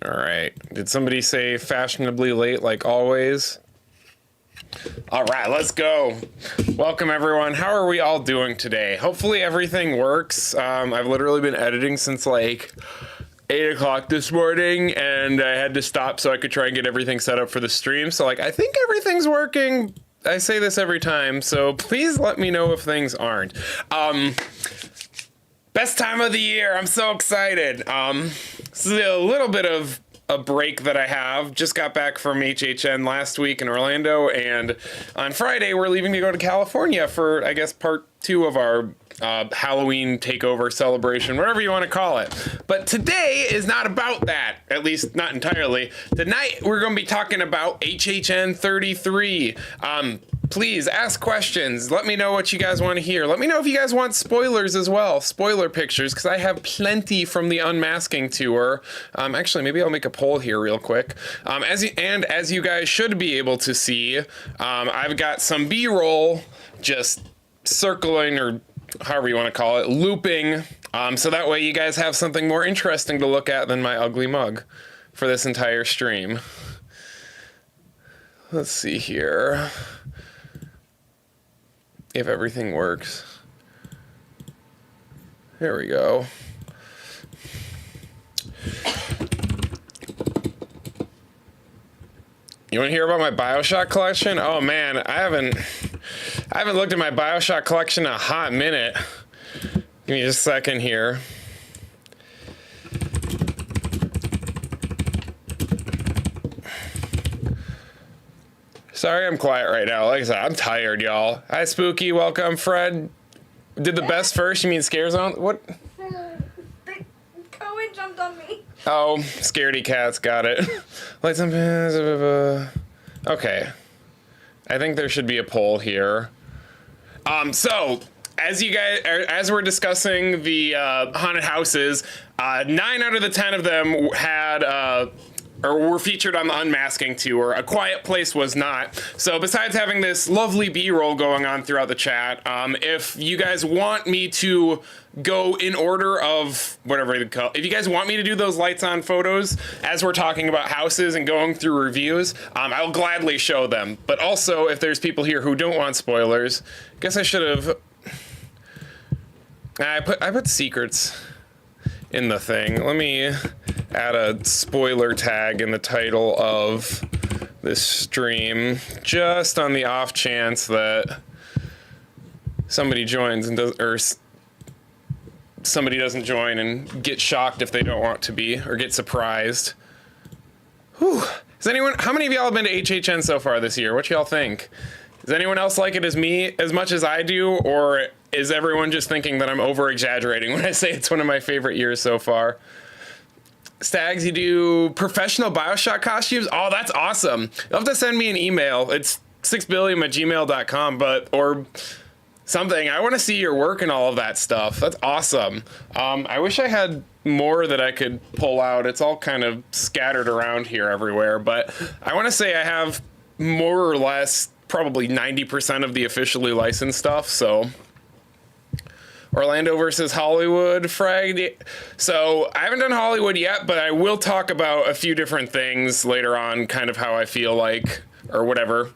All right. Did somebody say fashionably late like always? All right, let's go. Welcome, everyone. How are we all doing today? Hopefully everything works. I've literally been editing since like 8 o'clock this morning, and I had to stop so I could try and get everything set up for the stream. So like, I think everything's working. I say this every time, so please let me know if things aren't. Best time of the year. I'm so excited. This is a little bit of a break that I have. Just got back from HHN last week in Orlando, and on Friday we're leaving to go to California for, I guess, part 2 of our Halloween takeover celebration, whatever you want to call it. But today is not about that, at least not entirely. Tonight we're going to be talking about HHN 33. Please ask questions. Let me know what you guys want to hear. Let me know if you guys want spoilers as well, spoiler pictures, because I have plenty from the unmasking tour. Actually, maybe I'll make a poll here real quick. As you guys should be able to see, I've got some B-roll just circling, or however you want to call it, looping, so that way you guys have something more interesting to look at than my ugly mug for this entire stream. Let's see here if everything works. There we go. You want to hear about my BioShock collection? Oh man, I haven't looked at my BioShock collection in a hot minute. Give me just a second here. Sorry I'm quiet right now. Like I said, I'm tired, y'all. Hi, Spooky. Welcome. Fred did the best first. You mean Scare Zone? What? Cohen jumped on me. Oh, scaredy cats. Got it. Like some. Okay. I think there should be a poll here. So as we're discussing the haunted houses, 9 out of the 10 of them had or were featured on the unmasking tour. A Quiet Place was not. So besides having this lovely B-roll going on throughout the chat, if you guys want me to go in order of whatever you call, if you guys want me to do those lights on photos as we're talking about houses and going through reviews, I'll gladly show them. But also, if there's people here who don't want spoilers, I guess I should have. I put secrets in the thing. Let me add a spoiler tag in the title of this stream, just on the off chance that somebody joins and does, or somebody doesn't join and get shocked if they don't want to be, or get surprised. Whew. How many of y'all have been to HHN so far this year? What y'all think? Does anyone else like it as much as I do, or is everyone just thinking that I'm over exaggerating when I say it's one of my favorite years so far? Stags, you do professional BioShock costumes? Oh, that's awesome. You'll have to send me an email. It's 6billion@gmail.com, or something. I want to see your work and all of that stuff. That's awesome. I wish I had more that I could pull out. It's all kind of scattered around here everywhere, but I want to say I have more or less probably 90% of the officially licensed stuff, so... Orlando versus Hollywood, Friday. So I haven't done Hollywood yet, but I will talk about a few different things later on, kind of how I feel like, or whatever,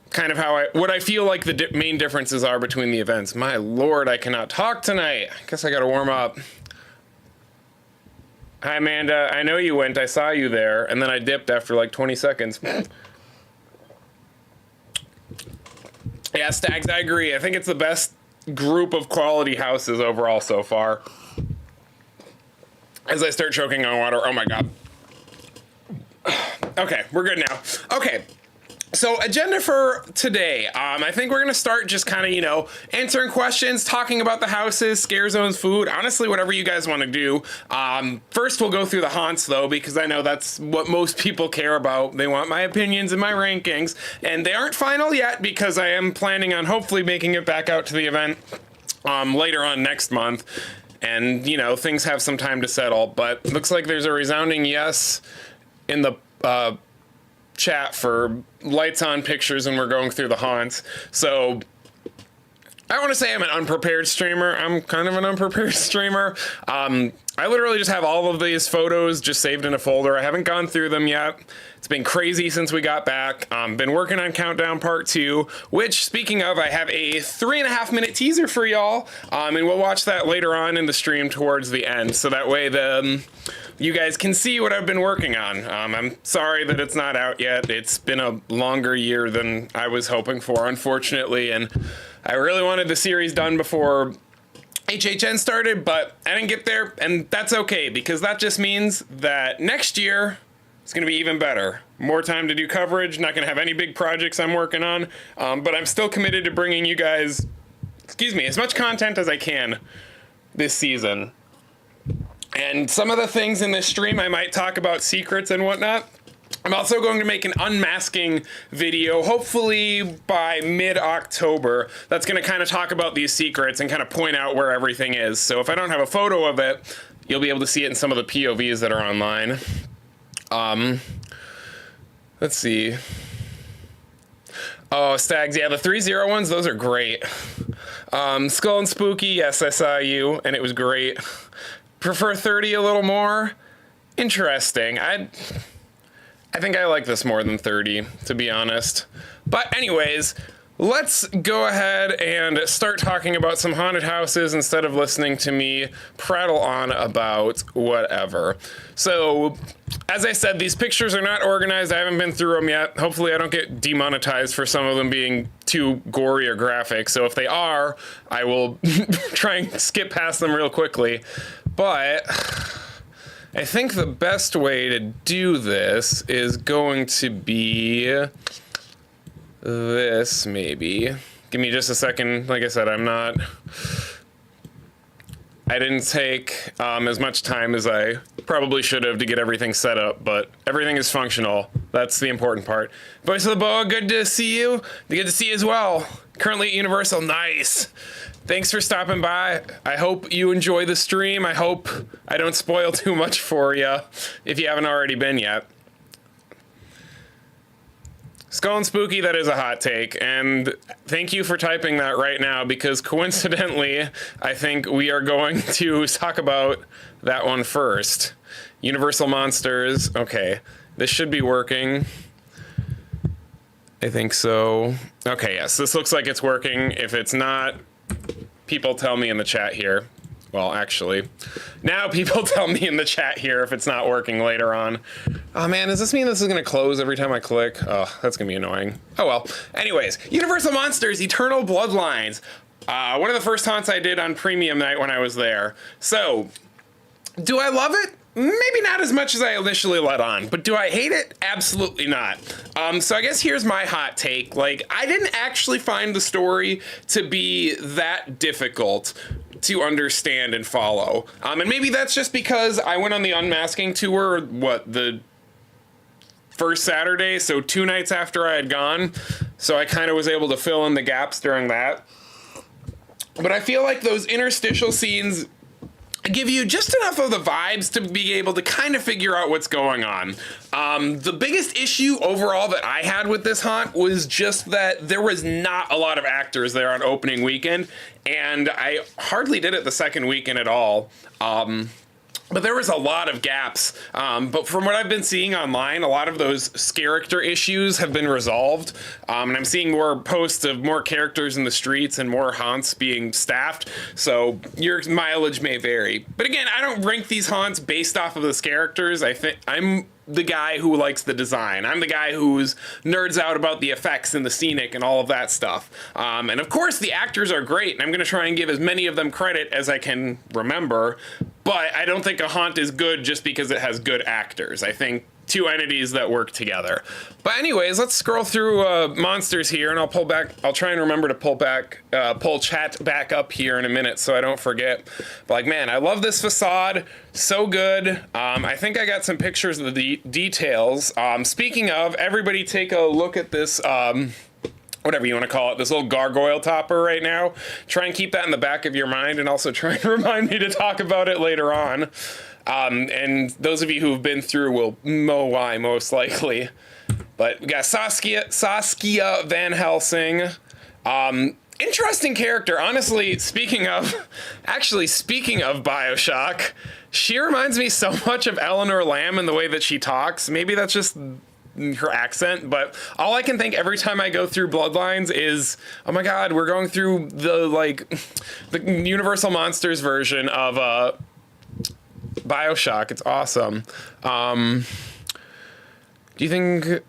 kind of what I feel like the main differences are between the events. My Lord, I cannot talk tonight. I guess I gotta warm up. Hi, Amanda. I know you went. I saw you there, and then I dipped after like 20 seconds. Yeah, Stags, I agree. I think it's the best group of quality houses overall so far. As I start choking on water, oh my god. Okay, we're good now. Okay, so agenda for today. I think we're gonna start just kind of, answering questions, talking about the houses, scare zones, food, honestly, whatever you guys want to do. First, we'll go through the haunts though, because I know that's what most people care about. They want my opinions and my rankings, and they aren't final yet because I am planning on hopefully making it back out to the event later on next month. And, things have some time to settle, but looks like there's a resounding yes in the chat for lights on pictures when we're going through the haunts. So I want to say I'm an unprepared streamer. I'm kind of an unprepared streamer. I literally just have all of these photos just saved in a folder. I haven't gone through them yet. It's been crazy since we got back. Been working on Countdown Part 2, which, speaking of, I have a 3.5-minute teaser for y'all, and we'll watch that later on in the stream towards the end, so that way you guys can see what I've been working on. I'm sorry that it's not out yet. It's been a longer year than I was hoping for, unfortunately, and I really wanted the series done before HHN started, but I didn't get there, and that's okay, because that just means that next year it's going to be even better. More time to do coverage, not going to have any big projects I'm working on, but I'm still committed to bringing you guys, as much content as I can this season. And some of the things in this stream, I might talk about secrets and whatnot. I'm also going to make an unmasking video, hopefully by mid-October, that's going to kind of talk about these secrets and kind of point out where everything is. So if I don't have a photo of it, you'll be able to see it in some of the POVs that are online. Let's see. Oh, Stags, yeah, the 3-0 ones, those are great. Skull and Spooky, yes, I saw you, and it was great. Prefer 30 a little more? Interesting. I think I like this more than 30, to be honest. But anyways, let's go ahead and start talking about some haunted houses instead of listening to me prattle on about whatever. So, as I said, these pictures are not organized. I haven't been through them yet. Hopefully I don't get demonetized for some of them being too gory or graphic. So if they are, I will try and skip past them real quickly. But I think the best way to do this is going to be this, maybe. Give me just a second. Like I said, I didn't take as much time as I probably should have to get everything set up, but everything is functional. That's the important part. Voice of the Boa, good to see you. Good to see you as well. Currently at Universal, nice. Thanks for stopping by. I hope you enjoy the stream. I hope I don't spoil too much for you if you haven't already been yet. Skull and Spooky, that is a hot take, and thank you for typing that right now, because coincidentally, I think we are going to talk about that one first. Universal Monsters, okay, this should be working. I think so. Okay, yes, this looks like it's working. If it's not, people tell me in the chat here. Well, actually, now people tell me in the chat here if it's not working later on. Oh man, does this mean this is gonna close every time I click? Oh, that's gonna be annoying. Oh well. Anyways, Universal Monsters, Eternal Bloodlines. One of the first haunts I did on premium night when I was there. So, do I love it? Maybe not as much as I initially let on, but do I hate it? Absolutely not. So I guess here's my hot take. Like, I didn't actually find the story to be that difficult to understand and follow. And maybe that's just because I went on the unmasking tour, the first Saturday, so 2 nights after I had gone. So I kind of was able to fill in the gaps during that. But I feel like those interstitial scenes give you just enough of the vibes to be able to kind of figure out what's going on. The biggest issue overall that I had with this haunt was just that there was not a lot of actors there on opening weekend, and I hardly did it the second weekend at all. But there was a lot of gaps. But from what I've been seeing online, a lot of those character issues have been resolved. And I'm seeing more posts of more characters in the streets and more haunts being staffed. So your mileage may vary. But again, I don't rank these haunts based off of those characters. I think I'm the guy who likes the design. I'm the guy who's nerds out about the effects and the scenic and all of that stuff. And of course the actors are great, and I'm gonna try and give as many of them credit as I can remember, but I don't think a haunt is good just because it has good actors. I think two entities that work together. But anyways, let's scroll through monsters here, and I'll try and remember to pull chat back up here in a minute so I don't forget. But like, man, I love this facade, so good. I think I got some pictures of the details. Speaking of, everybody take a look at this, whatever you want to call it, this little gargoyle topper right now. Try and keep that in the back of your mind, and also try and remind me to talk about it later on. And those of you who've been through will know why, most likely. But we got Saskia Van Helsing. Interesting character. Honestly, speaking of BioShock, she reminds me so much of Eleanor Lamb in the way that she talks. Maybe that's just her accent, but all I can think every time I go through Bloodlines is, oh my god, we're going through the Universal Monsters version of BioShock. It's awesome. Do you think,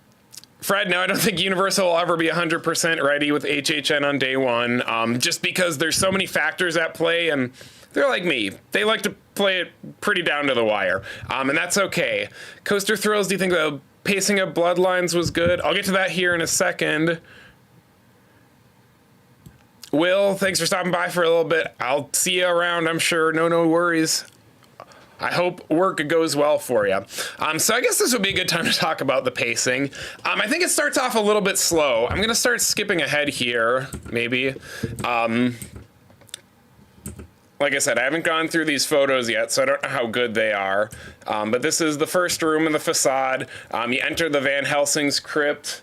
Fred, no, I don't think Universal will ever be 100% ready with HHN on day one, just because there's so many factors at play, and they're like me. They like to play it pretty down to the wire, and that's okay. Coaster Thrills, do you think the pacing of Bloodlines was good? I'll get to that here in a second. Will, thanks for stopping by for a little bit. I'll see you around, I'm sure. No worries. I hope work goes well for you. So I guess this would be a good time to talk about the pacing. I think it starts off a little bit slow. I'm going to start skipping ahead here, maybe. Like I said, I haven't gone through these photos yet, so I don't know how good they are. But this is the first room in the facade. You enter the Van Helsing's crypt.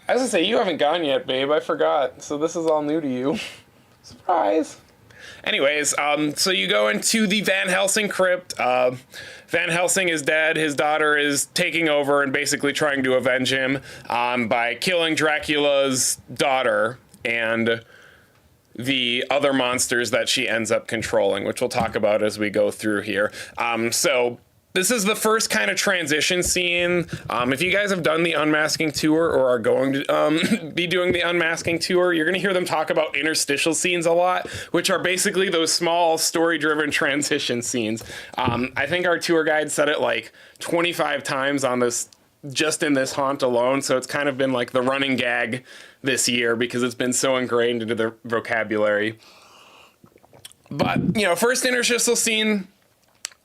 I was going to say, you haven't gone yet, babe. I forgot. So this is all new to you. Surprise. Anyways, so you go into the Van Helsing crypt. Van Helsing is dead. His daughter is taking over and basically trying to avenge him by killing Dracula's daughter and the other monsters that she ends up controlling, which we'll talk about as we go through here. So this is the first kind of transition scene. If you guys have done the Unmasking tour or are going to be doing the Unmasking tour, you're going to hear them talk about interstitial scenes a lot, which are basically those small story-driven transition scenes. I think our tour guide said it like 25 times on this, just in this haunt alone, so it's kind of been like the running gag this year because it's been so ingrained into the vocabulary. But, you know, first interstitial scene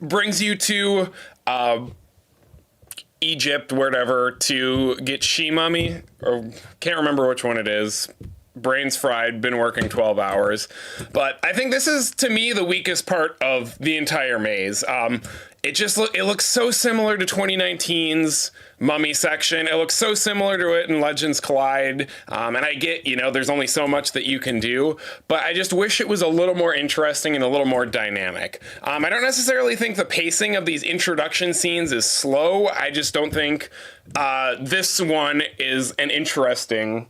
brings you to Egypt, whatever, to get She-Mummy, or can't remember which one it is. Brains fried, been working 12 hours. But I think this is, to me, the weakest part of the entire maze. It looks so similar to 2019's Mummy section. It looks so similar to it in Legends Collide. And I get, you know, there's only so much that you can do, but I just wish it was a little more interesting and a little more dynamic. I don't necessarily think the pacing of these introduction scenes is slow. I just don't think this one is an interesting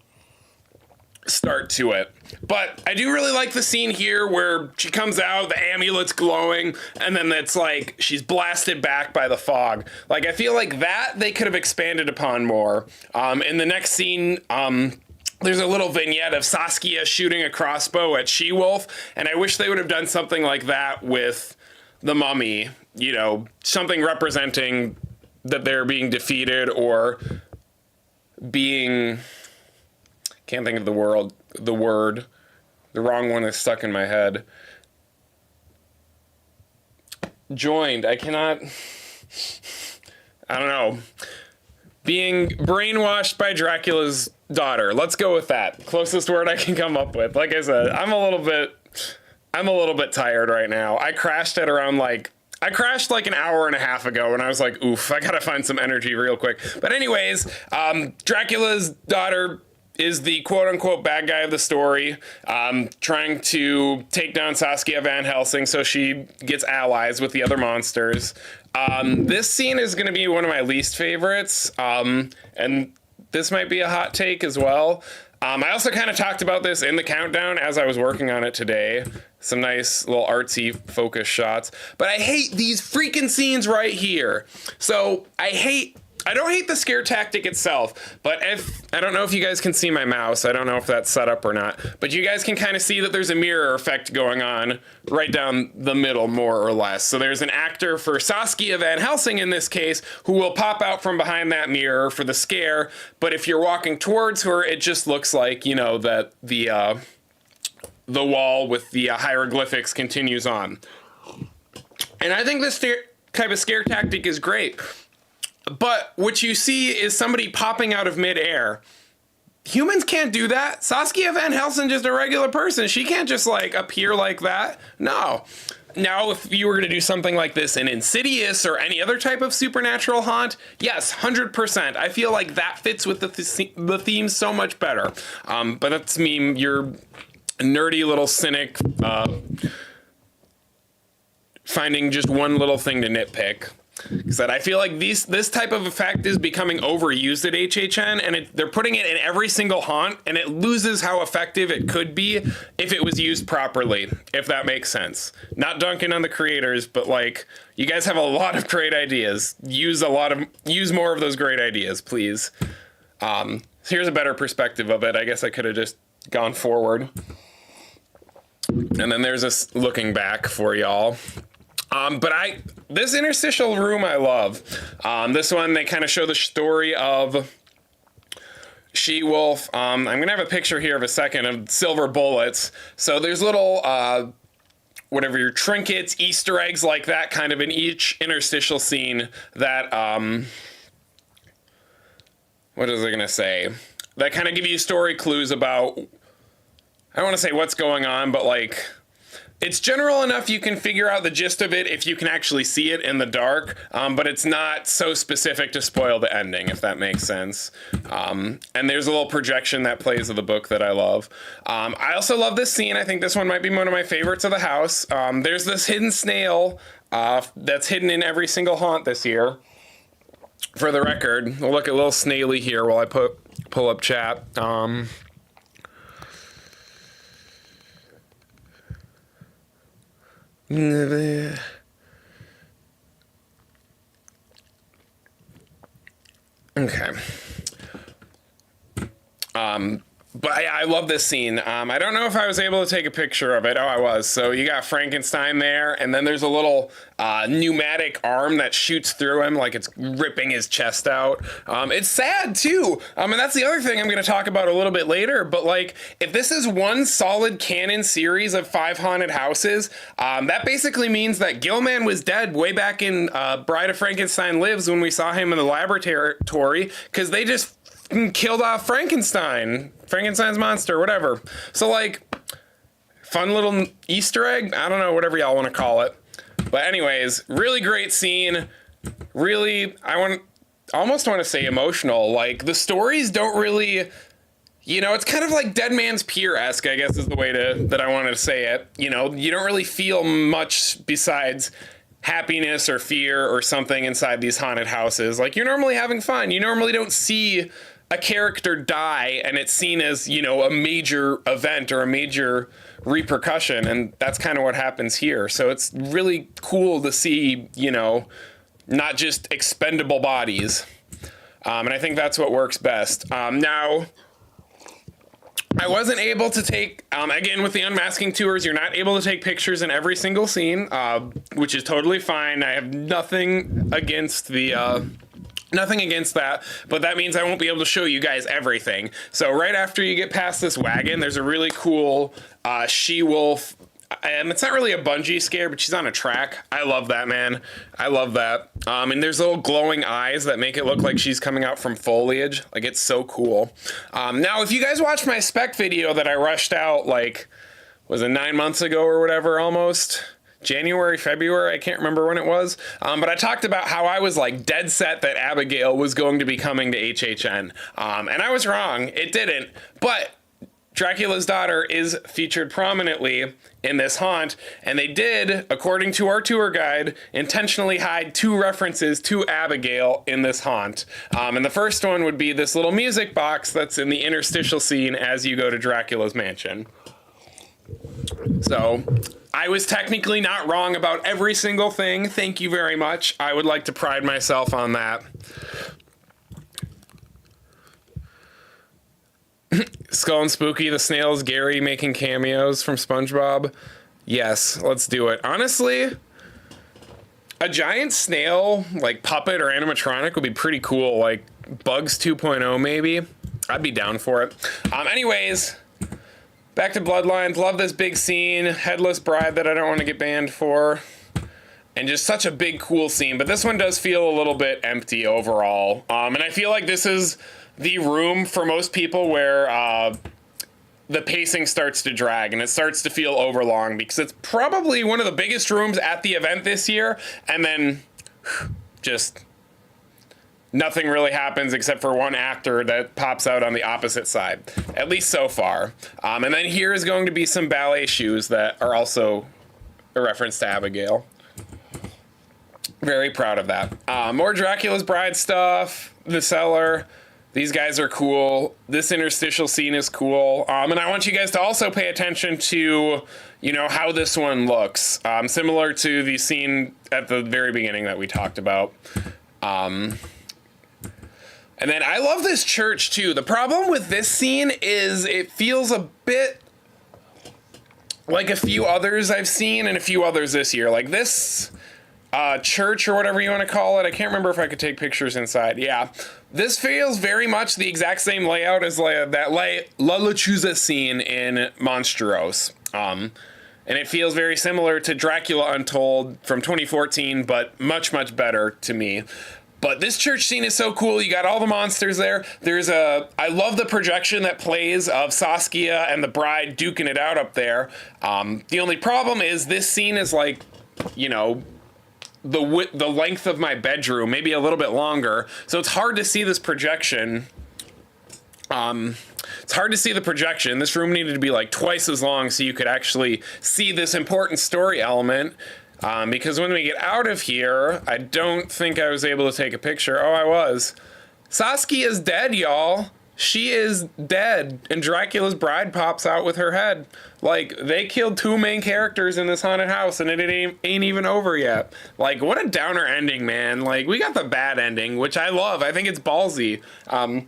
start to it. But I do really like the scene here where she comes out, the amulet's glowing, and then it's like she's blasted back by the fog. Like, I feel like that they could have expanded upon more. In the next scene, there's a little vignette of Saskia shooting a crossbow at She-Wolf, and I wish they would have done something like that with the Mummy, you know, something representing that they're being defeated or being... Can't think of the word. The wrong one is stuck in my head. Joined. I don't know. Being brainwashed by Dracula's daughter. Let's go with that. Closest word I can come up with. Like I said, I'm a little bit tired right now. I crashed like an hour and a half ago, and I was like, oof, I gotta find some energy real quick. But anyways, Dracula's daughter is the quote-unquote bad guy of the story, trying to take down Saskia Van Helsing so she gets allies with the other monsters. This scene is going to be one of my least favorites, and this might be a hot take as well. I also kind of talked about this in the countdown as I was working on it today. Some nice little artsy focus shots. But I hate these freaking scenes right here. So I don't hate the scare tactic itself, but I don't know if you guys can see my mouse. I don't know if that's set up or not, but you guys can kind of see that there's a mirror effect going on right down the middle, more or less. So there's an actor for Saskia Van Helsing in this case who will pop out from behind that mirror for the scare, but if you're walking towards her, it just looks like, you know, that the wall with the hieroglyphics continues on. And I think this type of scare tactic is great. But what you see is somebody popping out of midair. Humans can't do that. Saskia Van Helsing is just a regular person. She can't just like appear like that. No. Now, if you were going to do something like this in Insidious or any other type of supernatural haunt, yes, 100%. I feel like that fits with the theme so much better. But that's me. nerdy little cynic finding just one little thing to nitpick. Is that I feel like this type of effect is becoming overused at HHN, and they're putting it in every single haunt, and it loses how effective it could be if it was used properly, if that makes sense. Not dunking on the creators, but like, you guys have a lot of great ideas. Use more of those great ideas, please. Here's a better perspective of it. I guess I could have just gone forward. And then there's this looking back for y'all. This interstitial room I love. This one, they kind of show the story of She-Wolf. I'm going to have a picture here of a second of silver bullets. So there's little, whatever your trinkets, Easter eggs like that kind of in each interstitial scene that, what is I going to say? That kind of give you story clues about, I don't want to say what's going on, but like, it's general enough you can figure out the gist of it if you can actually see it in the dark, but it's not so specific to spoil the ending, if that makes sense. And there's a little projection that plays of the book that I love. I also love this scene. I think this one might be one of my favorites of the house. There's this hidden snail that's hidden in every single haunt this year. For the record, we'll look at a little snaily here while I pull up chat. Okay. But I love this scene. I don't know if I was able to take a picture of it. Oh, I was. So you got Frankenstein there, and then there's a little pneumatic arm that shoots through him like it's ripping his chest out. It's sad, too. And that's the other thing I'm going to talk about a little bit later. But, like, if this is one solid canon series of 5 haunted houses, that basically means that Gilman was dead way back in Bride of Frankenstein Lives when we saw him in the laboratory, because they just killed off Frankenstein's monster, whatever. So, like, fun little Easter egg? I don't know, whatever y'all want to call it. But anyways, really great scene. Really, almost want to say emotional. Like, the stories don't really, it's kind of like Dead Man's Pier-esque, I guess is the way that I wanted to say it. You don't really feel much besides happiness or fear or something inside these haunted houses. Like, you're normally having fun. You normally don't see a character die and it's seen as, a major event or a major repercussion, and that's kind of what happens here. So it's really cool to see, not just expendable bodies. And I think that's what works best. Now, I wasn't able to take, again, with the unmasking tours, you're not able to take pictures in every single scene, which is totally fine. I have nothing against that, but that means I won't be able to show you guys everything. So right after you get past this wagon, there's a really cool she-wolf. It's not really a bungee scare, but she's on a track. I love that, man. I love that. And there's little glowing eyes that make it look like she's coming out from foliage. Like, it's so cool. Now, if you guys watched my spec video that I rushed out, like, was it 9 months ago or whatever, almost? January, February, I can't remember when it was. But I talked about how I was like dead set that Abigail was going to be coming to HHN. And I was wrong. It didn't. But Dracula's daughter is featured prominently in this haunt, and they did, according to our tour guide, intentionally hide 2 references to Abigail in this haunt. And the first one would be this little music box that's in the interstitial scene as you go to Dracula's mansion. So I was technically not wrong about every single thing. Thank you very much. I would like to pride myself on that. Skull and Spooky, the snails, Gary making cameos from SpongeBob. Yes, let's do it. Honestly, a giant snail, like puppet or animatronic, would be pretty cool. Like Bugs 2.0 maybe. I'd be down for it. Anyways, back to Bloodlines. Love this big scene. Headless bride that I don't want to get banned for. And just such a big, cool scene. But this one does feel a little bit empty overall. And I feel like this is the room for most people where the pacing starts to drag and it starts to feel overlong, because it's probably one of the biggest rooms at the event this year. And then just nothing really happens except for one actor that pops out on the opposite side, at least so far. And then here is going to be some ballet shoes that are also a reference to Abigail. Very proud of that. More Dracula's Bride stuff, The Cellar. These guys are cool. This interstitial scene is cool. And I want you guys to also pay attention to, you know, how this one looks. Similar to the scene at the very beginning that we talked about. And then I love this church too. The problem with this scene is it feels a bit like a few others I've seen and a few others this year. Like this church or whatever you want to call it. I can't remember if I could take pictures inside. Yeah. This feels very much the exact same layout as that La Lechuza scene in Monstros. And it feels very similar to Dracula Untold from 2014, but much, much better to me. But this church scene is so cool. You got all the monsters there. I love the projection that plays of Saskia and the bride duking it out up there. The only problem is this scene is like, you know, the length of my bedroom, maybe a little bit longer. So it's hard to see this projection. It's hard to see the projection. This room needed to be like twice as long so you could actually see this important story element. Because when we get out of here, I don't think I was able to take a picture. Oh, I was. Saskia's dead, y'all. She is dead, and Dracula's bride pops out with her head. Like, they killed two main characters in this haunted house, and it ain't even over yet. Like, what a downer ending, man. Like, we got the bad ending, which I love. I think it's ballsy. And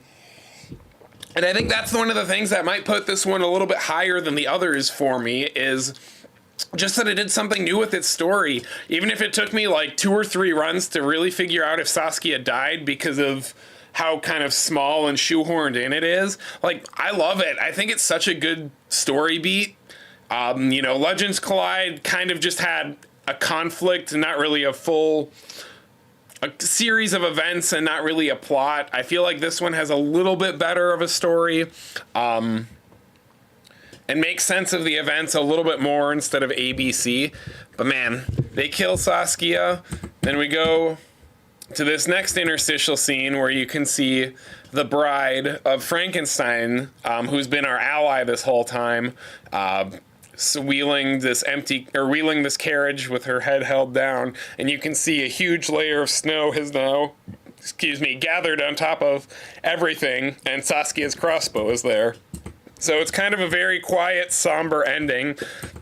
I think that's one of the things that might put this one a little bit higher than the others for me, is just that it did something new with its story. Even if it took me like 2 or 3 runs to really figure out if Saskia died because of how kind of small and shoehorned in it is. Like, I love it. I think it's such a good story beat. You know, Legends Collide kind of just had a conflict, not really a series of events and not really a plot. I feel like this one has a little bit better of a story. And makes sense of the events a little bit more instead of ABC. But man, they kill Saskia. Then we go to this next interstitial scene where you can see the bride of Frankenstein, who's been our ally this whole time, wheeling this carriage with her head held down, and you can see a huge layer of snow has now, gathered on top of everything, and Saskia's crossbow is there. So it's kind of a very quiet, somber ending,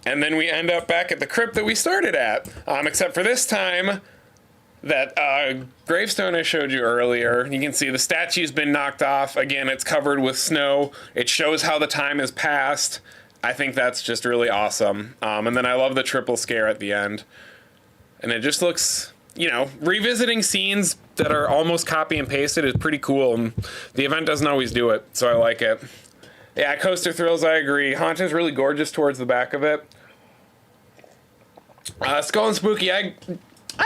and then we end up back at the crypt that we started at, except for this time, that gravestone I showed you earlier, you can see the statue's been knocked off. Again, it's covered with snow. It shows how the time has passed. I think that's just really awesome. And then I love the triple scare at the end. And it just looks, you know, revisiting scenes that are almost copy and pasted is pretty cool. And the event doesn't always do it, so I like it. Yeah, Coaster Thrills, I agree. Haunting's really gorgeous towards the back of it. Skull and Spooky, I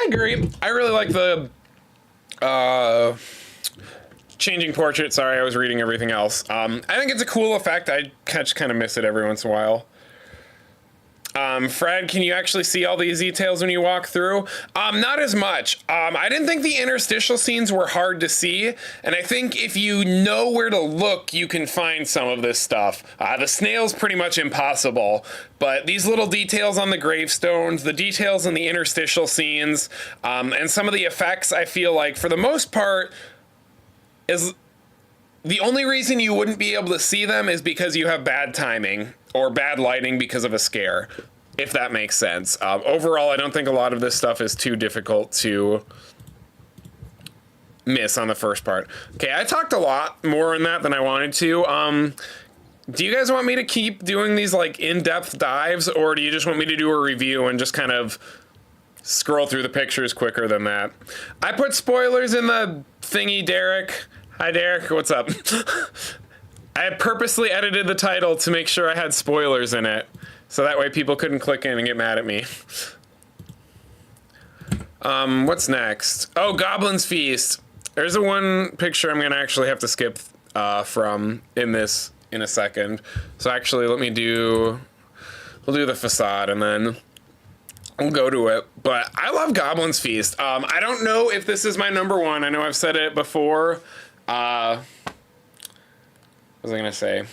agree. I really like the changing portrait. Sorry, I was reading everything else. I think it's a cool effect. I just kind of miss it every once in a while. Fred, can you actually see all these details when you walk through? Not as much. I didn't think the interstitial scenes were hard to see, and I think if you know where to look, you can find some of this stuff. The snail's pretty much impossible, but these little details on the gravestones, the details in the interstitial scenes, and some of the effects, I feel like, for the most part, is the only reason you wouldn't be able to see them is because you have bad timing or bad lighting because of a scare, if that makes sense. Overall, I don't think a lot of this stuff is too difficult to miss on the first part. Okay, I talked a lot more in that than I wanted to. Do you guys want me to keep doing these like in-depth dives, or do you just want me to do a review and just kind of scroll through the pictures quicker than that? I put spoilers in the thingy, Derek. Hi, Derek. What's up? I had purposely edited the title to make sure I had spoilers in it, so that way people couldn't click in and get mad at me. What's next? Oh, Goblin's Feast. There's one picture I'm gonna actually have to skip from in this in a second. So actually, we'll do the facade, and then we'll go to it. But I love Goblin's Feast. I don't know if this is my number one. I know I've said it before. What was I gonna say?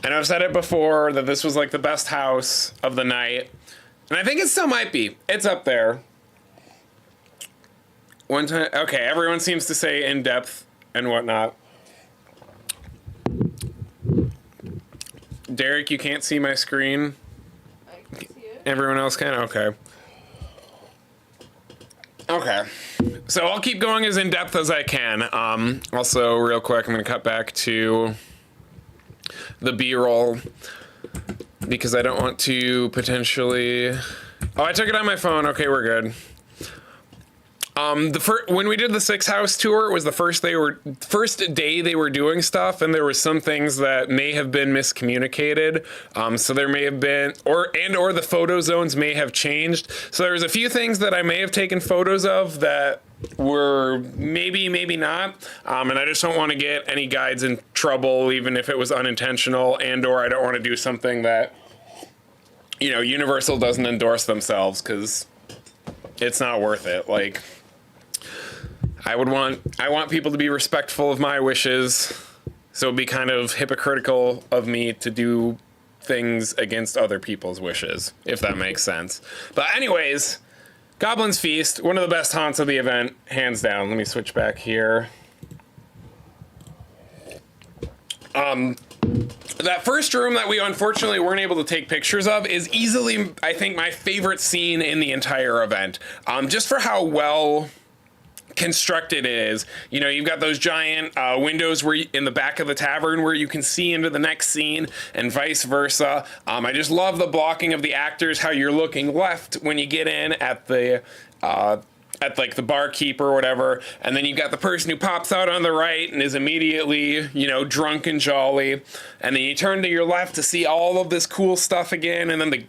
I know I've said it before that this was like the best house of the night, and I think it still might be. It's up there. One time, okay, everyone seems to say in depth and whatnot. Derek, you can't see my screen. I can see it. Everyone else can? Okay. Okay. So I'll keep going as in depth as I can. Also, real quick, I'm going to cut back to the B-roll because I don't want to potentially... Oh, I took it on my phone. Okay, we're good. When we did the 6 house tour, it was the first day they were doing stuff, and there were some things that may have been miscommunicated. So there may have been, or the photo zones may have changed. So there was a few things that I may have taken photos of that were maybe not. And I just don't want to get any guides in trouble, even if it was unintentional, or I don't want to do something that, Universal doesn't endorse themselves, because it's not worth it. Like, I want people to be respectful of my wishes, so it'd be kind of hypocritical of me to do things against other people's wishes, if that makes sense. But anyways, Goblin's Feast, one of the best haunts of the event, hands down. Let me switch back here. That first room that we unfortunately weren't able to take pictures of is easily, I think, my favorite scene in the entire event. Just for how well constructed it is. You've got those giant windows in the back of the tavern where you can see into the next scene, and vice versa. I just love the blocking of the actors, how you're looking left when you get in at the the barkeep or whatever, and then you've got the person who pops out on the right and is immediately, drunk and jolly, and then you turn to your left to see all of this cool stuff again, and then the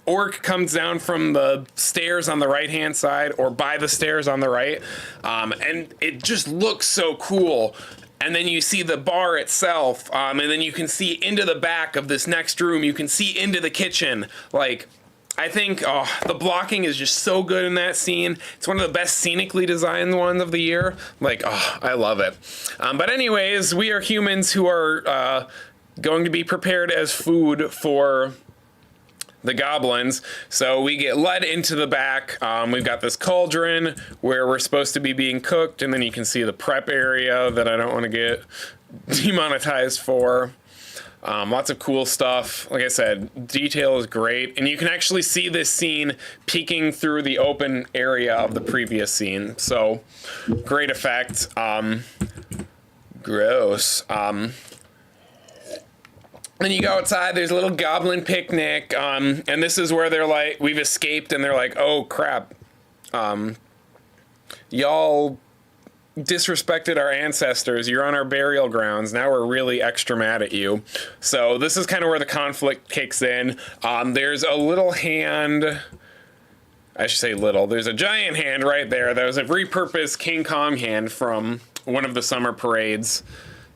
orc comes down from the stairs on the right-hand side, or by the stairs on the right, and it just looks so cool. And then you see the bar itself, and then you can see into the back of this next room, you can see into the kitchen, I think the blocking is just so good in that scene. It's one of the best scenically designed ones of the year. I love it. But anyways, we are humans who are going to be prepared as food for the goblins. So we get led into the back. We've got this cauldron where we're supposed to be being cooked, and then you can see the prep area that I don't want to get demonetized for. Lots of cool stuff. Like I said, detail is great. And you can actually see this scene peeking through the open area of the previous scene. So, great effect. Gross. Then you go outside, there's a little goblin picnic. And this is where they're like, we've escaped, and they're like, oh crap. Y'all disrespected our ancestors. You're on our burial grounds. Now we're really extra mad at you. So this is kind of where the conflict kicks in. There's a little hand. I should say little. There's a giant hand right there. That was a repurposed King Kong hand from one of the summer parades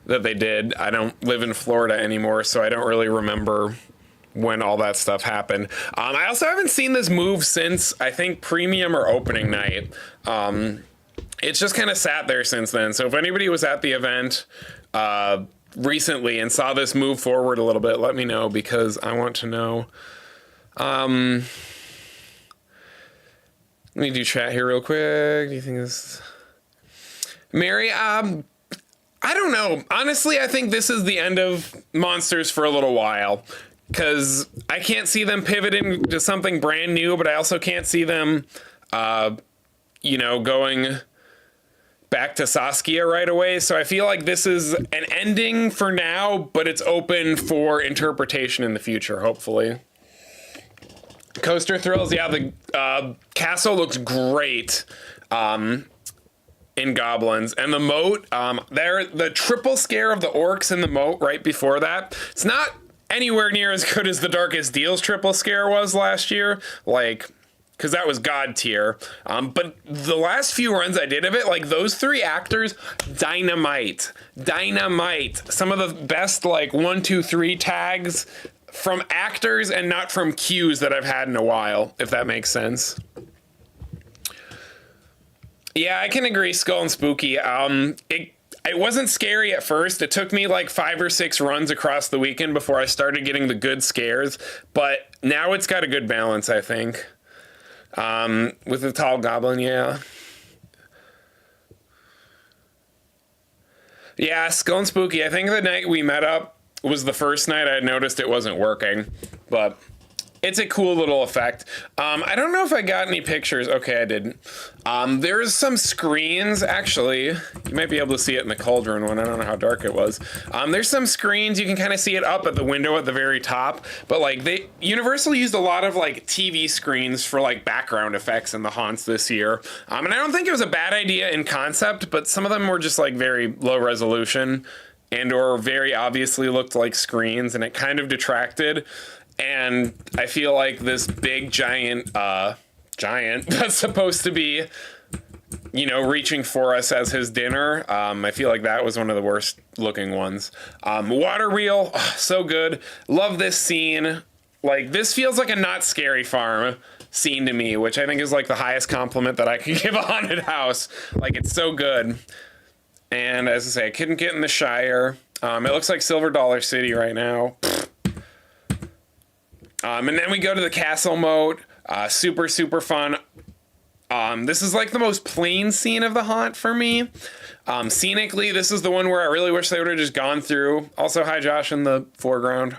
that they did. I don't live in Florida anymore, so I don't really remember when all that stuff happened. I also haven't seen this move since, I think, premium or opening night. It's just kind of sat there since then. So if anybody was at the event recently and saw this move forward a little bit, let me know, because I want to know. Let me do chat here real quick. Do you think this... Mary, I don't know. Honestly, I think this is the end of Monsters for a little while, because I can't see them pivoting to something brand new, but I also can't see them, going back to Saskia right away. So I feel like this is an ending for now, but it's open for interpretation in the future, hopefully. Coaster Thrills, yeah, the castle looks great in Goblins. And the moat, the triple scare of the orcs in the moat right before that, it's not anywhere near as good as the Darkest Deals triple scare was last year. Because that was God tier. But the last few runs I did of it, those 3 actors, dynamite. Some of the best, 1, 2, 3 tags from actors and not from cues that I've had in a while, if that makes sense. Yeah, I can agree. Skull and Spooky. It wasn't scary at first. It took me like 5 or 6 runs across the weekend before I started getting the good scares. But now it's got a good balance, I think. With the tall goblin, yeah. Yeah, Skull and Spooky. I think the night we met up was the first night I had noticed it wasn't working. But it's a cool little effect. I don't know if I got any pictures. Okay, I didn't. There's some screens, actually. You might be able to see it in the Cauldron one. I don't know how dark it was. There's some screens. You can kind of see it up at the window at the very top. But, like, Universal used a lot of, like, TV screens for, like, background effects in the haunts this year. And I don't think it was a bad idea in concept, but some of them were just, like, very low resolution and or very obviously looked like screens, and it kind of detracted. And I feel like this big giant that's supposed to be, you know, reaching for us as his dinner. I feel like that was one of the worst looking ones. Water Wheel, oh, so good. Love this scene. Like, this feels like a not scary farm scene to me, which I think is like the highest compliment that I could give a haunted house. Like, it's so good. And as I say, I couldn't get in the Shire. It looks like Silver Dollar City right now. And then we go to the castle moat. Super, super fun. This is like the most plain scene of the haunt for me. Scenically, this is the one where I really wish they would have just gone through. Also, hi Josh in the foreground.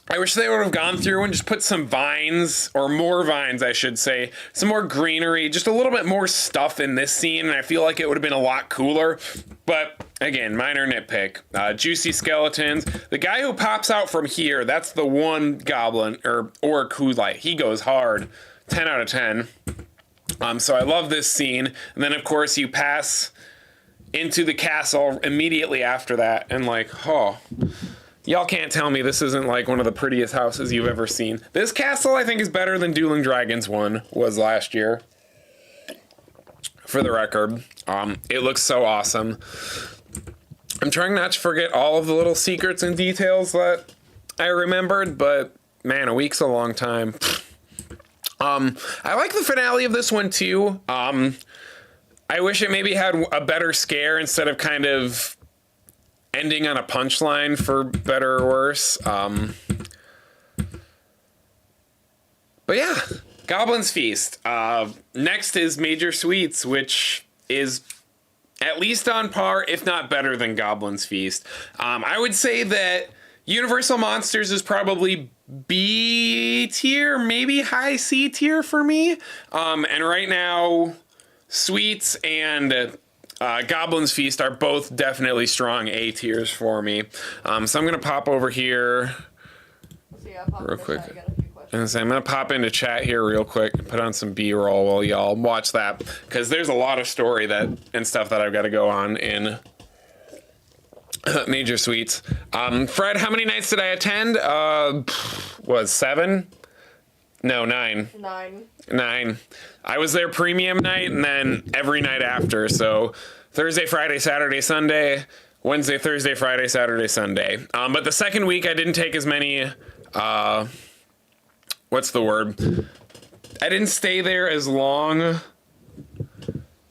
I wish they would have gone through and just put some vines, or more vines, I should say, some more greenery, just a little bit more stuff in this scene, and I feel like it would have been a lot cooler. But again, minor nitpick. Juicy skeletons. The guy who pops out from here, that's the one goblin, or orc who, like, he goes hard. 10 out of 10. So I love this scene. And then, of course, you pass into the castle immediately after that, and like, oh... Y'all can't tell me this isn't like one of the prettiest houses you've ever seen. This castle, I think, is better than Dueling Dragons one was last year. For the record. It looks so awesome. I'm trying not to forget all of the little secrets and details that I remembered, but man, a week's a long time. I like the finale of this one too. I wish it maybe had a better scare instead of kind of ending on a punchline, for better or worse. But yeah, Goblin's Feast. Next is Major Sweets, which is at least on par, if not better than Goblin's Feast. I would say that Universal Monsters is probably B tier, maybe high C tier for me. And right now, Sweets and Goblin's Feast are both definitely strong A tiers for me. So I'm going to pop over here real quick. And so I'm going to pop into chat here real quick and put on some B-roll while y'all watch that, because there's a lot of story and stuff that I've got to go on in Major Sweets. Fred, how many nights did I attend? Was 7? No, 9. 9. I was there premium night and then every night after. So Thursday, Friday, Saturday, Sunday, Wednesday, Thursday, Friday, Saturday, Sunday. But the second week I didn't take as many, what's the word? I didn't stay there as long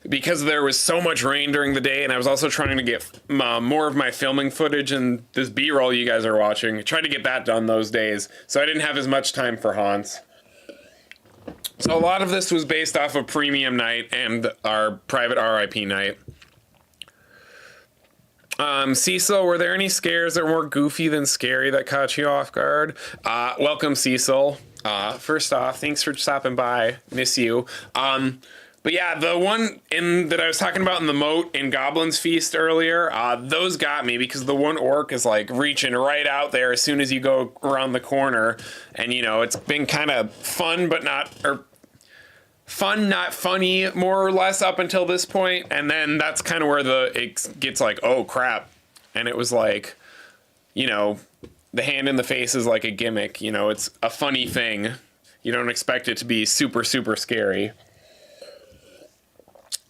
because there was so much rain during the day, and I was also trying to get more of my filming footage and this B-roll you guys are watching. I tried to get that done those days, so I didn't have as much time for haunts. So a lot of this was based off of premium night and our private RIP night. Cecil, were there any scares that were more goofy than scary that caught you off guard? Welcome, Cecil. First off, thanks for stopping by. Miss you. But yeah, the one that I was talking about in the moat in Goblin's Feast earlier, those got me because the one orc is like reaching right out there as soon as you go around the corner. And, you know, it's been kind of fun, but not funny, more or less up until this point. And then that's kind of where it gets like, oh crap. And it was like, you know, the hand in the face is like a gimmick. You know, it's a funny thing. You don't expect it to be super, super scary.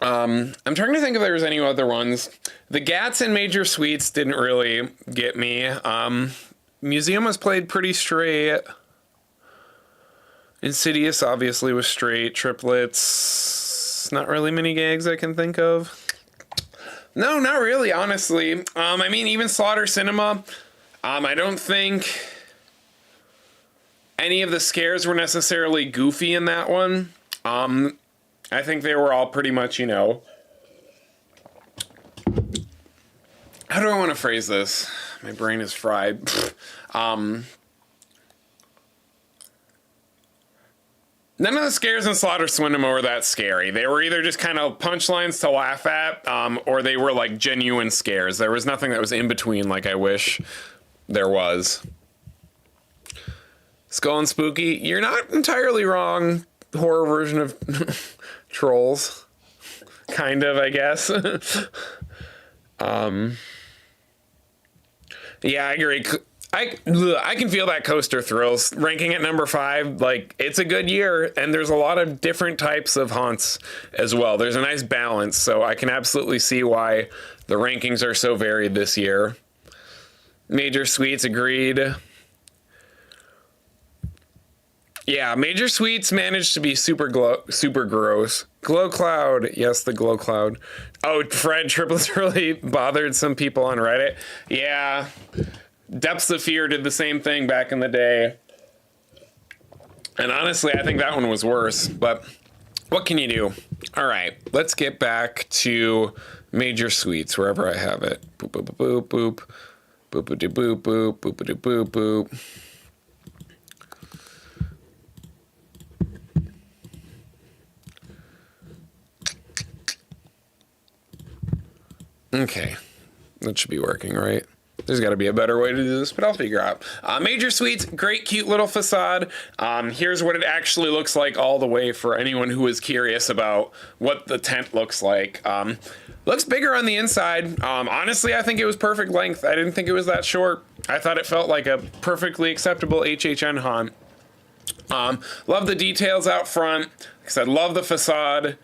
I'm trying to think if there's any other ones. The Gats and Major Suites didn't really get me. Museum was played pretty straight. Insidious obviously was straight. Triplets, not really many gags I can think of. No, not really, honestly. I mean, even Slaughter Cinema, I don't think any of the scares were necessarily goofy in that one. I think they were all pretty much, you know... How do I want to phrase this? My brain is fried. None of the scares in Slaughter Cinema were that scary. They were either just kind of punchlines to laugh at, or they were like genuine scares. There was nothing that was in between like I wish there was. Skull and Spooky, you're not entirely wrong. Horror version of Trolls. Kind of, I guess. Yeah, I agree. I can feel that Coaster Thrills ranking at number 5. Like, it's a good year, and there's a lot of different types of haunts as well. There's a nice balance, so I can absolutely see why the rankings are so varied this year. Major Suites, agreed. Yeah, Major Suites managed to be super gross. Glow Cloud, yes, the Glow Cloud. Oh, Fred, triplets really bothered some people on Reddit. Yeah. Depths of Fear did the same thing back in the day. And honestly, I think that one was worse. But what can you do? All right, let's get back to Major Suites, wherever I have it. Boop, boop, boop, boop, boop. Boop, boop, boop, boop, boop, boop, boop, boop. Okay, that should be working, right? There's got to be a better way to do this, but I'll figure out. Major Suites, great, cute little facade. Here's what it actually looks like all the way for anyone who is curious about what the tent looks like. Looks bigger on the inside. Honestly, I think it was perfect length. I didn't think it was that short. I thought it felt like a perfectly acceptable HHN haunt. Love the details out front. Like I said, love the facade.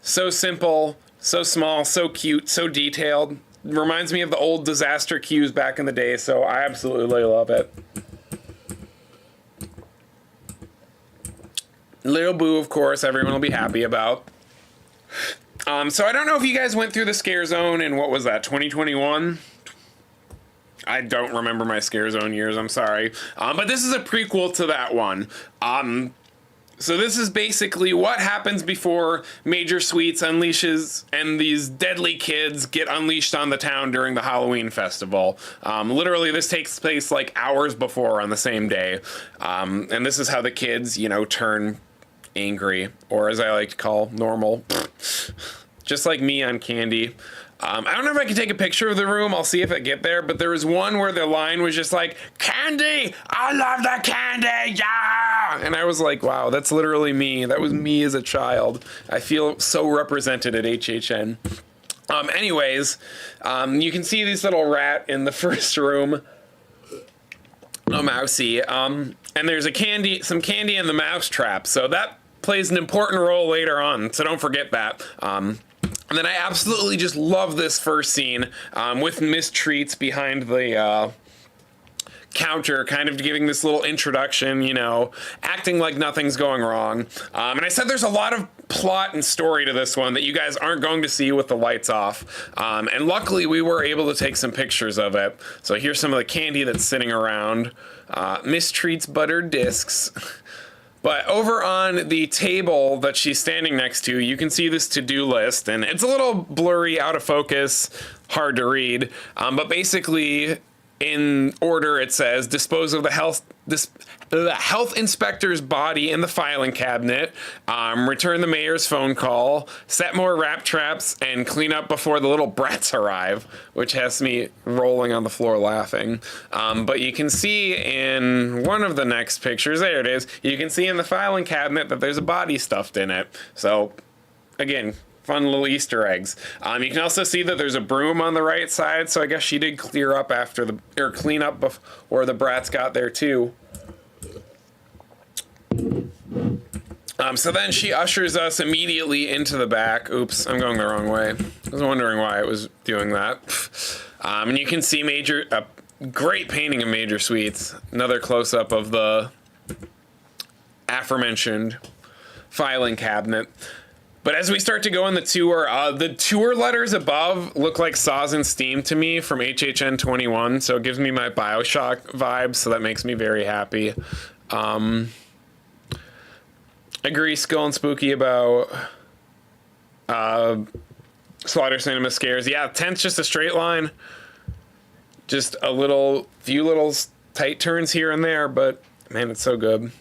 So simple, so small, so cute, so detailed. Reminds me of the old disaster cues back in the day, so I absolutely love it. Little Boo, of course, everyone will be happy about. So I don't know if you guys went through the Scare Zone in, what was that, 2021? I don't remember my Scare Zone years, I'm sorry. But this is a prequel to that one. So this is basically what happens before Major Suites unleashes and these deadly kids get unleashed on the town during the Halloween festival. Literally, this takes place like hours before on the same day. And this is how the kids, you know, turn angry, or as I like to call, normal. Just like me on candy. I don't know if I can take a picture of the room. I'll see if I get there. But there was one where the line was just like, "Candy! I love the candy! Yeah!" And I was like, wow, that's literally me. That was me as a child. I feel so represented at HHN. Anyways, you can see this little rat in the first room. A mousey. And there's some candy in the mouse trap. So that plays an important role later on. So don't forget that. And then I absolutely just love this first scene with Miss Treats behind the counter, kind of giving this little introduction, you know, acting like nothing's going wrong. And I said there's a lot of plot and story to this one that you guys aren't going to see with the lights off. And luckily we were able to take some pictures of it. So here's some of the candy that's sitting around. Miss Treats buttered discs. But over on the table that she's standing next to, you can see this to-do list, and it's a little blurry, out of focus, hard to read. But basically, in order, it says dispose of the health inspector's body in the filing cabinet, return the mayor's phone call, set more rat traps, and clean up before the little brats arrive, which has me rolling on the floor laughing. But you can see in one of the next pictures, there it is, you can see in the filing cabinet that there's a body stuffed in it. So, again, fun little Easter eggs. You can also see that there's a broom on the right side, so I guess she did clear up clean up before the brats got there too. So then she ushers us immediately into the back. Oops, I'm going the wrong way. I was wondering why it was doing that. And you can see a great painting of Major Suites. Another close-up of the aforementioned filing cabinet. But as we start to go in the tour letters above look like Saws and Steam to me from HHN 21, so it gives me my Bioshock vibes, so that makes me very happy. Agree, Skull and Spooky about Slaughter Cinema Scares. Yeah, 10's just a straight line. Just few little tight turns here and there, but man, it's so good.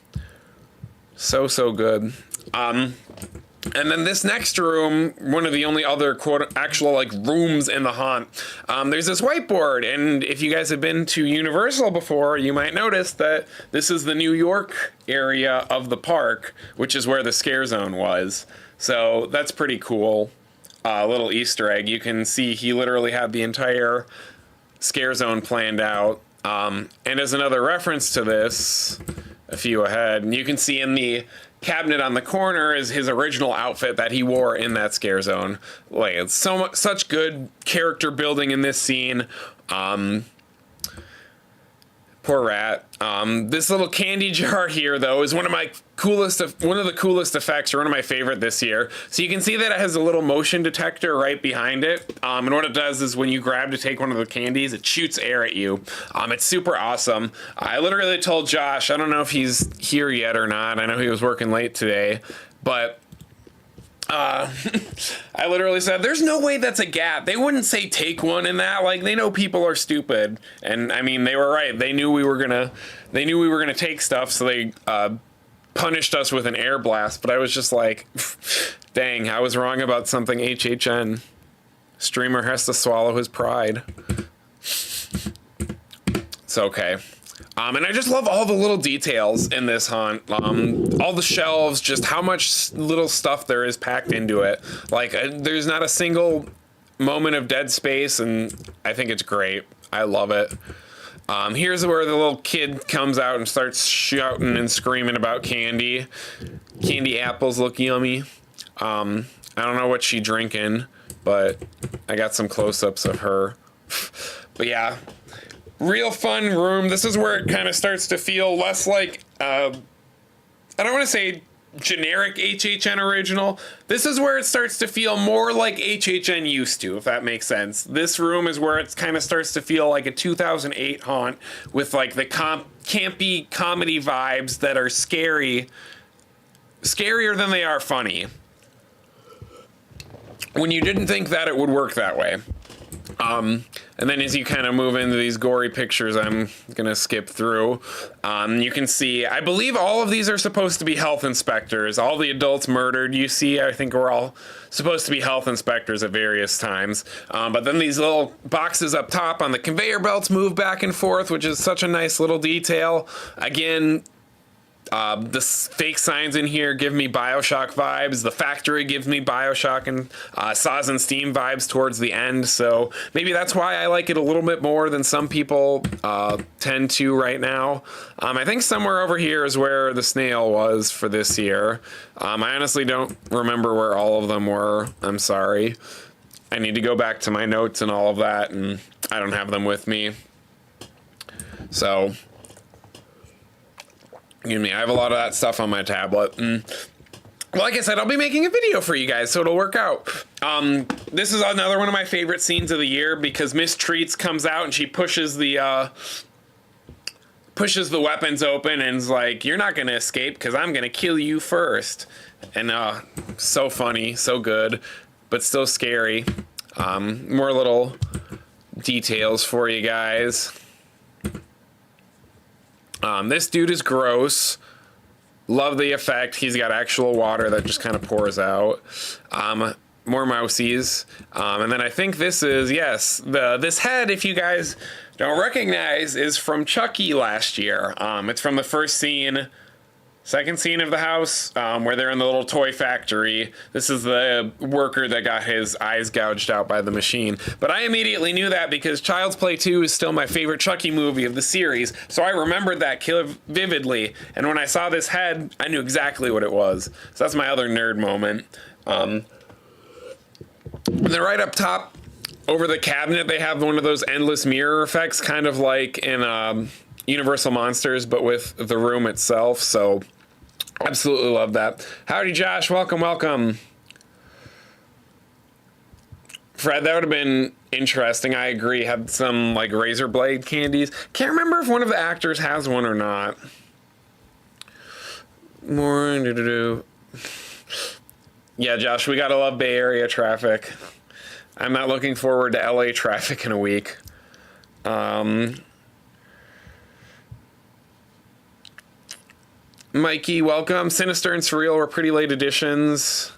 So good. And then this next room, one of the only other actual like rooms in the haunt, there's this whiteboard, and if you guys have been to Universal before, you might notice that this is the New York area of the park, which is where the scare zone was. So that's pretty cool. Little Easter egg. You can see he literally had the entire scare zone planned out. And as another reference to this, a few ahead, and you can see in the cabinet on the corner is his original outfit that he wore in that scare zone. Like, it's such good character building in this scene. Poor rat. This little candy jar here, though, is one of the coolest effects, or one of my favorite this year. So you can see that it has a little motion detector right behind it. And what it does is when you grab to take one of the candies, it shoots air at you. It's super awesome. I literally told Josh, I don't know if he's here yet or not. I know he was working late today, but I literally said, there's no way that's a gap. They wouldn't say take one in that. Like, they know people are stupid. And I mean, they were right. They knew we were gonna take stuff, so they punished us with an air blast. But I was just like, dang, I was wrong about something. HHN. Streamer has to swallow his pride. It's okay. And I just love all the little details in this haunt. All the shelves, just how much little stuff there is packed into it. Like, there's not a single moment of dead space, and I think it's great. I love it. Here's where the little kid comes out and starts shouting and screaming about candy. Candy apples look yummy. I don't know what she's drinking, but I got some close-ups of her. But yeah. Real fun room. This is where it kind of starts to feel less like, I don't want to say generic HHN original. This is where it starts to feel more like HHN used to, if that makes sense. This room is where it kind of starts to feel like a 2008 haunt with like the campy comedy vibes that are scarier than they are funny. When you didn't think that it would work that way. And then as you kind of move into these gory pictures, I'm going to skip through. You can see, I believe all of these are supposed to be health inspectors. All the adults murdered, you see, I think we're all supposed to be health inspectors at various times. But then these little boxes up top on the conveyor belts move back and forth, which is such a nice little detail. Again, the fake signs in here give me Bioshock vibes. The factory gives me Bioshock and Saws and Steam vibes towards the end. So maybe that's why I like it a little bit more than some people tend to right now. I think somewhere over here is where the snail was for this year. I honestly don't remember where all of them were. I'm sorry. I need to go back to my notes and all of that, and I don't have them with me. So... excuse me, I have a lot of that stuff on my tablet. And like I said, I'll be making a video for you guys, so it'll work out. This is another one of my favorite scenes of the year because Miss Treats comes out and she pushes the weapons open and is like, "You're not gonna escape because I'm gonna kill you first." And so funny, so good, but still scary. More little details for you guys. This dude is gross. Love the effect. He's got actual water that just kind of pours out. More mousies. And then I think this is, yes, this head, if you guys don't recognize, is from Chucky last year. It's from the first scene Second scene of the house, where they're in the little toy factory. This is the worker that got his eyes gouged out by the machine. But I immediately knew that because Child's Play 2 is still my favorite Chucky movie of the series, so I remembered that kill vividly. And when I saw this head, I knew exactly what it was. So that's my other nerd moment. And then right up top, over the cabinet, they have one of those endless mirror effects, kind of like in Universal Monsters, but with the room itself. So absolutely love that. Howdy, Josh. Welcome, welcome. Fred, that would have been interesting. I agree. Had some like razor blade candies. Can't remember if one of the actors has one or not. More Yeah, Josh, we gotta love Bay Area traffic. I'm not looking forward to LA traffic in a week. Mikey, welcome. Sinister and Surreal were pretty late additions.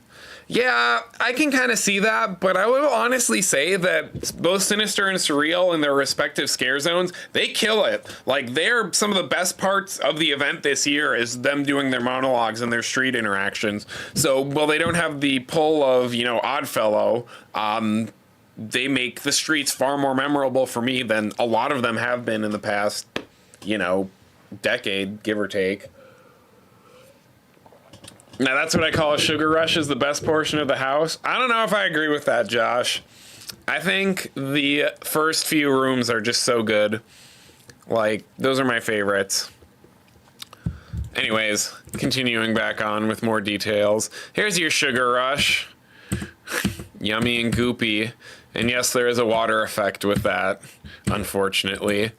Yeah, I can kind of see that, but I will honestly say that both Sinister and Surreal in their respective scare zones, they kill it. Like, they're some of the best parts of the event this year is them doing their monologues and their street interactions. So, while they don't have the pull of, Oddfellow, they make the streets far more memorable for me than a lot of them have been in the past, decade, give or take. Now, that's what I call a sugar rush is the best portion of the house. I don't know if I agree with that, Josh. I think the first few rooms are just so good. Like, those are my favorites. Anyways, continuing back on with more details. Here's your sugar rush. Yummy and goopy. And yes, there is a water effect with that, unfortunately.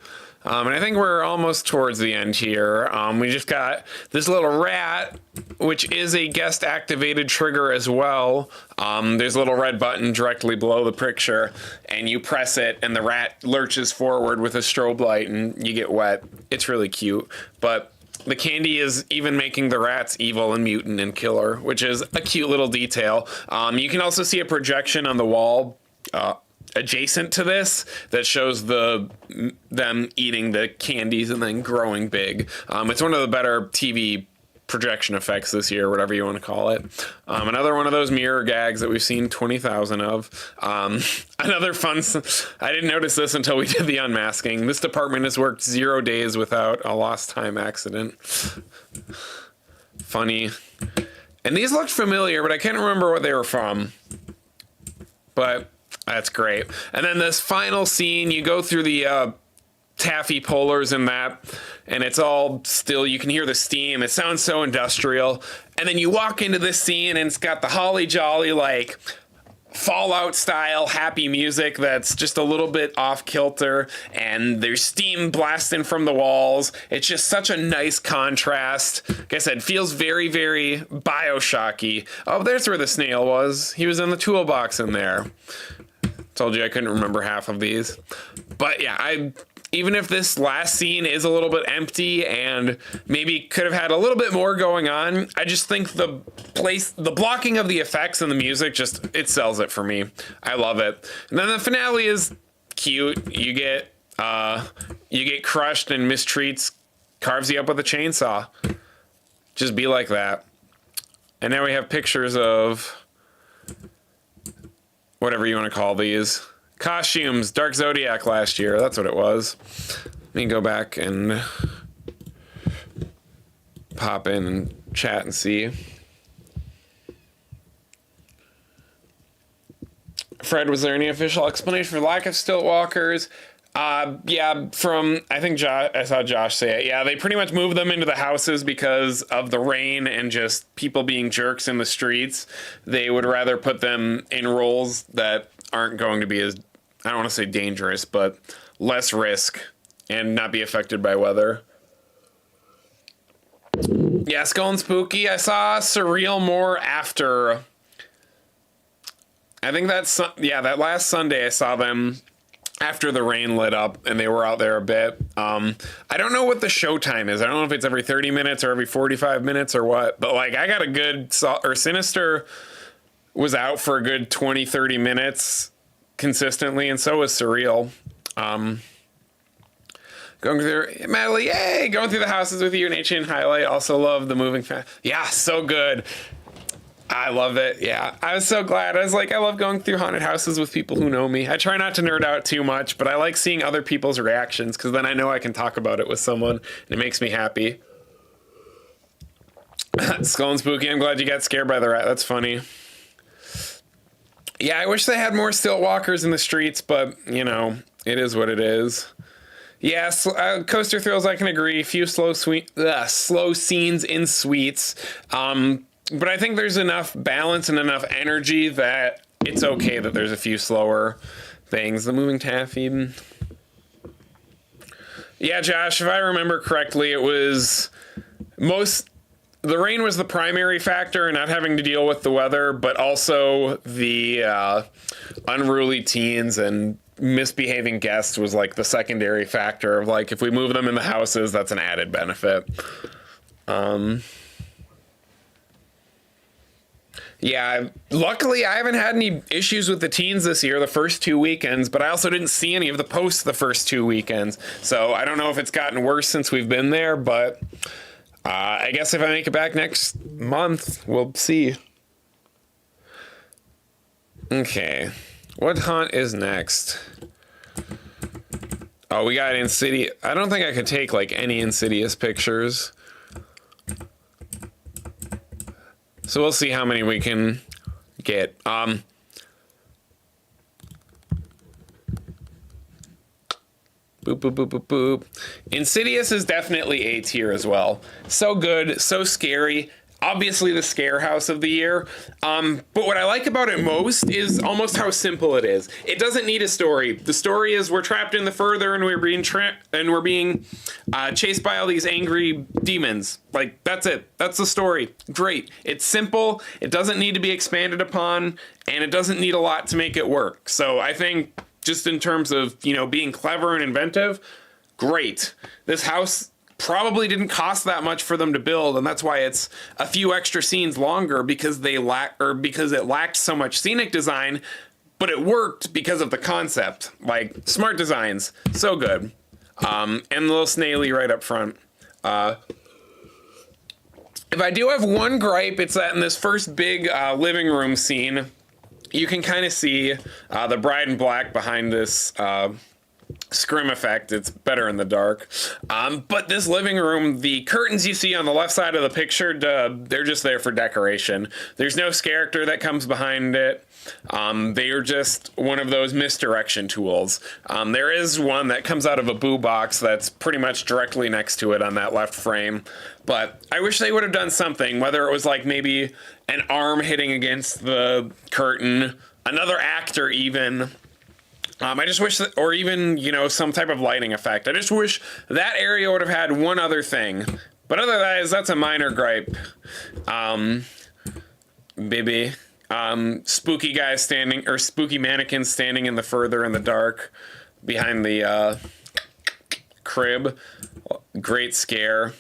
And I think we're almost towards the end here. We just got this little rat, which is a guest activated trigger as well. There's a little red button directly below the picture, and you press it and the rat lurches forward with a strobe light and you get wet. It's really cute. But the candy is even making the rats evil and mutant and killer, which is a cute little detail. You can also see a projection on the wall adjacent to this that shows them eating the candies and then growing big. It's one of the better TV projection effects this year, whatever you want to call it. Another one of those mirror gags that we've seen 20,000 of. Another fun, I didn't notice this until we did the unmasking. This department has worked 0 days without a lost time accident. Funny. And these looked familiar, but I can't remember what they were from. But that's great. And then this final scene, you go through the taffy pullers and that, and it's all still, you can hear the steam. It sounds so industrial. And then you walk into this scene and it's got the holly jolly, like Fallout style happy music that's just a little bit off kilter, and there's steam blasting from the walls. It's just such a nice contrast. Like I said, feels very, very Bioshocky. Oh, there's where the snail was. He was in the toolbox in there. Told you I couldn't remember half of these. But yeah, even if this last scene is a little bit empty and maybe could have had a little bit more going on, I just think the blocking of the effects and the music it sells it for me. I love it. And then the finale is cute. You get crushed and mistreats, carves you up with a chainsaw. Just be like that. And now we have pictures of whatever you want to call these. Costumes, Dark Zodiac last year. That's what it was. Let me go back and pop in and chat and see. Fred, was there any official explanation for lack of stilt walkers? Yeah, I think I saw Josh say it. Yeah, they pretty much moved them into the houses because of the rain and just people being jerks in the streets. They would rather put them in roles that aren't going to be as, I don't want to say dangerous, but less risk and not be affected by weather. Yeah, Skull and Spooky. I saw Surreal more after. I think that last Sunday I saw them after the rain lit up and they were out there a bit. I don't know what the show time is. I don't know if it's every 30 minutes or every 45 minutes or what, but like I got a good, or Sinister was out for a good 20, 30 minutes consistently, and so was Surreal. Going through, Madeline, yay! Going through the houses with you and HHN highlight. Also love the moving fan. Yeah, so good. I love it. Yeah, I was so glad. I was like, I love going through haunted houses with people who know me. I try not to nerd out too much, but I like seeing other people's reactions because then I know I can talk about it with someone and it makes me happy. Skull and Spooky, I'm glad you got scared by the rat. That's funny. Yeah, I wish they had more stilt walkers in the streets, but, you know, it is what it is. Yes, Coaster Thrills, I can agree. Few slow scenes in suites. But I think there's enough balance and enough energy that it's okay that there's a few slower things. The moving taffy. Yeah, Josh, if I remember correctly, it was the rain was the primary factor and not having to deal with the weather, but also the unruly teens and misbehaving guests was like the secondary factor of like, if we move them in the houses, that's an added benefit. Yeah, luckily I haven't had any issues with the teens this year, the first 2 weekends, but I also didn't see any of the posts the first 2 weekends. So I don't know if it's gotten worse since we've been there, but I guess if I make it back next month, we'll see. Okay, what haunt is next? Oh, we got Insidious. I don't think I could take like any Insidious pictures. So we'll see how many we can get. Boop, boop, boop, boop, boop. Insidious is definitely A tier as well. So good, so scary. Obviously the scare house of the year. But what I like about it most is almost how simple it is. It doesn't need a story. The story is we're trapped in the further and we're being chased by all these angry demons. Like, that's it. That's the story. Great. It's simple. It doesn't need to be expanded upon, and it doesn't need a lot to make it work. So I think just in terms of, you know, being clever and inventive, great. This house probably didn't cost that much for them to build, and that's why it's a few extra scenes longer because because it lacked so much scenic design, but it worked because of the concept. Like, smart designs, so good. And the little snaily right up front. If I do have one gripe, it's that in this first big living room scene, you can kind of see the bride in black behind this scrim effect. It's better in the dark. But this living room, the curtains you see on the left side of the picture, they're just there for decoration. There's no character that comes behind it. They are just one of those misdirection tools. There is one that comes out of a boo box that's pretty much directly next to it on that left frame. But I wish they would have done something, whether it was like maybe an arm hitting against the curtain, another actor even. I just wish that, or even, you know, some type of lighting effect. I just wish that area would have had one other thing. But otherwise, that's a minor gripe. Baby. Spooky guys standing, or spooky mannequins standing in the further in the dark behind the crib. Great scare.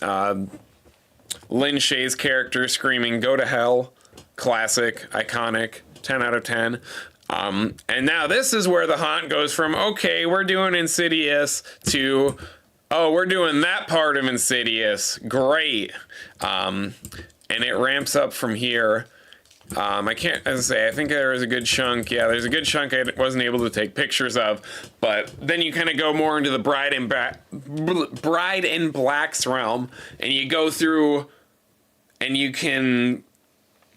Lin Shaye's character screaming, "Go to hell." Classic, iconic, 10 out of 10. And now this is where the haunt goes from, okay, we're doing Insidious, to, oh, we're doing that part of Insidious. Great. And it ramps up from here. I can't, as I say, I think there is a good chunk. Yeah, there's a good chunk I wasn't able to take pictures of. But then you kind of go more into the Bride in Black's realm. And you go through, and you can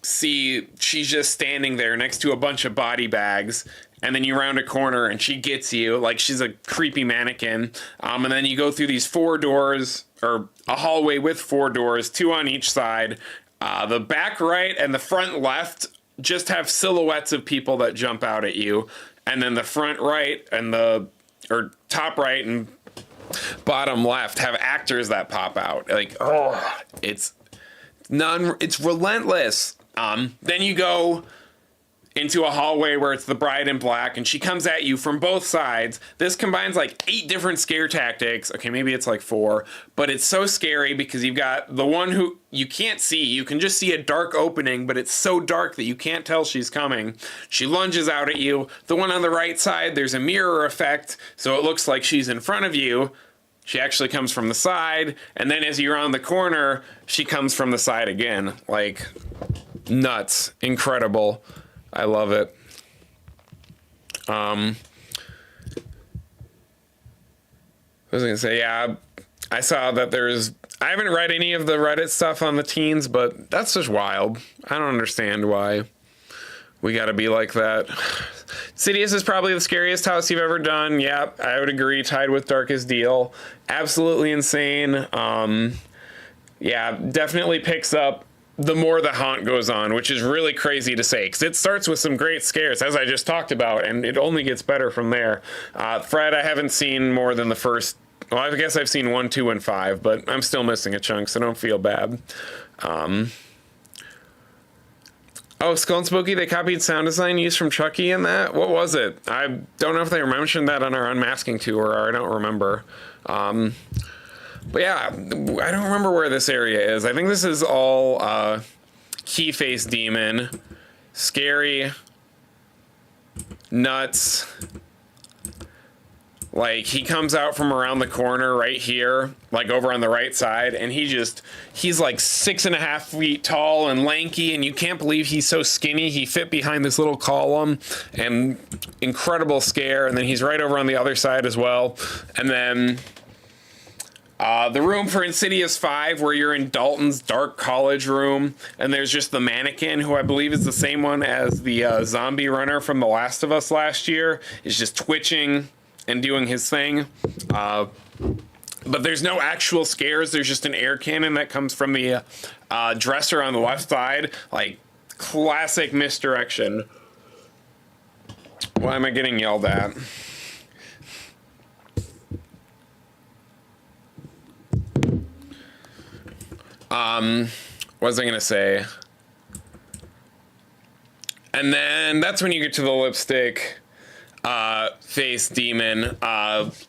see she's just standing there next to a bunch of body bags, and then you round a corner and she gets you like she's a creepy mannequin, and then you go through these 4 doors, or a hallway with 4 doors, 2 on each side. The back right and the front left just have silhouettes of people that jump out at you, and then the front right and top right and bottom left have actors that pop out. Like, oh, it's relentless. Then you go into a hallway where it's the Bride in Black, and she comes at you from both sides. This combines like 8 different scare tactics. Okay, maybe it's like 4, but it's so scary because you've got the one who you can't see. You can just see a dark opening, but it's so dark that you can't tell she's coming. She lunges out at you. The one on the right side, there's a mirror effect, so it looks like she's in front of you, she actually comes from the side, and then as you're on the corner, she comes from the side again. Like, nuts. Incredible. I love it. I was gonna say, yeah, I saw that I haven't read any of the Reddit stuff on the teens, but that's just wild. I don't understand why we gotta be like that. Sidious is probably the scariest house you've ever done. Yeah, I would agree. Tied with Darkest Deal. Absolutely insane. Yeah, definitely picks up the more the haunt goes on, which is really crazy to say, because it starts with some great scares, as I just talked about, and it only gets better from there. Fred, I haven't seen more than the first. Well, I guess I've seen 1, 2, and 5, but I'm still missing a chunk, so don't feel bad. Oh, Skull and Spooky, they copied sound design used from Chucky in that? What was it? I don't know if they mentioned that on our unmasking tour, or I don't remember. But yeah, I don't remember where this area is. I think this is all Key Face Demon. Scary. Nuts. Like, he comes out from around the corner right here, like over on the right side, and he's like 6.5 feet tall and lanky, and you can't believe he's so skinny. He fit behind this little column, and incredible scare, and then he's right over on the other side as well. And then the room for Insidious 5, where you're in Dalton's dark college room, and there's just the mannequin, who I believe is the same one as the zombie runner from The Last of Us last year, is just twitching and doing his thing. But there's no actual scares. There's just an air cannon that comes from the dresser on the left side. Like, classic misdirection. Why am I getting yelled at? What was I gonna say? And then that's when you get to the lipstick face demon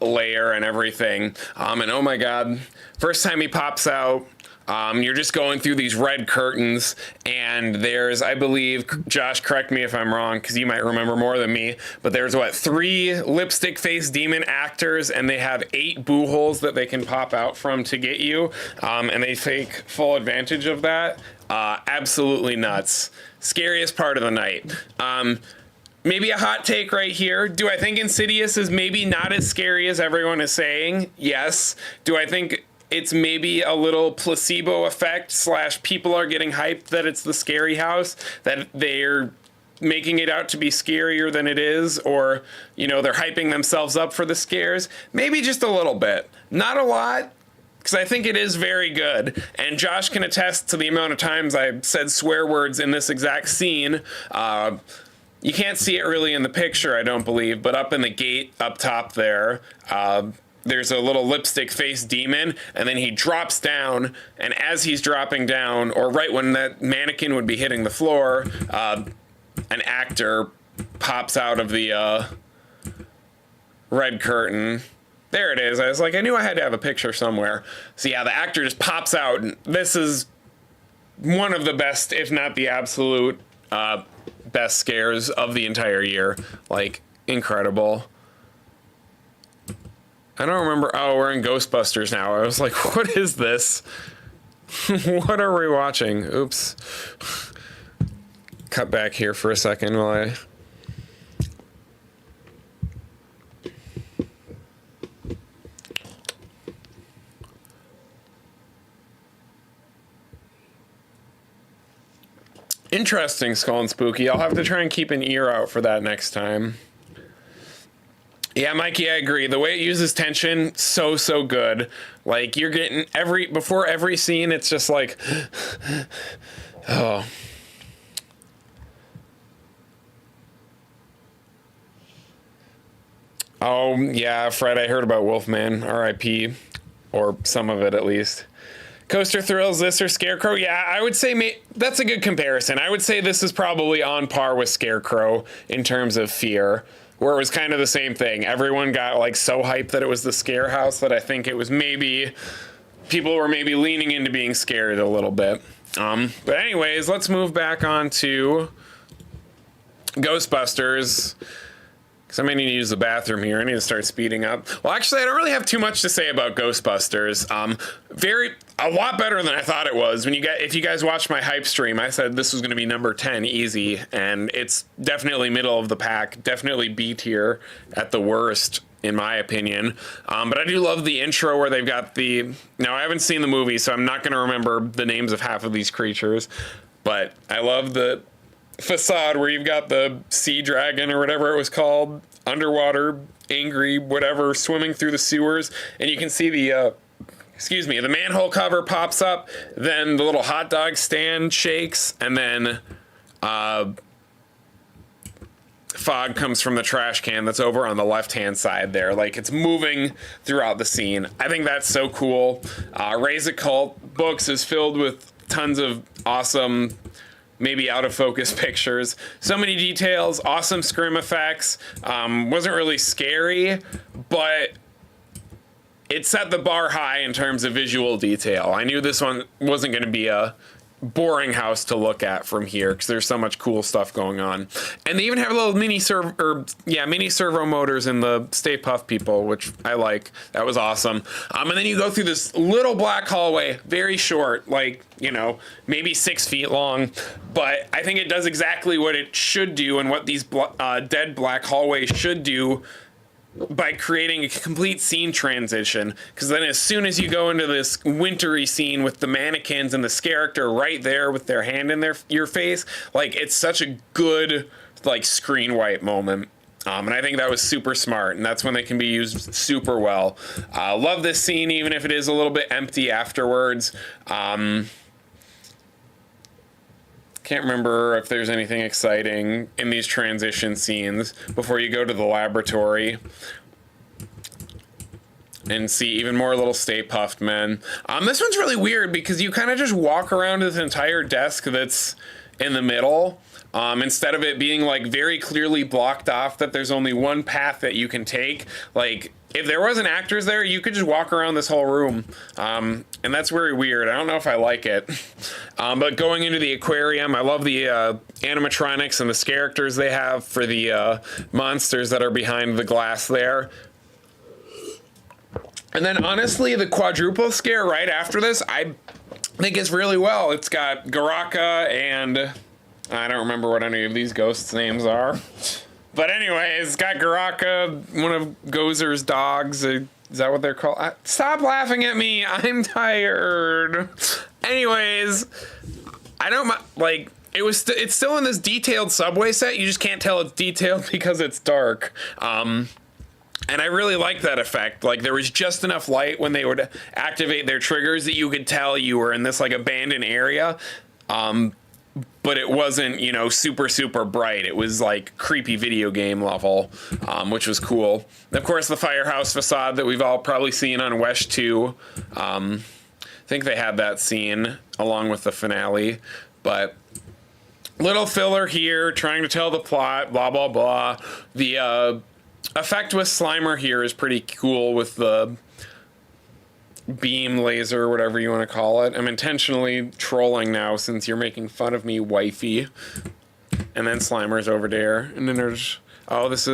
layer and everything. And oh my god, first time he pops out, you're just going through these red curtains, and there's, I believe, Josh, correct me if I'm wrong, because you might remember more than me, but there's, 3 lipstick face demon actors, and they have 8 boo holes that they can pop out from to get you, and they take full advantage of that. Absolutely nuts. Scariest part of the night. Maybe a hot take right here. Do I think Insidious is maybe not as scary as everyone is saying? Yes. Do I think it's maybe a little placebo effect / people are getting hyped that it's the scary house, that they're making it out to be scarier than it is, or, they're hyping themselves up for the scares? Maybe just a little bit. Not a lot, because I think it is very good. And Josh can attest to the amount of times I said swear words in this exact scene. You can't see it really in the picture, I don't believe, but up in the gate up top there, there's a little lipstick face demon, and then he drops down, and as he's dropping down, or right when that mannequin would be hitting the floor, an actor pops out of the red curtain. There it is. I was like, I knew I had to have a picture somewhere. So yeah, the actor just pops out, and this is one of the best, if not the absolute best scares of the entire year. Like, incredible. I don't remember. Oh, we're in Ghostbusters now. I was like, what is this? What are we watching? Oops. Cut back here for a second while I... Interesting, Skull and Spooky. I'll have to try and keep an ear out for that next time. Yeah, Mikey, I agree. The way it uses tension, so good. Like, you're getting before every scene, it's just like, oh. Oh, yeah, Fred, I heard about Wolfman, R.I.P., or some of it at least. Coaster Thrills, this or Scarecrow? Yeah, I would say that's a good comparison. I would say this is probably on par with Scarecrow in terms of fear, where it was kind of the same thing. Everyone got like so hyped that it was the scare house that I think it was people were maybe leaning into being scared a little bit. But anyways, let's move back on to Ghostbusters. Somebody need to use the bathroom here. I need to start speeding up. Well, actually, I don't really have too much to say about Ghostbusters. A lot better than I thought it was. If you guys watched my hype stream, I said this was going to be number 10 easy, and it's definitely middle of the pack, definitely B tier at the worst, in my opinion. But I do love the intro where they've got now I haven't seen the movie, so I'm not going to remember the names of half of these creatures, but I love the facade where you've got the sea dragon or whatever it was called, underwater, angry, whatever, swimming through the sewers, and you can see the manhole cover pops up, then the little hot dog stand shakes, and then fog comes from the trash can that's over on the left-hand side there. Like, it's moving throughout the scene. I think that's so cool. Raise a Cult Books is filled with tons of awesome, maybe out of focus pictures. So many details, awesome scrim effects. Wasn't really scary, but it set the bar high in terms of visual detail. I knew this one wasn't going to be a boring house to look at from here because there's so much cool stuff going on. And they even have little mini servo motors in the Stay Puft People, which I like. That was awesome. And then you go through this little black hallway, very short, like, maybe 6 feet long, but I think it does exactly what it should do and what these dead black hallways should do by creating a complete scene transition. Because then as soon as you go into this wintry scene with the mannequins and the character right there with their hand in your face, like, it's such a good, like, screen wipe moment. And I think that was super smart, and that's when they can be used super well. Love this scene, even if it is a little bit empty afterwards. Can't remember if there's anything exciting in these transition scenes before you go to the laboratory and see even more little Stay Puft Men. This one's really weird because you kind of just walk around this entire desk that's in the middle. Instead of it being like very clearly blocked off that there's only one path that you can take. Like, if there wasn't actors there, you could just walk around this whole room. And that's very weird. I don't know if I like it. But going into the aquarium, I love the animatronics and the characters they have for the monsters that are behind the glass there. And then honestly, the quadruple scare right after this, I think is really well. It's got Garaka and I don't remember what any of these ghosts' names are. But anyways, it's got Garaka, one of Gozer's dogs. Is that what they're called? Stop laughing at me. I'm tired. Anyways, I don't like. It's still in this detailed subway set. You just can't tell it's detailed because it's dark. And I really like that effect. Like, there was just enough light when they would activate their triggers that you could tell you were in this like abandoned area. But it wasn't, super, super bright. It was like creepy video game level, which was cool. And of course, the firehouse facade that we've all probably seen on Wesh 2. I think they had that scene along with the finale. But little filler here, trying to tell the plot, blah, blah, blah. The effect with Slimer here is pretty cool with the beam laser, whatever you want to call it. I'm intentionally trolling now since you're making fun of me, wifey. And then Slimer's over there. And then there's, I was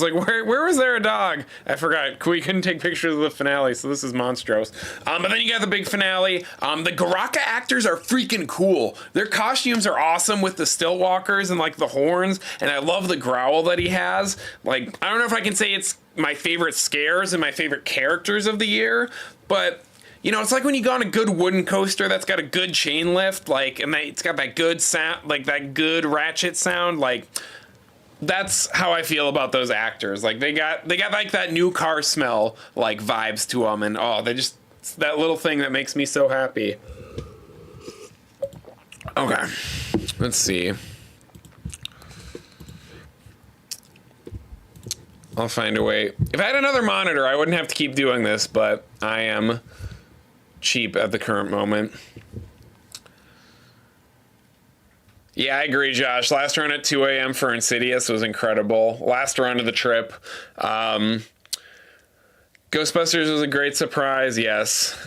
like, where was there a dog? I forgot. We couldn't take pictures of the finale, so this is monstrous. But then you got the big finale. The Garaka actors are freaking cool. Their costumes are awesome with the still walkers and like the horns, and I love the growl that he has. Like, I don't know if I can say it's my favorite scares and my favorite characters of the year, but it's like when you go on a good wooden coaster that's got a good chain lift, like, and it's got that good sound, like that good ratchet sound, like, that's how I feel about those actors. Like, they got like that new car smell, like, vibes to them, and it's that little thing that makes me so happy. Okay, let's see. I'll find a way. If I had another monitor, I wouldn't have to keep doing this, but I am cheap at the current moment. Yeah, I agree, Josh. Last run at 2 a.m. for Insidious was incredible. Last run of the trip. Ghostbusters was a great surprise, yes.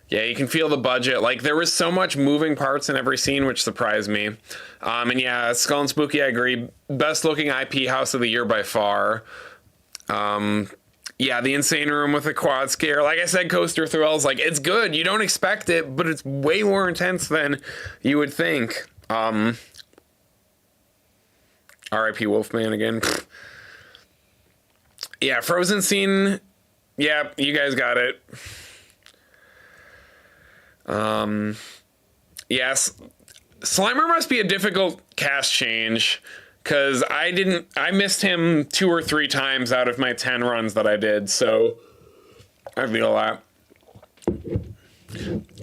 Yeah, you can feel the budget. Like, there was so much moving parts in every scene, which surprised me. And yeah, Skull and Spooky, I agree. Best looking IP house of the year by far. Yeah, the Insane Room with the quad scare. Like I said, Coaster Thrills, like, it's good. You don't expect it, but it's way more intense than you would think. R.I.P. Wolfman again. Yeah, Frozen scene. Yeah, you guys got it. Yes, Slimer must be a difficult cast change, because I missed him 2 or 3 times out of my 10 runs that I did, so I feel that.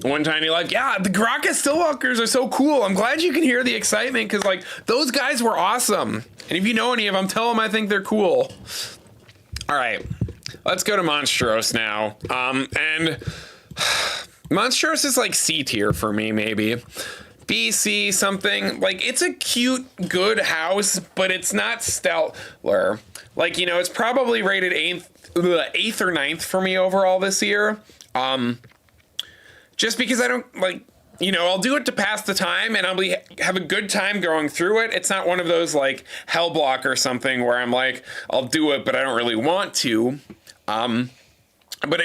One tiny like, yeah, the Graka Stillwalkers are so cool. I'm glad you can hear the excitement, because like those guys were awesome. And if you know any of them, tell them I think they're cool. All right, let's go to Monstrose now. And Monstrose is like C tier for me, maybe. B, C, something. Like, it's a cute, good house, but it's not stellar. Like, you know, it's probably rated 8th or 9th for me overall this year. Just because I don't, like, you know, I'll do it to pass the time, and have a good time going through it. It's not one of those, like, Hellblock or something where I'm like, I'll do it, but I don't really want to. But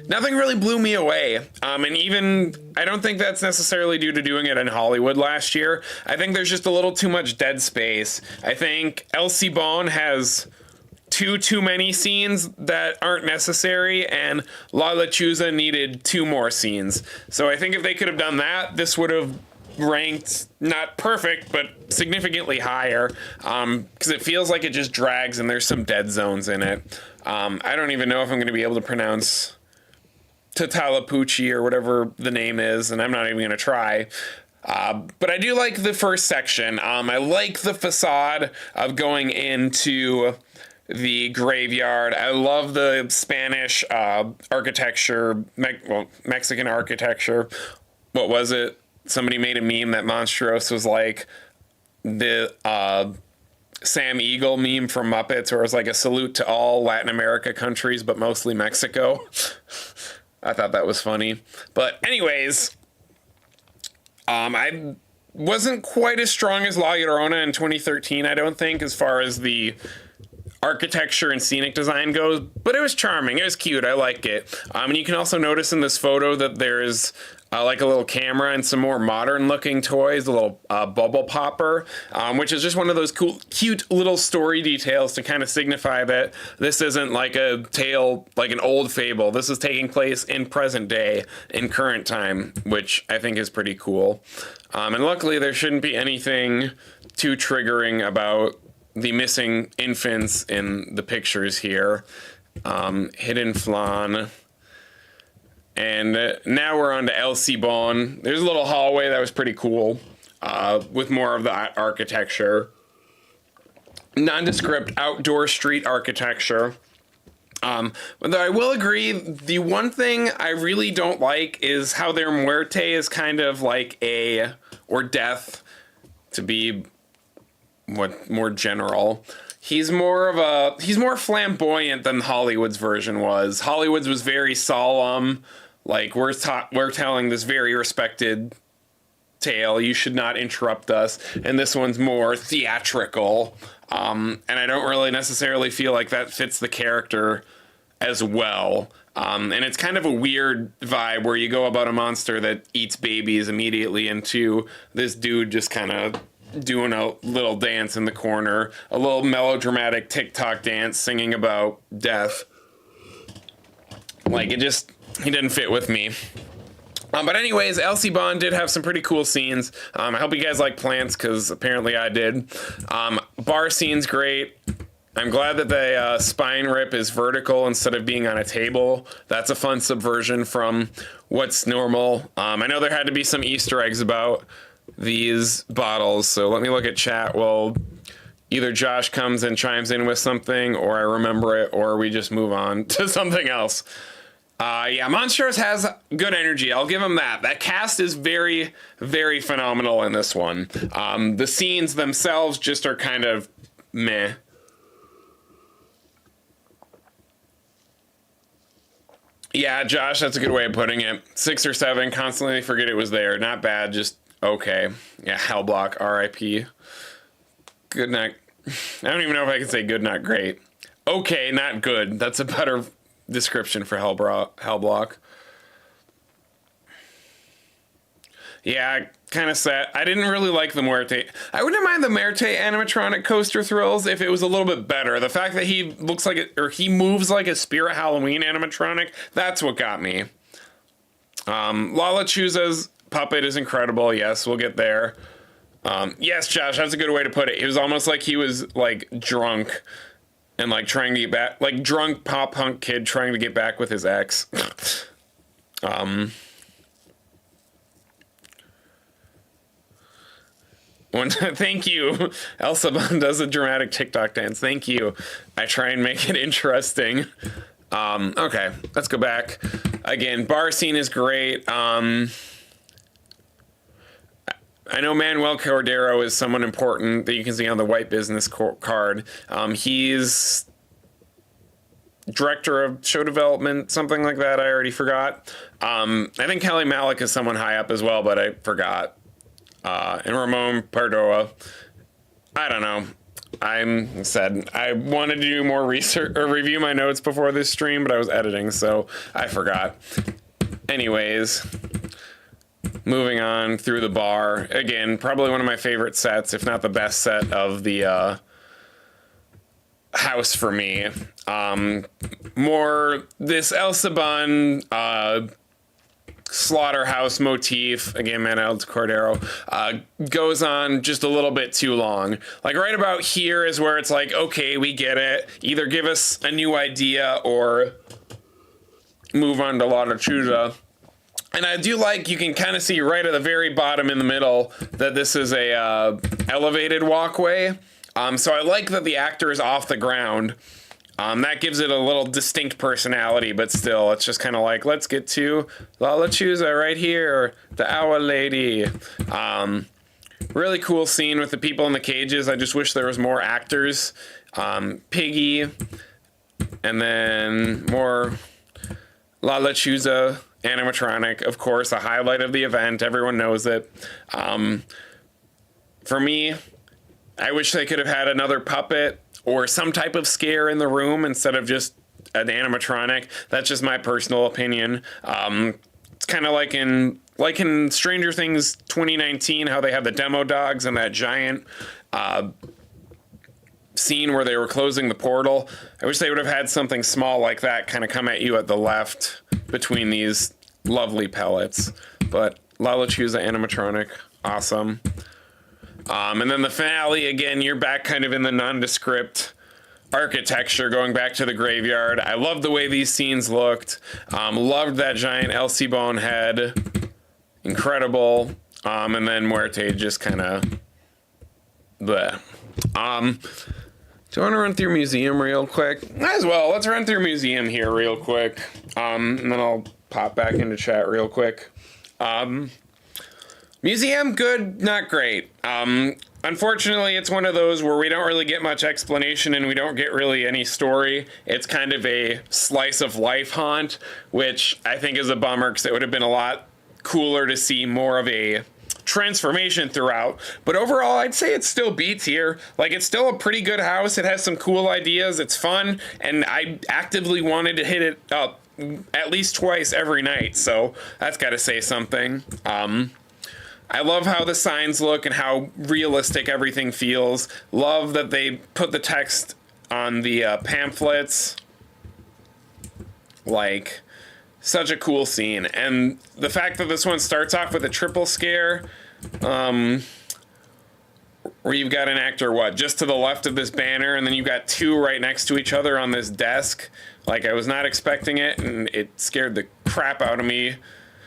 nothing really blew me away. And even, I don't think that's necessarily due to doing it in Hollywood last year. I think there's just a little too much dead space. I think Elsie Bone has too many scenes that aren't necessary, and La Lechuza needed 2 more scenes. So I think if they could have done that, this would have ranked not perfect, but significantly higher, because it feels like it just drags and there's some dead zones in it. I don't even know if I'm going to be able to pronounce Tatalapucci or whatever the name is, and I'm not even going to try. But I do like the first section. I like the facade of going into the graveyard. I love the Spanish architecture, Mexican architecture. What was it? Somebody made a meme that Monstrose was like the Sam Eagle meme from Muppets, where it was like a salute to all Latin America countries, but mostly Mexico. I thought that was funny. But anyways, I wasn't quite as strong as La Llorona in 2013, I don't think, as far as the architecture and scenic design goes, but it was charming. It was cute. I like it. And you can also notice in this photo that there's like a little camera and some more modern looking toys, a little bubble popper, which is just one of those cool, cute little story details to kind of signify that this isn't like a tale, like an old fable. This is taking place in present day, in current time, which I think is pretty cool. And luckily there shouldn't be anything too triggering about the missing infants in the pictures here. Hidden Flan. And now we're on to Elsie Bone. There's a little hallway that was pretty cool, with more of the architecture. Nondescript outdoor street architecture. But I will agree, the one thing I really don't like is how their muerte is kind of like or death, to be more general. He's more flamboyant than Hollywood's version was. Hollywood's was very solemn, like we're telling this very respected tale. You should not interrupt us. And this one's more theatrical, and I don't really necessarily feel like that fits the character as well. And it's kind of a weird vibe where you go about a monster that eats babies immediately into this dude just kind of doing a little dance in the corner, a little melodramatic TikTok dance singing about death. Like, he didn't fit with me. But anyways, Elsie Bond did have some pretty cool scenes. I hope you guys like plants, because apparently I did. Bar scene's great. I'm glad that the spine rip is vertical instead of being on a table. That's a fun subversion from what's normal. I know there had to be some Easter eggs about these bottles, so let me look at chat. Well, either Josh comes and chimes in with something, or I remember it, or we just move on to something else. Yeah, Monstrose has good energy. I'll give him that. That cast is very, very phenomenal in this one. The scenes themselves just are kind of meh. Yeah, Josh, that's a good way of putting it. 6 or 7, constantly forget it was there. Not bad, just okay. Yeah, Hellblock, RIP. Good, not... I don't even know if I can say good, not great. Okay, not good. That's a better description for Hellblock. Yeah, kind of sad. I didn't really like the Muerte. I wouldn't mind the Muerte animatronic coaster thrills if it was a little bit better. The fact that he looks like it, or he moves like a Spirit Halloween animatronic, that's what got me. Lala Chuza's puppet is incredible. Yes, we'll get there. Yes, Josh, that's a good way to put it. It was almost like he was like drunk and like trying to get back, like drunk pop punk kid trying to get back with his ex. Thank you. Elsa Bond does a dramatic TikTok dance. Thank you. I try and make it interesting. Okay, let's go back. Again, bar scene is great. I know Manuel Cordero is someone important that you can see on the white business card. He's director of show development, something like that. I already forgot. I think Kelly Malik is someone high up as well, but I forgot. And Ramon Pardoa. I don't know. I wanted to do more research or review my notes before this stream, but I was editing, so I forgot. Anyways, moving on through the bar. Again, probably one of my favorite sets, if not the best set of the house for me. More this El Saban slaughterhouse motif, again, Manuel Cordero, goes on just a little bit too long. Like right about here is where it's like, okay, we get it. Either give us a new idea or move on to La Lechuza. And I do like, you can kind of see right at the very bottom in the middle that this is a elevated walkway. So I like that the actor is off the ground. That gives it a little distinct personality, but still, it's just kind of like, let's get to La Lechuza right here, the Owl Lady. Really cool scene with the people in the cages. I just wish there was more actors. Piggy, and then more La Lechuza animatronic, of course, a highlight of the event. Everyone knows it. For me, I wish they could have had another puppet or some type of scare in the room instead of just an animatronic. That's just my personal opinion. It's kind of like in Stranger Things 2019, how they had the demo dogs and that giant scene where they were closing the portal. I wish they would have had something small like that kind of come at you at the left between these lovely pellets. But La Lechuza animatronic, awesome. And then the finale, again, you're back kind of in the nondescript architecture, going back to the graveyard. I love the way these scenes looked. Loved that giant Elsie Bone head. Incredible. And then Muerte just kind of bleh. Do you want to run through museum real quick? Might as well. Let's run through museum here real quick. And then I'll pop back into chat real quick. Museum, good, not great. Unfortunately, it's one of those where we don't really get much explanation and we don't get really any story. It's kind of a slice of life haunt, which I think is a bummer because it would have been a lot cooler to see more of a transformation throughout. But overall, I'd say it still beats here. Like, it's still a pretty good house. It has some cool ideas. It's fun. And I actively wanted to hit it up at least twice every night. So that's got to say something. I love how the signs look and how realistic everything feels. Love that they put the text on the pamphlets. Like, such a cool scene. And the fact that this one starts off with a triple scare, where you've got an actor, just to the left of this banner, and then you've got two right next to each other on this desk. Like, I was not expecting it, and it scared the crap out of me.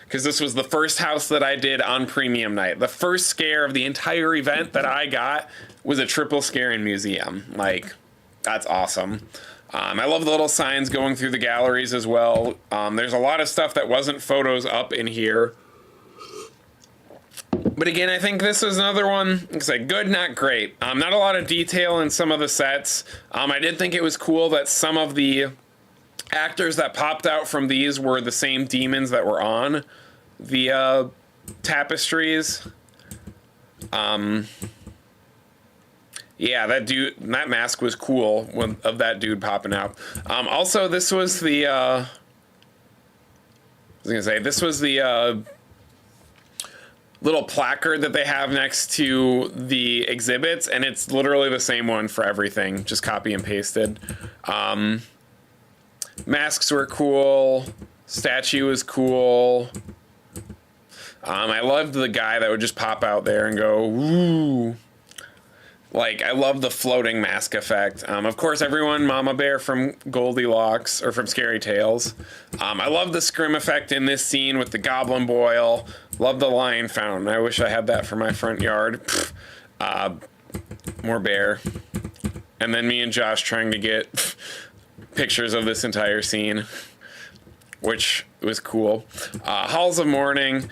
Because this was the first house that I did on premium night. The first scare of the entire event that I got was a triple scare in museum. Like, that's awesome. I love the little signs going through the galleries as well. There's a lot of stuff that wasn't photos up in here. But again, I think this is another one. It's like good, not great. Not a lot of detail in some of the sets. I did think it was cool that some of the actors that popped out from these were the same demons that were on the tapestries. Yeah, that mask was cool of that dude popping out. Also, this was the, little placard that they have next to the exhibits, and it's literally the same one for everything, just copy and pasted. Masks were cool. Statue was cool. I loved the guy that would just pop out there and go, "Ooh." Like, I love the floating mask effect. Of course, everyone, Mama Bear from Goldilocks, or from Scary Tales. I love the scrim effect in this scene with the goblin boil. Love the lion fountain. I wish I had that for my front yard. More bear. And then me and Josh trying to get pictures of this entire scene, which was cool. Halls of Mourning.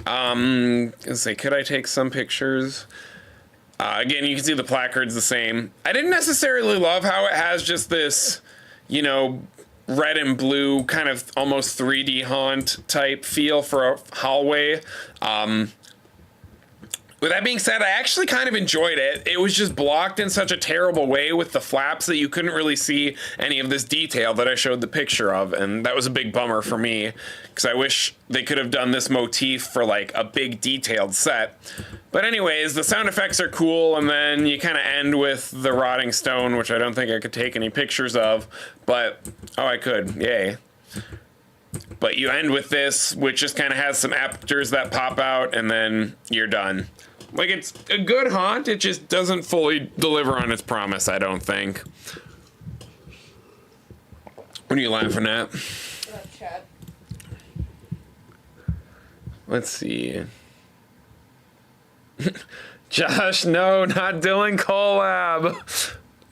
Let's see, could I take some pictures? Again, you can see the placard's the same. I didn't necessarily love how it has just this, you know, red and blue kind of almost 3D haunt type feel for a hallway. With that being said, I actually kind of enjoyed it. It was just blocked in such a terrible way with the flaps that you couldn't really see any of this detail that I showed the picture of, and that was a big bummer for me, because I wish they could have done this motif for like a big detailed set. But anyways, the sound effects are cool, and then you kind of end with the rotting stone, which I don't think I could take any pictures of, but, oh, I could, yay. But you end with this, which just kind of has some actors that pop out, and then you're done. Like, it's a good haunt, it just doesn't fully deliver on its promise, I don't think. What are you laughing at? Chat. Let's see. Josh, no, not Dylan collab.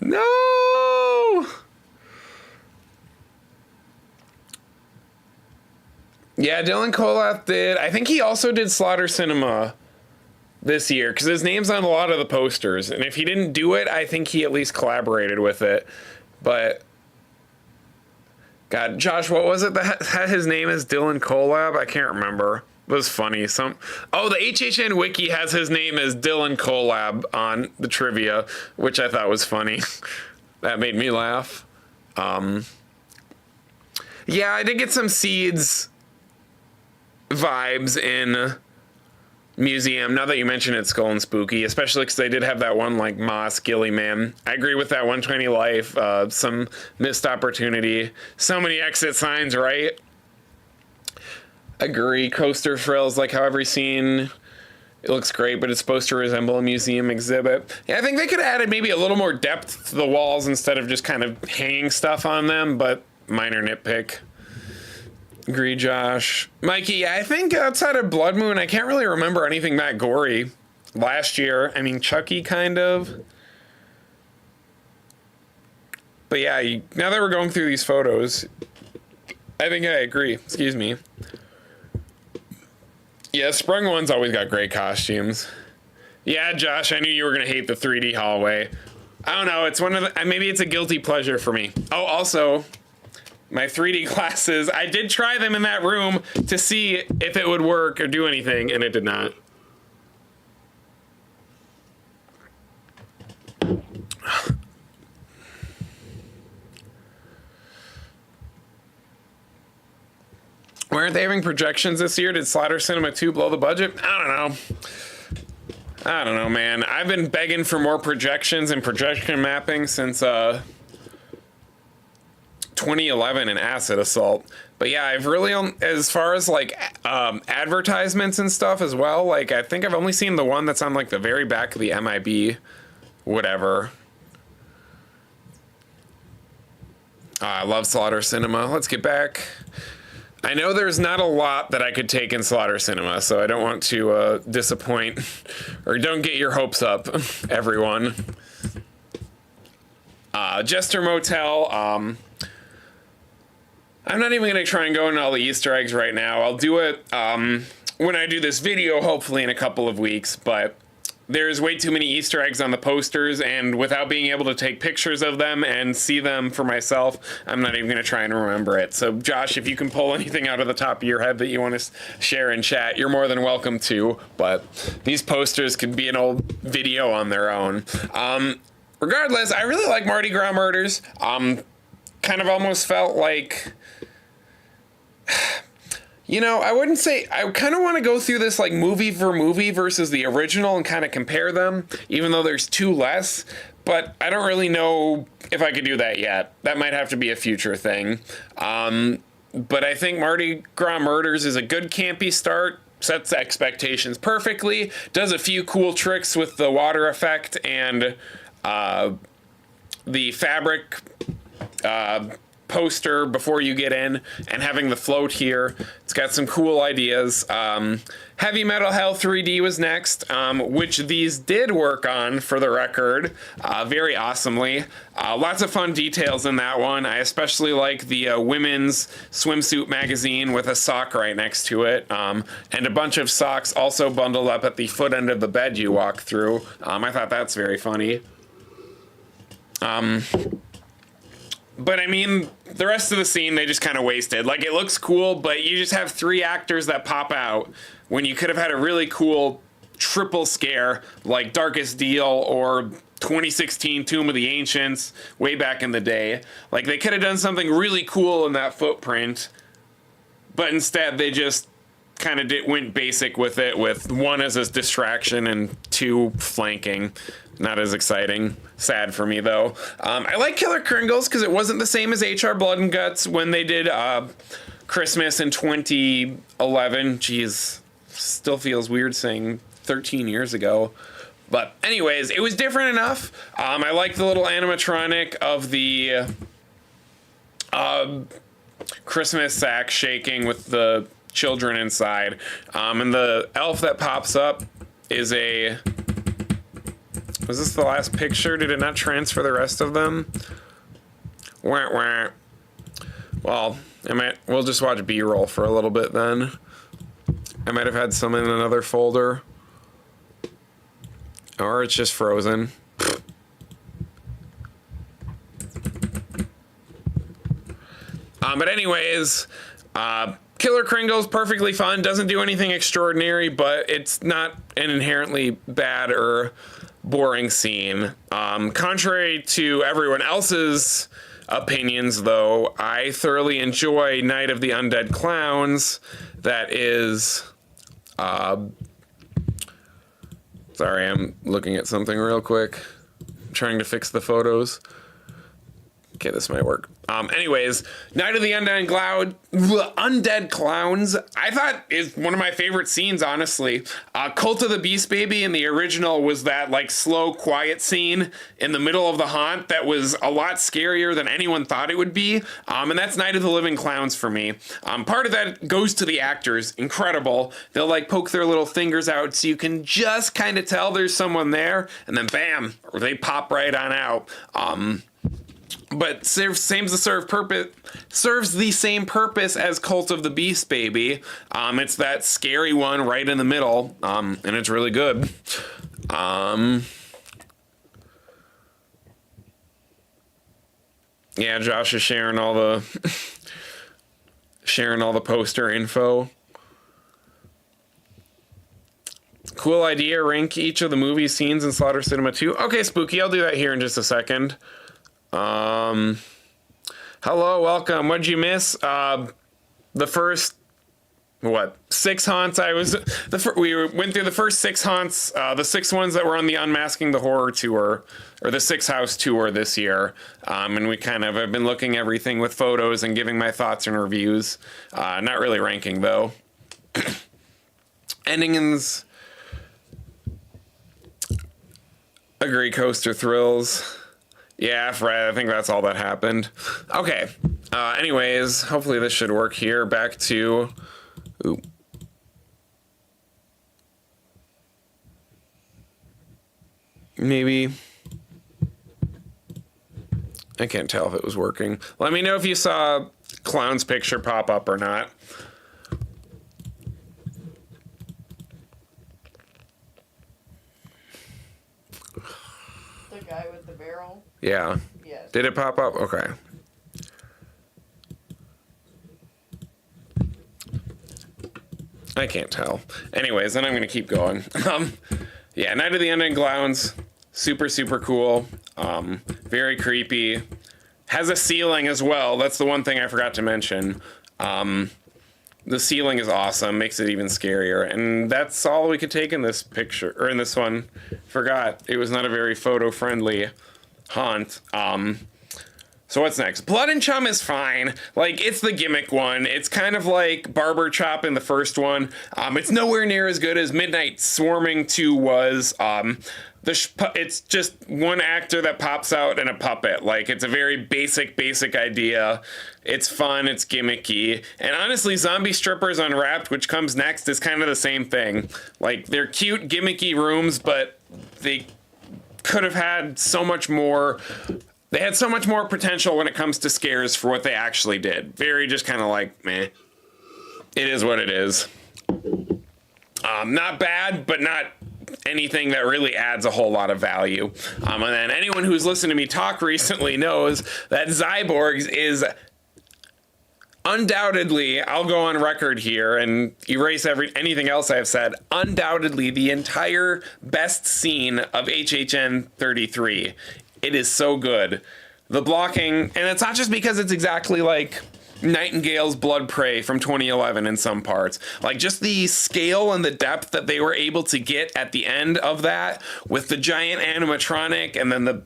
No! Yeah, Dylan Kolaf did. I think he also did Slaughter Cinema this year, because his name's on a lot of the posters, and if he didn't do it, I think he at least collaborated with it. But God, Josh, what was it that had his name as Dylan Collab? I can't remember. It was funny. The HHN wiki has his name as Dylan Collab on the trivia, which I thought was funny. That made me laugh. Yeah, I did get some Seeds vibes in Museum, now that you mention it, Skull and Spooky, especially because they did have that one like Moss Gilly Man. I agree with that 120 Life, some missed opportunity, so many exit signs, right? Agree. Coaster frills, like how every scene, it looks great, but it's supposed to resemble a museum exhibit. Yeah, I think they could have added maybe a little more depth to the walls instead of just kind of hanging stuff on them, but minor nitpick. Agree, Josh. Mikey, I think outside of Blood Moon, I can't really remember anything that gory last year. I mean, Chucky, kind of. But yeah, now that we're going through these photos, I think I agree. Excuse me. Yeah, Sprung One's always got great costumes. Yeah, Josh, I knew you were going to hate the 3D hallway. I don't know, it's one of the... Maybe it's a guilty pleasure for me. Oh, also... my 3D glasses, I did try them in that room to see if it would work or do anything, and it did not. Why aren't they having projections this year? Did Slaughter Cinema 2 blow the budget? I don't know, man. I've been begging for more projections and projection mapping since, 2011 and Acid Assault. But yeah, I've really, as far as like advertisements and stuff as well, like I think I've only seen the one that's on like the very back of the MIB, whatever. I love Slaughter Cinema. Let's get back. I know there's not a lot that I could take in Slaughter Cinema, so I don't want to disappoint, or don't get your hopes up, everyone. Jester Motel, I'm not even going to try and go into all the Easter eggs right now. I'll do it when I do this video, hopefully in a couple of weeks. But there's way too many Easter eggs on the posters, and without being able to take pictures of them and see them for myself, I'm not even going to try and remember it. So, Josh, if you can pull anything out of the top of your head that you want to share in chat, you're more than welcome to. But these posters could be an old video on their own. Regardless, I really like Mardi Gras Murders. Kind of almost felt like... You know, I wouldn't say, I kind of want to go through this like movie for movie versus the original and kind of compare them, even though there's two less, but I don't really know if I could do that yet. That might have to be a future thing. But I think Mardi Gras Murders is a good campy start, sets expectations perfectly, does a few cool tricks with the water effect and the fabric poster before you get in, and having the float here. It's got some cool ideas. Heavy Metal Hell 3D was next, which these did work on, for the record, very awesomely. Lots of fun details in that one. I especially like the women's swimsuit magazine with a sock right next to it, and a bunch of socks also bundled up at the foot end of the bed you walk through. I thought that's very funny. But I mean, the rest of the scene, they just kind of wasted. Like, it looks cool, but you just have 3 actors that pop out when you could have had a really cool triple scare like Darkest Deal or 2016 Tomb of the Ancients way back in the day. Like, they could have done something really cool in that footprint, but instead they just kind of went basic with it, with 1 as a distraction and 2 flanking. Not as exciting. Sad for me, though. I like Killer Kringles because it wasn't the same as HR Blood and Guts when they did Christmas in 2011. Jeez, still feels weird saying 13 years ago. But anyways, it was different enough. I like the little animatronic of the Christmas sack shaking with the children inside. And the elf that pops up is a... Was this the last picture? Did it not transfer the rest of them? Wah, wah. Well, we'll just watch B-roll for a little bit then. I might have had some in another folder. Or it's just frozen. But anyways, Killer Kringle's perfectly fun. Doesn't do anything extraordinary, but it's not an inherently bad or boring scene. Contrary to everyone else's opinions, though, I thoroughly enjoy Night of the Undead Clowns. That is... Sorry, I'm looking at something real quick. I'm trying to fix the photos. Okay, this might work. Anyways, Night of the Undead Clowns, I thought is one of my favorite scenes, honestly. Cult of the Beast Baby in the original was that like slow, quiet scene in the middle of the haunt that was a lot scarier than anyone thought it would be. And that's Night of the Living Clowns for me. Part of that goes to the actors. Incredible. They'll like poke their little fingers out so you can just kind of tell there's someone there, and then bam, they pop right on out. But serves the same purpose as Cult of the Beast Baby. It's that scary one right in the middle, and it's really good. Yeah, Josh is sharing all the poster info. Cool idea. Rank each of the movie scenes in Slaughter Cinema 2. Okay, Spooky, I'll do that here in just a second. Hello, welcome. What'd you miss? The first, 6 haunts we went through the first 6 haunts, the 6 ones that were on the Unmasking the Horror tour, or the 6 house tour this year. And we kind of have been looking everything with photos and giving my thoughts and reviews. Not really ranking, though. Endings. Agree, Coaster Thrills. Yeah, Fred, I think that's all that happened. Okay. Anyways, hopefully this should work here. Back to... Ooh. Maybe... I can't tell if it was working. Let me know if you saw Clown's picture pop up or not. Yeah. Yes. Did it pop up? Okay. I can't tell. Anyways, then I'm going to keep going. Yeah, Night of the Undead Clowns. Super, super cool. Very creepy. Has a ceiling as well. That's the one thing I forgot to mention. The ceiling is awesome. Makes it even scarier. And that's all we could take in this picture, or in this one. Forgot. It was not a very photo-friendly haunt. So what's next? Blood and Chum is fine. Like, it's the gimmick one. It's kind of like Barber Chop in the first one. It's nowhere near as good as Midnight Swarming 2 was. It's just one actor that pops out in a puppet. Like, it's a very basic idea. It's fun, it's gimmicky. And honestly, Zombie Strippers Unwrapped, which comes next, is kind of the same thing. Like, they're cute, gimmicky rooms, but they could have had so much more. They had so much more potential when it comes to scares for what they actually did. Very just kind of like, meh. It is what it is. Not bad, but not anything that really adds a whole lot of value. And then anyone who's listened to me talk recently knows that Zyborgs is undoubtedly, I'll go on record here and erase anything else I've said, undoubtedly the entire best scene of HHN 33. It is so good. The blocking, and it's not just because it's exactly like Nightingale's Blood Prey from 2011 in some parts. Like, just the scale and the depth that they were able to get at the end of that with the giant animatronic, and then the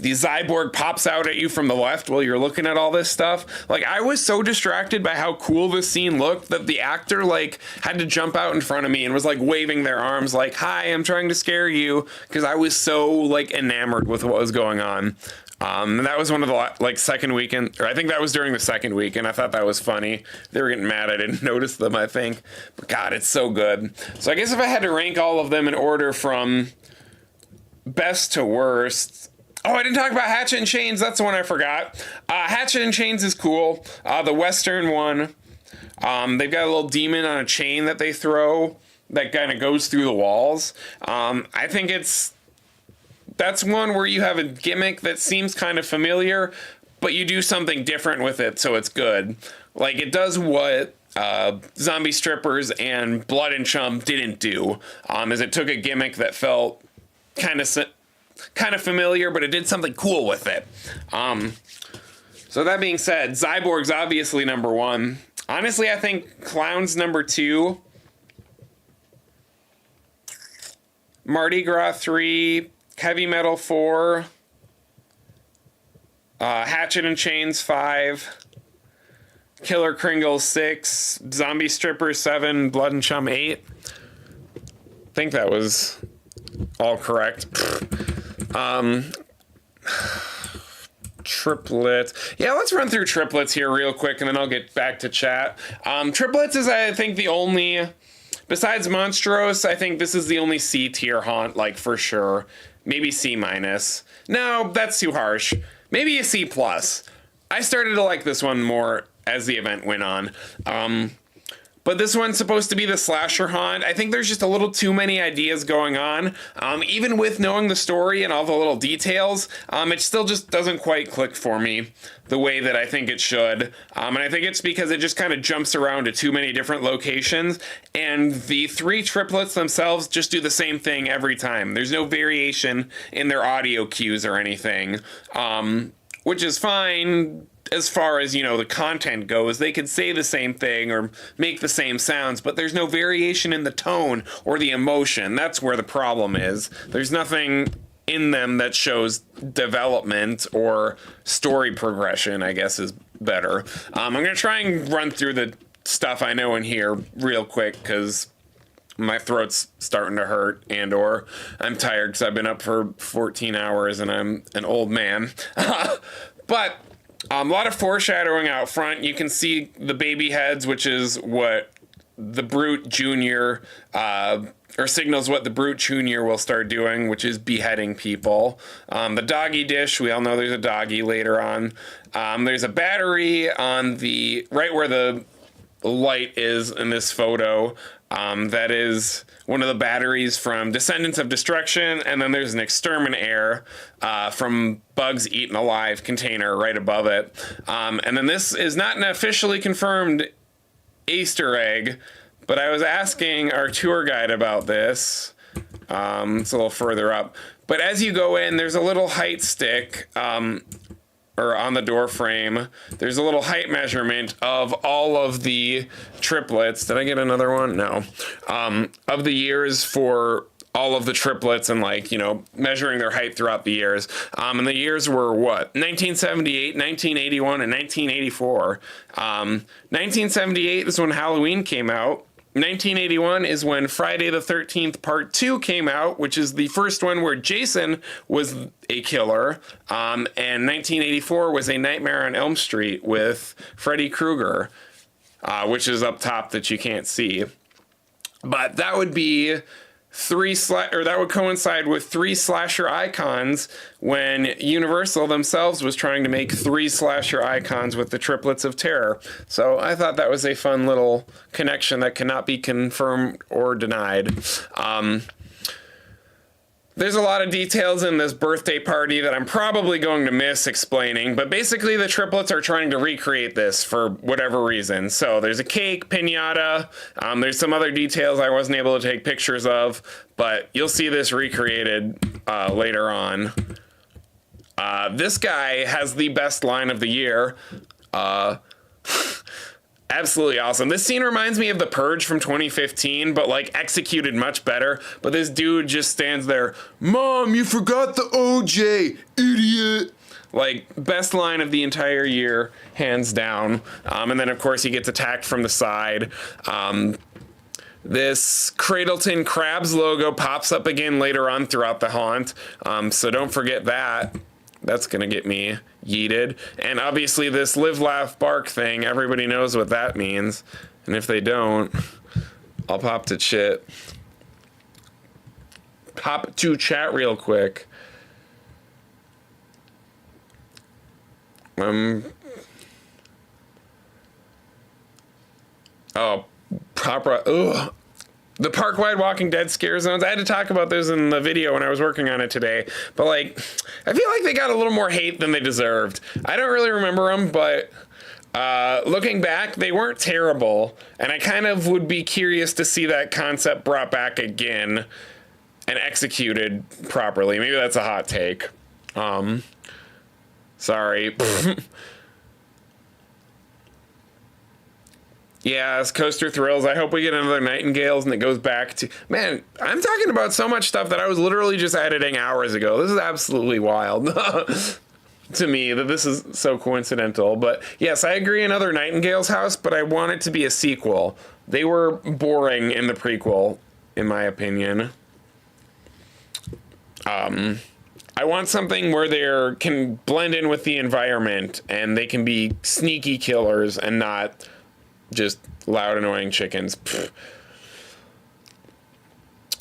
Zyborg pops out at you from the left while you're looking at all this stuff. Like, I was so distracted by how cool this scene looked that the actor, like, had to jump out in front of me and was, like, waving their arms like, "Hi, I'm trying to scare you," because I was so, like, enamored with what was going on. And that was one of the second weekend, or I think that was during the second week, and I thought that was funny. They were getting mad I didn't notice them, I think. But God, it's so good. So I guess if I had to rank all of them in order from best to worst. Oh, I didn't talk about Hatchet and Chains. That's the one I forgot. Hatchet and Chains is cool. The Western one. They've got a little demon on a chain that they throw that kind of goes through the walls. I think that's one where you have a gimmick that seems kind of familiar, but you do something different with it, so it's good. Like, it does what Zombie Strippers and Blood and Chum didn't do, is it took a gimmick that felt kind of familiar, but it did something cool with it. So that being said, Zyborg's obviously number one. Honestly, I think Clown's number two. Mardi Gras 3, Heavy Metal 4, Hatchet and Chains 5, Killer Kringle 6, Zombie Stripper 7, Blood and Chum 8. I think that was all correct. Triplets. Yeah, let's run through triplets here real quick, and then I'll get back to chat. Triplets is, I think, the only... Besides Monstros, I think this is the only C tier haunt, like, for sure. Maybe C minus. No, that's too harsh. Maybe a C plus. I started to like this one more as the event went on. But this one's supposed to be the slasher haunt. I think there's just a little too many ideas going on. Even with knowing the story and all the little details, it still just doesn't quite click for me the way that I think it should. And I think it's because it just kind of jumps around to too many different locations. And the three triplets themselves just do the same thing every time. There's no variation in their audio cues or anything, which is fine. As far as, the content goes, they could say the same thing or make the same sounds, but there's no variation in the tone or the emotion. That's where the problem is. There's nothing in them that shows development or story progression, I guess is better. I'm going to try and run through the stuff I know in here real quick because my throat's starting to hurt or I'm tired because I've been up for 14 hours and I'm an old man. But... a lot of foreshadowing out front. You can see the baby heads, which is what the Brute Jr., or signals what the Brute Jr. will start doing, which is beheading people. The doggy dish, we all know there's a doggy later on. There's a battery on right where the light is in this photo. That is one of the batteries from Descendants of Destruction, and then there's an Exterminator from Bugs Eaten Alive container right above it. And then this is not an officially confirmed Easter egg, but I was asking our tour guide about this. It's a little further up. But as you go in, there's a little height stick, or on the door frame, there's a little height measurement of all of the triplets. Did I get another one? No. Of the years for all of the triplets and, like, you know, measuring their height throughout the years. And the years were what? 1978, 1981, and 1984. 1978 is when Halloween came out. 1981 is when Friday the 13th Part 2 came out, which is the first one where Jason was a killer. And 1984 was A Nightmare on Elm Street with Freddy Krueger, which is up top that you can't see. But that would be that would coincide with 3 slasher icons when Universal themselves was trying to make 3 slasher icons with the Triplets of Terror. So I thought that was a fun little connection that cannot be confirmed or denied. There's a lot of details in this birthday party that I'm probably going to miss explaining, but basically the triplets are trying to recreate this for whatever reason. So there's a cake, piñata, there's some other details I wasn't able to take pictures of, but you'll see this recreated later on. This guy has the best line of the year. Absolutely awesome. This scene reminds me of The Purge from 2015, but like executed much better. But this dude just stands there, "Mom, you forgot the OJ, idiot." Like, best line of the entire year, hands down. And then, of course, he gets attacked from the side. This Cradleton Crabs logo pops up again later on throughout the haunt. So don't forget that. That's going to get me yeeted. And obviously this live, laugh, bark thing, everybody knows what that means. And if they don't, I'll pop to chat real quick. The park-wide Walking Dead scare zones. I had to talk about those in the video when I was working on it today. But, like, I feel like they got a little more hate than they deserved. I don't really remember them, but looking back, they weren't terrible. And I kind of would be curious to see that concept brought back again and executed properly. Maybe that's a hot take. Sorry. Yeah, it's Coaster Thrills. I hope we get another Nightingales and it goes back to... Man, I'm talking about so much stuff that I was literally just editing hours ago. This is absolutely wild to me that this is so coincidental. But yes, I agree, another Nightingales house, but I want it to be a sequel. They were boring in the prequel, in my opinion. I want something where they can blend in with the environment and they can be sneaky killers and not... just loud, annoying chickens. Pfft.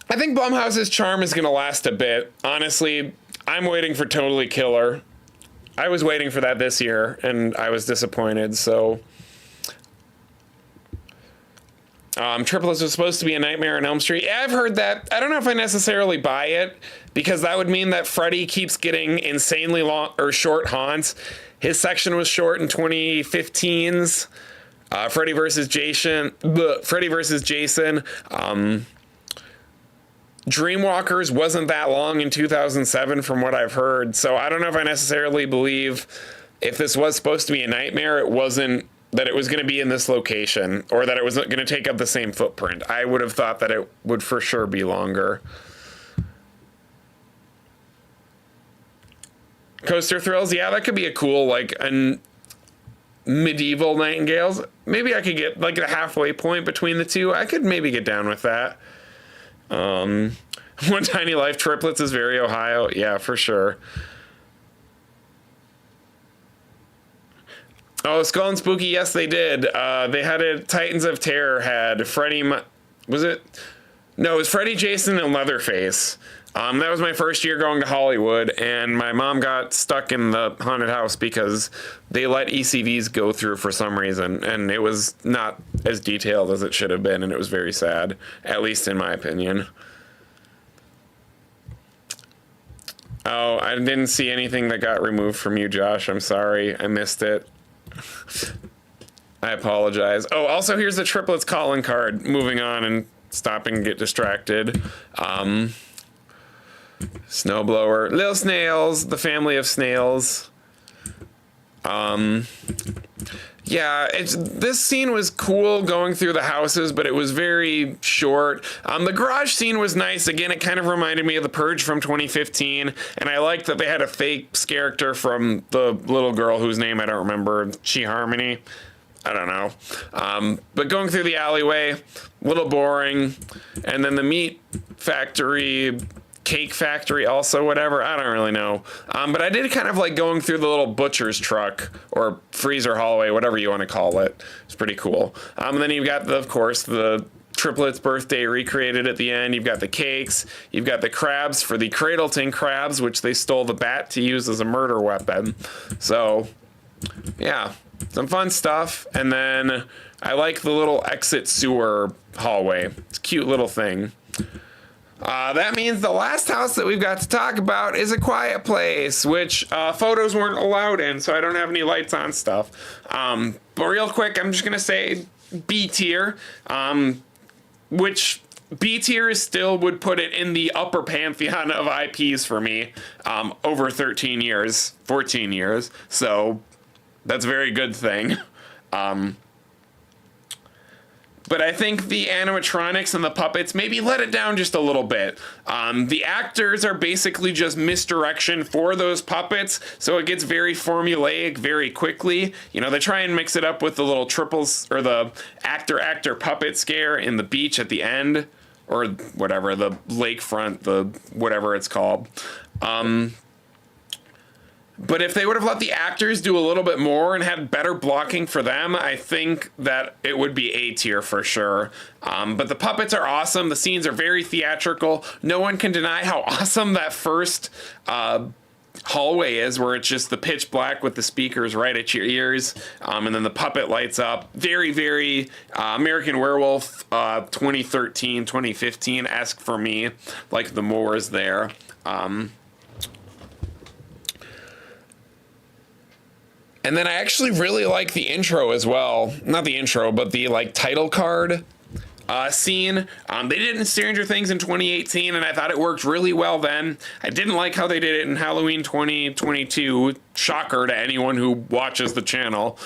I think Blumhouse's charm is going to last a bit. Honestly, I'm waiting for Totally Killer. I was waiting for that this year, and I was disappointed, so... Triplets was supposed to be A Nightmare on Elm Street. Yeah, I've heard that. I don't know if I necessarily buy it, because that would mean that Freddy keeps getting insanely long or short haunts. His section was short in 2015's. Freddy versus Jason. Dreamwalkers wasn't that long in 2007 from what I've heard. So I don't know if I necessarily believe if this was supposed to be a nightmare, it wasn't that it was going to be in this location or that it was going to take up the same footprint. I would have thought that it would for sure be longer. Coaster Thrills. Yeah, that could be a cool, like, an medieval Nightingales. Maybe I could get like a halfway point between the two. I could maybe get down with that. One Tiny Life Triplets is very Ohio. Yeah, for sure. Oh, Skull and Spooky. Yes, they did. They had a Titans of Terror had Freddy. Was it? No, it was Freddy, Jason, and Leatherface. That was my first year going to Hollywood, and my mom got stuck in the haunted house because they let ECVs go through for some reason, and it was not as detailed as it should have been, and it was very sad, at least in my opinion. Oh, I didn't see anything that got removed from you, Josh. I'm sorry. I missed it. I apologize. Oh, also, here's the triplets calling card. Moving on and stopping and get distracted. Snowblower. Little snails. The family of snails. Yeah, this scene was cool going through the houses, but it was very short. The garage scene was nice. Again, it kind of reminded me of The Purge from 2015, and I liked that they had a fake character from the little girl whose name I don't remember, She Harmony. I don't know. But going through the alleyway, a little boring. And then the meat factory, cake factory also, whatever, I don't really know. But I did kind of like going through the little butcher's truck or freezer hallway, whatever you want to call it. It's pretty cool. And then you've got, of course, the triplets birthday recreated at the end. You've got the cakes. You've got the crabs for the Cradleton crabs, which they stole the bat to use as a murder weapon. So, yeah, some fun stuff. And then I like the little exit sewer hallway. It's a cute little thing. That means the last house that we've got to talk about is A Quiet Place, which photos weren't allowed in, so I don't have any lights on stuff. But real quick, I'm just going to say B tier, which B tier still would put it in the upper pantheon of IPs for me, over 13 years, 14 years. So that's a very good thing. But I think the animatronics and the puppets maybe let it down just a little bit. The actors are basically just misdirection for those puppets, so it gets very formulaic very quickly. You know, they try and mix it up with the little triples, or the actor puppet scare in the beach at the end, or whatever, the lakefront, the whatever it's called. But if they would have let the actors do a little bit more and had better blocking for them, I think that it would be A tier for sure. But the puppets are awesome. The scenes are very theatrical. No one can deny how awesome that first hallway is, where it's just the pitch black with the speakers right at your ears. And then the puppet lights up. Very, very American Werewolf 2013, 2015-esque for me. Like the Moors there. And then I actually really like the intro as well. Not the intro, but the like title card scene. They did it in Stranger Things in 2018, and I thought it worked really well then. I didn't like how they did it in Halloween 2022. Shocker to anyone who watches the channel.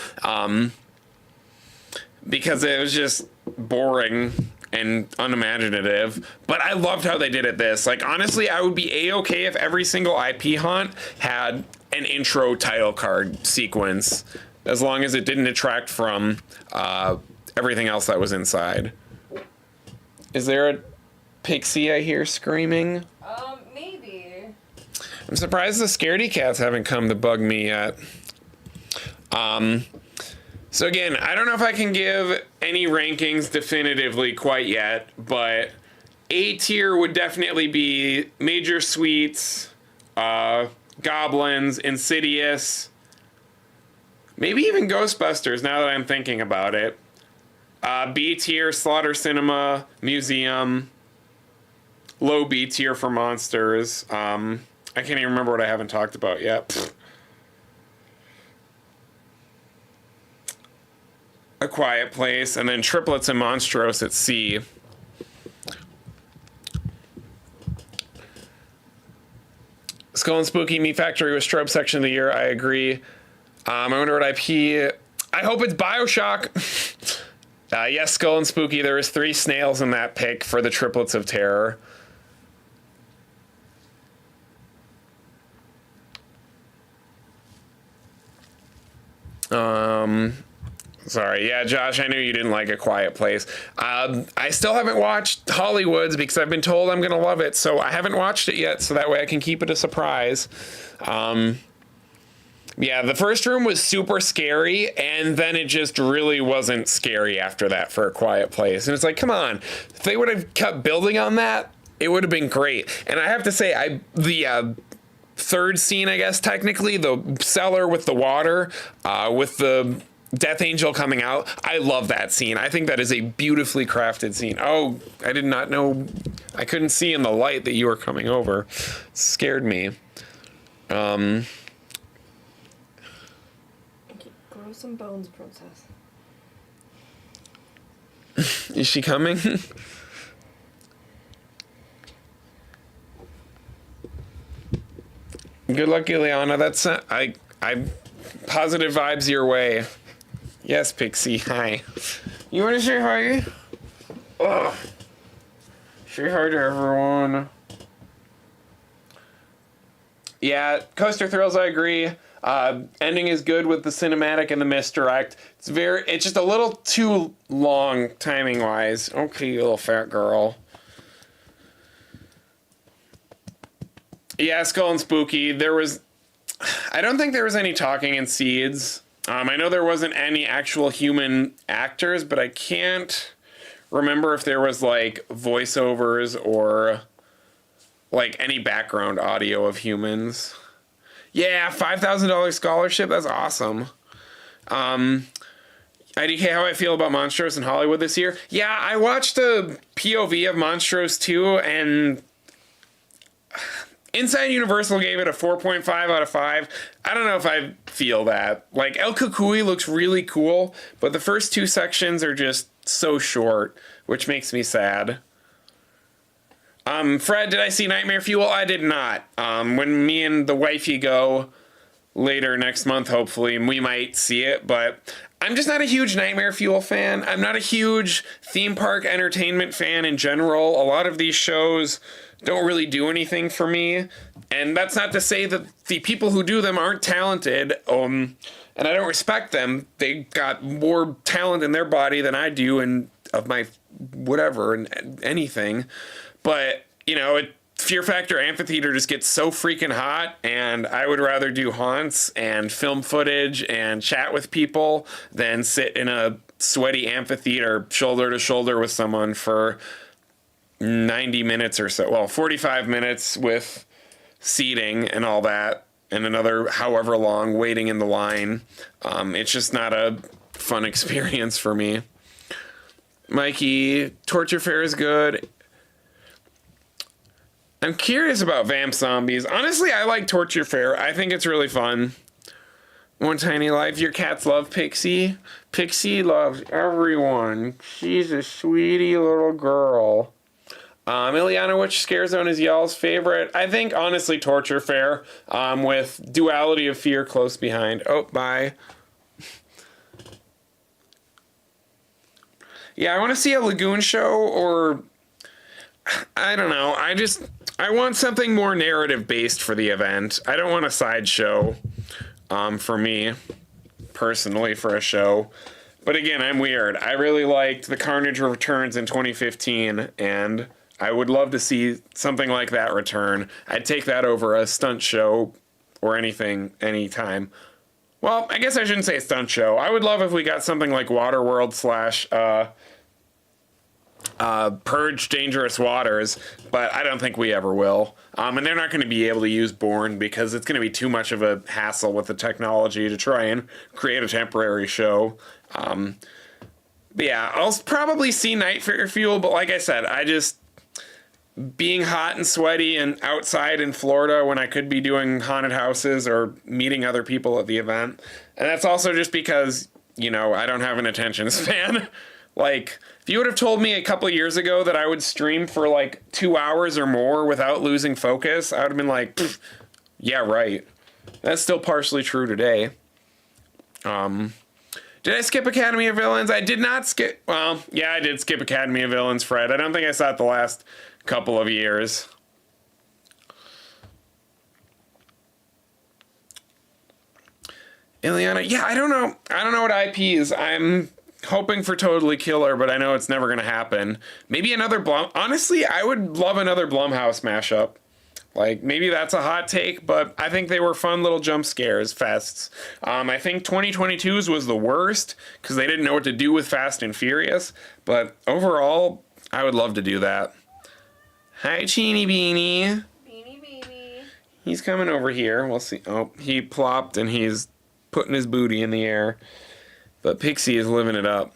Because it was just boring and unimaginative, but I loved how they did it this. Like, honestly, I would be A-okay if every single IP haunt had an intro title card sequence, as long as it didn't detract from everything else that was inside. Is there a pixie I hear screaming? Maybe. I'm surprised the scaredy cats haven't come to bug me yet. So again, I don't know if I can give any rankings definitively quite yet, but A tier would definitely be Major Suites, Goblins, Insidious, maybe even Ghostbusters now that I'm thinking about it. B tier, Slaughter Cinema, Museum. Low B tier for Monsters. I can't even remember what I haven't talked about yet. Pfft. A Quiet Place, and then Triplets and Monstrose at C. Skull and Spooky, Meat Factory with Strobe Section of the Year, I agree. I wonder what IP... I hope it's Bioshock. Yes, Skull and Spooky, there was 3 snails in that pick for the Triplets of Terror. Sorry. Yeah, Josh, I knew you didn't like A Quiet Place. I still haven't watched Hollywoods because I've been told I'm going to love it, so I haven't watched it yet, so that way I can keep it a surprise. Yeah, the first room was super scary, and then it just really wasn't scary after that for A Quiet Place. And it's like, come on, if they would have kept building on that, It would have been great. And I have to say, the third scene, I guess, technically, the cellar with the water, with the Death Angel coming out, I love that scene. I think that is a beautifully crafted scene. Oh, I did not know. I couldn't see in the light that you were coming over. It scared me. Okay, grow some bones, princess. Is she coming? Good luck, Ileana. That's I positive vibes your way. Yes, Pixie. Hi. You want to say hi? Ugh. Say hi to everyone. Yeah, Coaster Thrills. I agree. Ending is good with the cinematic and the misdirect. It's just a little too long timing wise. Okay, you little fat girl. Yeah, Skull and Spooky. I don't think there was any talking in Seeds. I know there wasn't any actual human actors, but I can't remember if there was like voiceovers or like any background audio of humans. Yeah, $5,000 scholarship. That's awesome. IDK, how I feel about Monstrose in Hollywood this year? Yeah, I watched a POV of Monstrose 2, and Inside Universal gave it a 4.5 out of 5. I don't know if I feel that. Like, El Kukui looks really cool, but the first 2 sections are just so short, which makes me sad. Fred, did I see Nightmare Fuel? I did not. When me and the wifey go later next month, hopefully, we might see it, but I'm just not a huge Nightmare Fuel fan. I'm not a huge theme park entertainment fan in general. A lot of these shows don't really do anything for me, and that's not to say that the people who do them aren't talented, and I don't respect them. They got more talent in their body than I do, and of my whatever and anything. But, you know, Fear Factor Amphitheater just gets so freaking hot, and I would rather do haunts and film footage and chat with people than sit in a sweaty amphitheater shoulder to shoulder with someone for 90 minutes or so. Well, 45 minutes with seating and all that, and another however long waiting in the line. It's just not a fun experience for me. Mikey, Torture Fair is good. I'm curious about Vamp Zombies. Honestly, I like Torture Fair. I think it's really fun. One Tiny Life. Your cats love Pixie. Pixie loves everyone. She's a sweetie little girl. Ileana, which scare zone is y'all's favorite? I think, honestly, Torture Fair, with Duality of Fear close behind. Oh, bye. Yeah, I want to see a Lagoon show, or I don't know. I want something more narrative-based for the event. I don't want a sideshow, for me, personally, for a show. But again, I'm weird. I really liked The Carnage Returns in 2015, and I would love to see something like that return. I'd take that over a stunt show or anything, anytime. Well, I guess I shouldn't say stunt show. I would love if we got something like Waterworld / Purge Dangerous Waters, but I don't think we ever will. And they're not going to be able to use Bourne because it's going to be too much of a hassle with the technology to try and create a temporary show. But yeah, I'll probably see Night Fuel, but like I said, being hot and sweaty and outside in Florida when I could be doing haunted houses or meeting other people at the event. And that's also just because, you know, I don't have an attention span. Like, if you would have told me a couple of years ago that I would stream for like 2 hours or more without losing focus, I would have been like, yeah, right. That's still partially true today. Did I skip Academy of Villains? I did not skip. Well, yeah, I did skip Academy of Villains, Fred. I don't think I saw it the last couple of years. Ileana, yeah, I don't know what IP is. I'm hoping for Totally Killer, but I know it's never going to happen. Maybe another honestly, I would love another Blumhouse mashup. Like, maybe that's a hot take, but I think they were fun little jump scares, fests. I think 2022's was the worst, because they didn't know what to do with Fast and Furious, but overall, I would love to do that. Hi, Teeny Beanie. Beanie baby. He's coming over here. We'll see. Oh, he plopped and he's putting his booty in the air. But Pixie is living it up.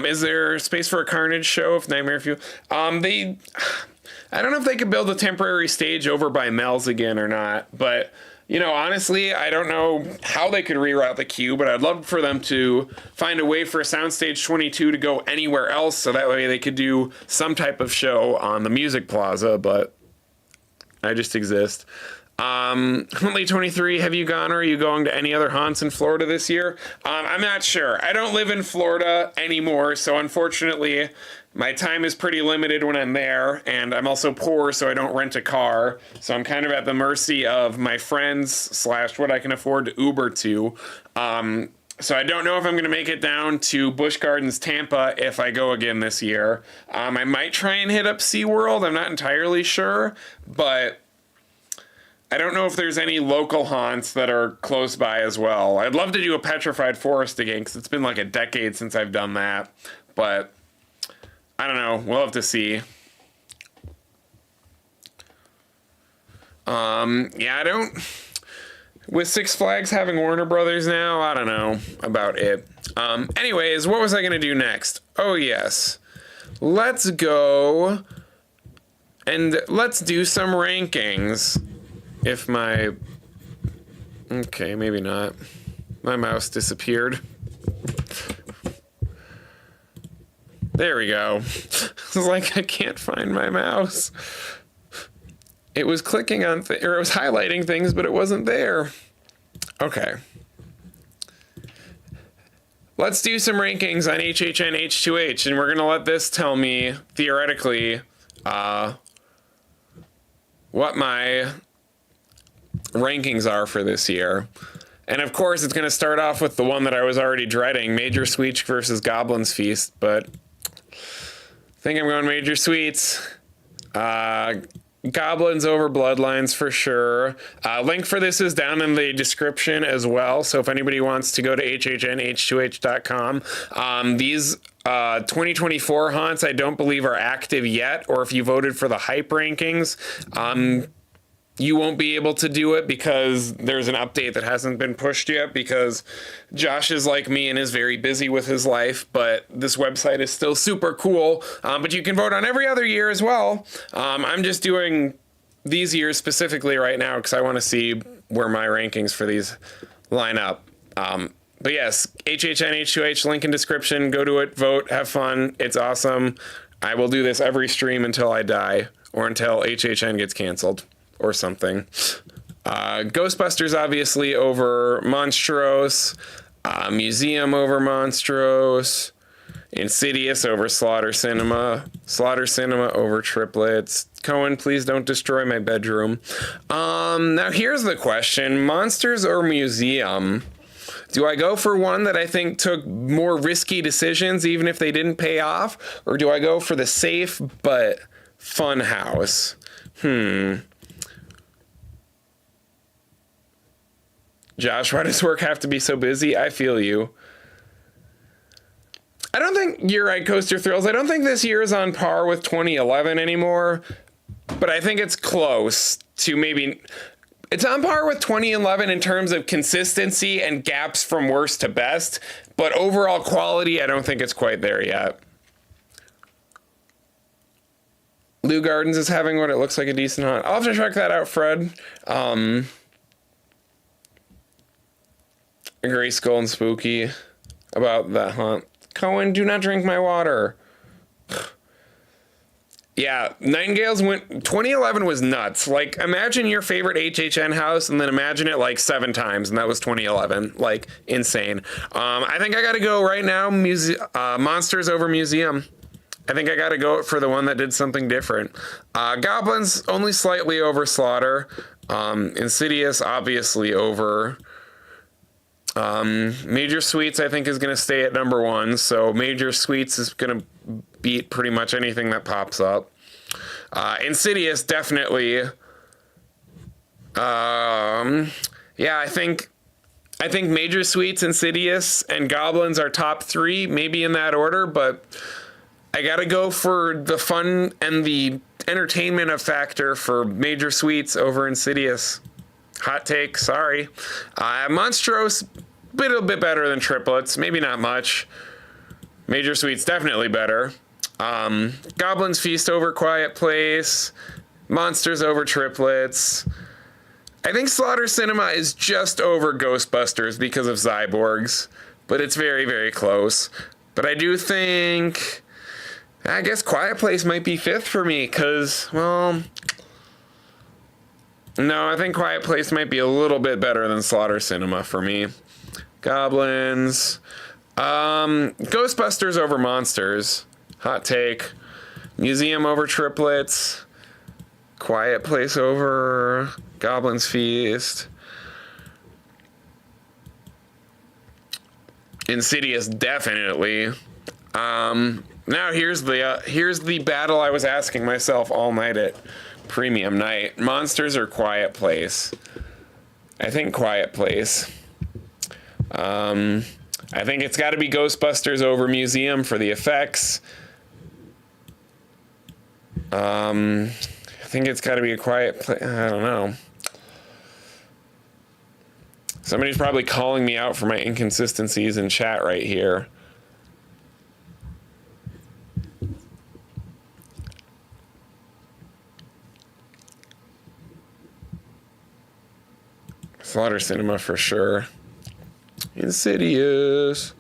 Is there space for a Carnage show if Nightmare Fuel? I don't know if they could build a temporary stage over by Mel's again or not, but you know, honestly, I don't know how they could reroute the queue, but I'd love for them to find a way for Soundstage 22 to go anywhere else so that way they could do some type of show on the Music Plaza, but I just exist. Huntley 23, have you gone or are you going to any other haunts in Florida this year? I'm not sure. I don't live in Florida anymore, so unfortunately my time is pretty limited when I'm there, and I'm also poor, so I don't rent a car, so I'm kind of at the mercy of my friends / what I can afford to Uber to. So I don't know if I'm going to make it down to Busch Gardens, Tampa if I go again this year. I might try and hit up SeaWorld. I'm not entirely sure, but I don't know if there's any local haunts that are close by as well. I'd love to do a Petrified Forest again because it's been like a decade since I've done that. But I don't know. We'll have to see. Yeah, I don't... With Six Flags having Warner Brothers now, I don't know about it. Anyways, what was I going to do next? Oh, yes. Let's go and let's do some rankings. If my... Okay, maybe not. My mouse disappeared. There we go. I was like, I can't find my mouse. It was clicking on or it was highlighting things, but it wasn't there. Okay. Let's do some rankings on HHN H2H, and we're going to let this tell me, theoretically, what my rankings are for this year. And of course, it's going to start off with the one that I was already dreading, Major Sweets versus Goblin's Feast, but I think I'm going Major Sweets. Goblins over Bloodlines for sure. Link for this is down in the description as well, so if anybody wants to go to hhnh2h.com. These 2024 haunts I don't believe are active yet, or if you voted for the hype rankings, you won't be able to do it because there's an update that hasn't been pushed yet because Josh is like me and is very busy with his life, but this website is still super cool. But you can vote on every other year as well. I'm just doing these years specifically right now because I want to see where my rankings for these line up. But yes, HHN H2H, link in description. Go to it, vote, have fun. It's awesome. I will do this every stream until I die or until HHN gets canceled. Or something. Ghostbusters obviously over Monstros. Museum over Monstros. Insidious over Slaughter Cinema. Slaughter Cinema over Triplets. Cohen, please don't destroy my bedroom. Now here's the question. Monsters or Museum? Do I go for one that I think took more risky decisions even if they didn't pay off? Or do I go for the safe but fun house? Josh, why does work have to be so busy? I feel you. I don't think you're right, Coaster Thrills. I don't think this year is on par with 2011 anymore, but I think it's close to maybe... It's on par with 2011 in terms of consistency and gaps from worst to best, but overall quality, I don't think it's quite there yet. Lou Gardens is having what it looks like a decent hunt. I'll have to check that out, Fred. Gray Skull and Spooky about that hunt. Cohen, do not drink my water. Yeah, Nightingales went... 2011 was nuts. Like, imagine your favorite HHN house and then imagine it like 7 times, and that was 2011. Like, insane. I think I gotta go right now, Monsters over Museum. I think I gotta go for the one that did something different. Goblins only slightly over Slaughter. Insidious obviously over... Major Sweets I think is going to stay at number 1, so Major Sweets is going to beat pretty much anything that pops up. Insidious definitely. Yeah, I think I think Major Sweets, Insidious, and Goblins are top 3, maybe in that order, but I gotta go for the fun and the entertainment of factor for Major Sweets over Insidious. Hot take, sorry. Monstrose, a little bit better than Triplets, maybe not much. Major Sweets, definitely better. Goblin's Feast over Quiet Place. Monsters over Triplets. I think Slaughter Cinema is just over Ghostbusters because of Cyborgs, but it's very, very close. But I do think, I guess Quiet Place might be 5th for me because, well, no, I think Quiet Place might be a little bit better than Slaughter Cinema for me. Goblins. Ghostbusters over Monsters. Hot take. Museum over Triplets. Quiet Place over Goblin's Feast. Insidious, definitely. Now here's the battle I was asking myself all night at Premium Night. Monsters or Quiet Place? I think Quiet Place. I think it's got to be Ghostbusters over Museum for the effects. I think it's got to be a Quiet Place. I don't know. Somebody's probably calling me out for my inconsistencies in chat right here. Slaughter Cinema for sure. Insidious.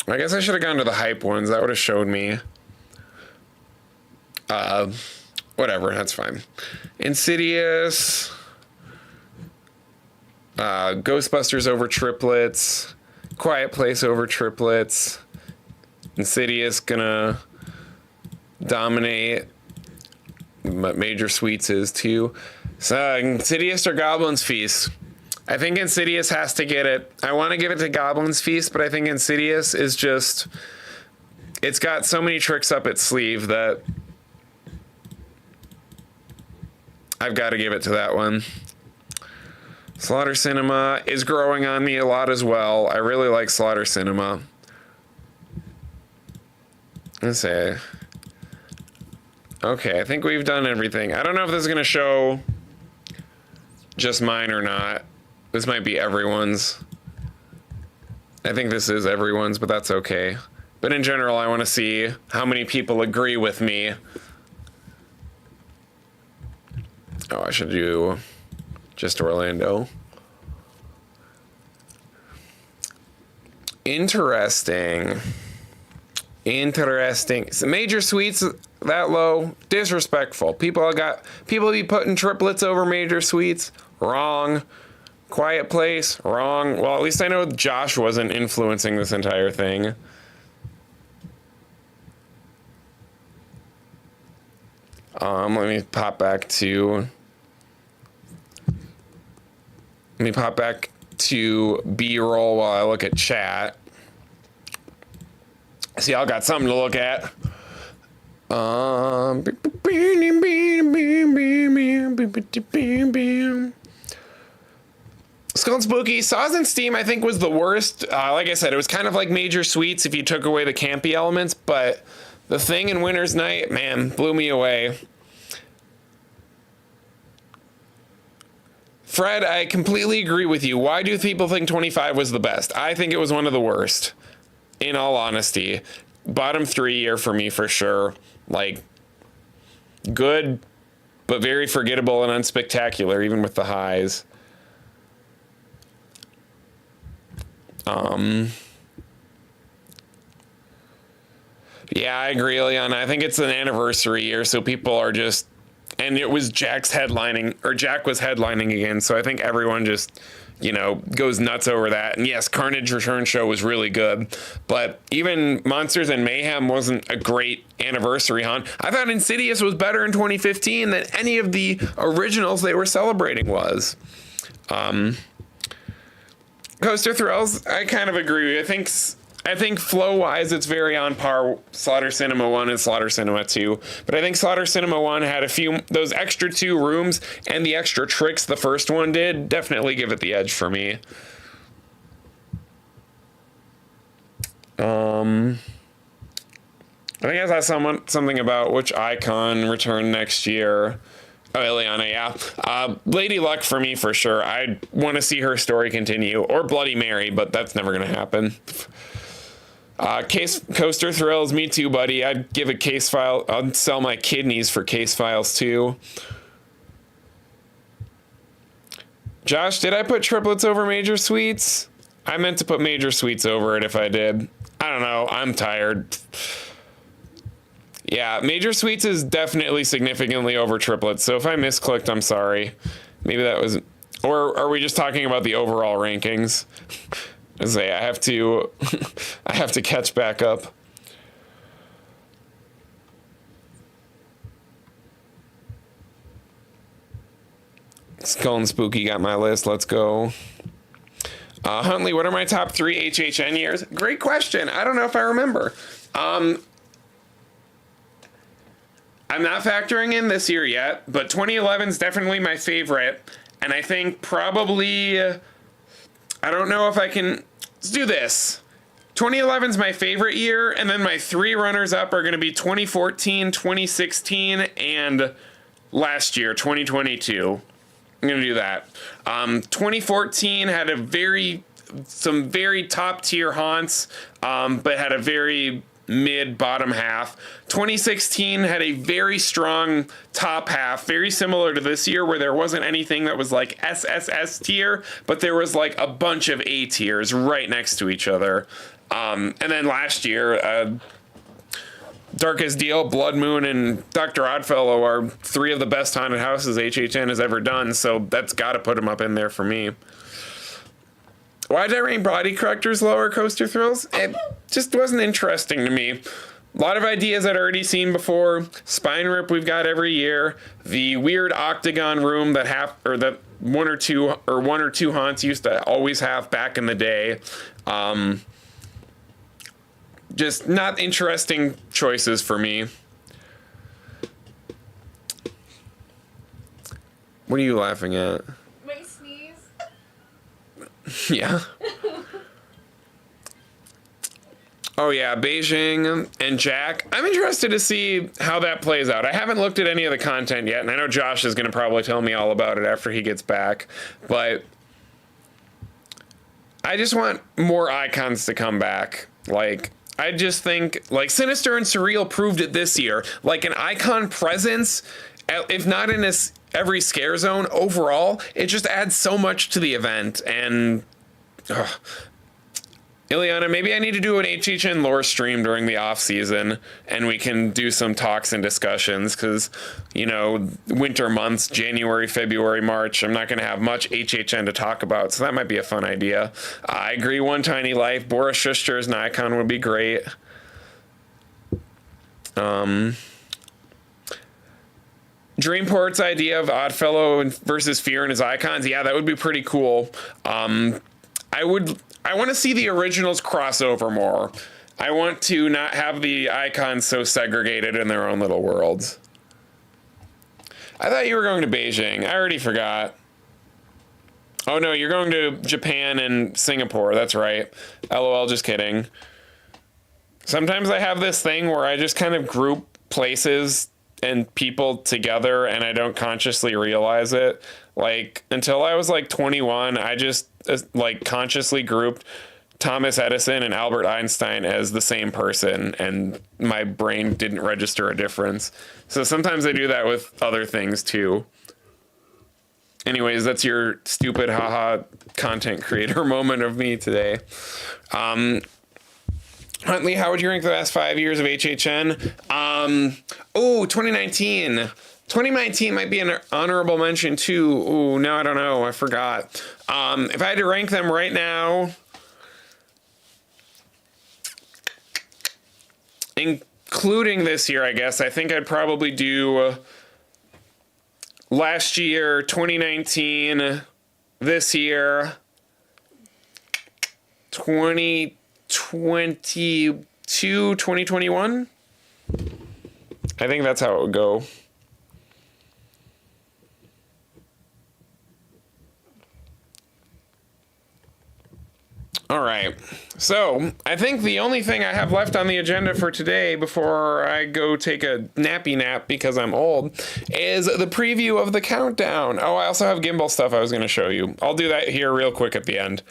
I guess I should have gone to the hype ones. That would have showed me. Whatever, that's fine. Insidious. Ghostbusters over Triplets. Quiet Place over Triplets. Insidious gonna dominate. But Major Sweets is too. So Insidious or Goblin's Feast? I think Insidious has to get it. I want to give it to Goblin's Feast, but I think Insidious is just, it's got so many tricks up its sleeve that I've got to give it to that one. Slaughter Cinema is growing on me a lot as well. I really like Slaughter Cinema. Let's say, okay, I think we've done everything. I don't know if this is going to show just mine or not. This might be everyone's. I think this is everyone's, but that's okay. But in general, I want to see how many people agree with me. Oh, I should do just Orlando. Interesting. Interesting. So Major Sweets that low, disrespectful. People be putting Triplets over Major Sweets. Wrong. Quiet Place, wrong. Well, at least I know Josh wasn't influencing this entire thing. Let me pop back to B-roll while I look at chat. See, y'all got something to look at. Skull and Spooky, Saws and Steam, I think, was the worst. Like I said, it was kind of like Major Sweets if you took away the campy elements, but The Thing and Winter's Night, man, blew me away. Fred, I completely agree with you. Why do people think 25 was the best? I think it was one of the worst, in all honesty. Bottom 3 year for me, for sure. Like, good, but very forgettable and unspectacular, even with the highs. Yeah, I agree, Leon. I think it's an anniversary year, so people are just, and it was Jack was headlining again, so I think everyone just, goes nuts over that. And yes, Carnage Return show was really good, but even Monsters and Mayhem wasn't a great anniversary haunt. I thought Insidious was better in 2015 than any of the originals they were celebrating was. Coaster Thrills, I kind of agree. I I think flow-wise, it's very on par. Slaughter Cinema 1 and Slaughter Cinema 2. But I think Slaughter Cinema 1 had a few, those extra 2 rooms and the extra tricks the first one did, definitely give it the edge for me. I think I saw something about which icon returned next year. Oh, Ileana, yeah. Lady Luck for me, for sure. I want to see her story continue. Or Bloody Mary, but that's never going to happen. Case Coaster Thrills, me too, buddy. I'd give a case file. I'd sell my kidneys for case files, too. Josh, did I put triplets over Major Suites? I meant to put Major Suites over it if I did. I don't know. I'm tired. Yeah, Major Suites is definitely significantly over triplets, so if I misclicked, I'm sorry. Maybe that was... Or are we just talking about the overall rankings? I say I have to... I have to catch back up. Skull and Spooky got my list. Let's go. Huntley, what are my top 3 HHN years? Great question. I don't know if I remember. I'm not factoring in this year yet, but 2011 is definitely my favorite. And I think probably, I don't know if I can, let's do this. 2011 is my favorite year, and then my 3 runners-up are going to be 2014, 2016, and last year, 2022. I'm going to do that. 2014 had some very top-tier haunts, but had a very mid-bottom half. 2016 had a very strong top half, very similar to this year, where there wasn't anything that was like SSS tier, but there was like a bunch of A tiers right next to each other. And then last year, Darkest Deal, Blood Moon, and Dr. Oddfellow are 3 of the best haunted houses HHN has ever done, so that's got to put them up in there for me. Why did I rank Body Correctors lower, Coaster Thrills? It just wasn't interesting to me. A lot of ideas I'd already seen before. Spine Rip we've got every year. The weird octagon room that one or two haunts used to always have back in the day. Just not interesting choices for me. What are you laughing at? My sneeze. Yeah. Oh yeah, Beijing and Jack. I'm interested to see how that plays out. I haven't looked at any of the content yet, and I know Josh is going to probably tell me all about it after he gets back. But I just want more icons to come back. Like, I just think, like, Sinister and Surreal proved it this year. Like, an icon presence, if not in every scare zone, overall, it just adds so much to the event. And Ileana, maybe I need to do an HHN lore stream during the off season, and we can do some talks and discussions, because, you know, winter months, January, February, March, I'm not going to have much HHN to talk about, so that might be a fun idea. I agree, One Tiny Life, Boris Schuster as an icon would be great. Dreamport's idea of Oddfellow versus Fear and his icons, yeah, that would be pretty cool. I want to see the originals crossover more. I want to not have the icons so segregated in their own little worlds. I thought you were going to Beijing. I already forgot. Oh no, you're going to Japan and Singapore. That's right. LOL, just kidding. Sometimes I have this thing where I just kind of group places and people together and I don't consciously realize it. Like, until I was like 21, I just like consciously grouped Thomas Edison and Albert Einstein as the same person, and my brain didn't register a difference. So sometimes I do that with other things too. Anyways, that's your stupid haha content creator moment of me today. Huntley, how would you rank the last 5 years of HHN? 2019. 2019 might be an honorable mention too. Ooh, no, I don't know. I forgot. If I had to rank them right now, including this year, I guess, I think I'd probably do last year, 2019, this year, 2020, 2021. I think that's how it would go. All right, so I think the only thing I have left on the agenda for today before I go take a nappy nap because I'm old is the preview of the countdown. Oh, I also have gimbal stuff I was going to show you. I'll do that here real quick at the end.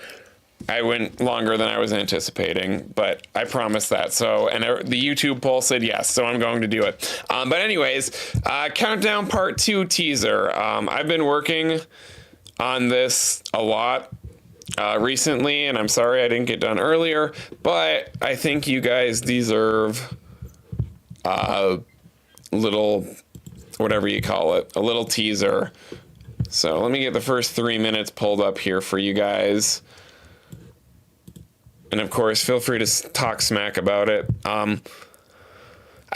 I went longer than I was anticipating, but I promised that. So, and the YouTube poll said yes, so I'm going to do it. But anyways, Countdown Part 2 teaser. I've been working on this a lot recently, and I'm sorry I didn't get done earlier, but I think you guys deserve a little, whatever you call it, a little teaser. So let me get the first 3 minutes pulled up here for you guys. And of course, feel free to talk smack about it. I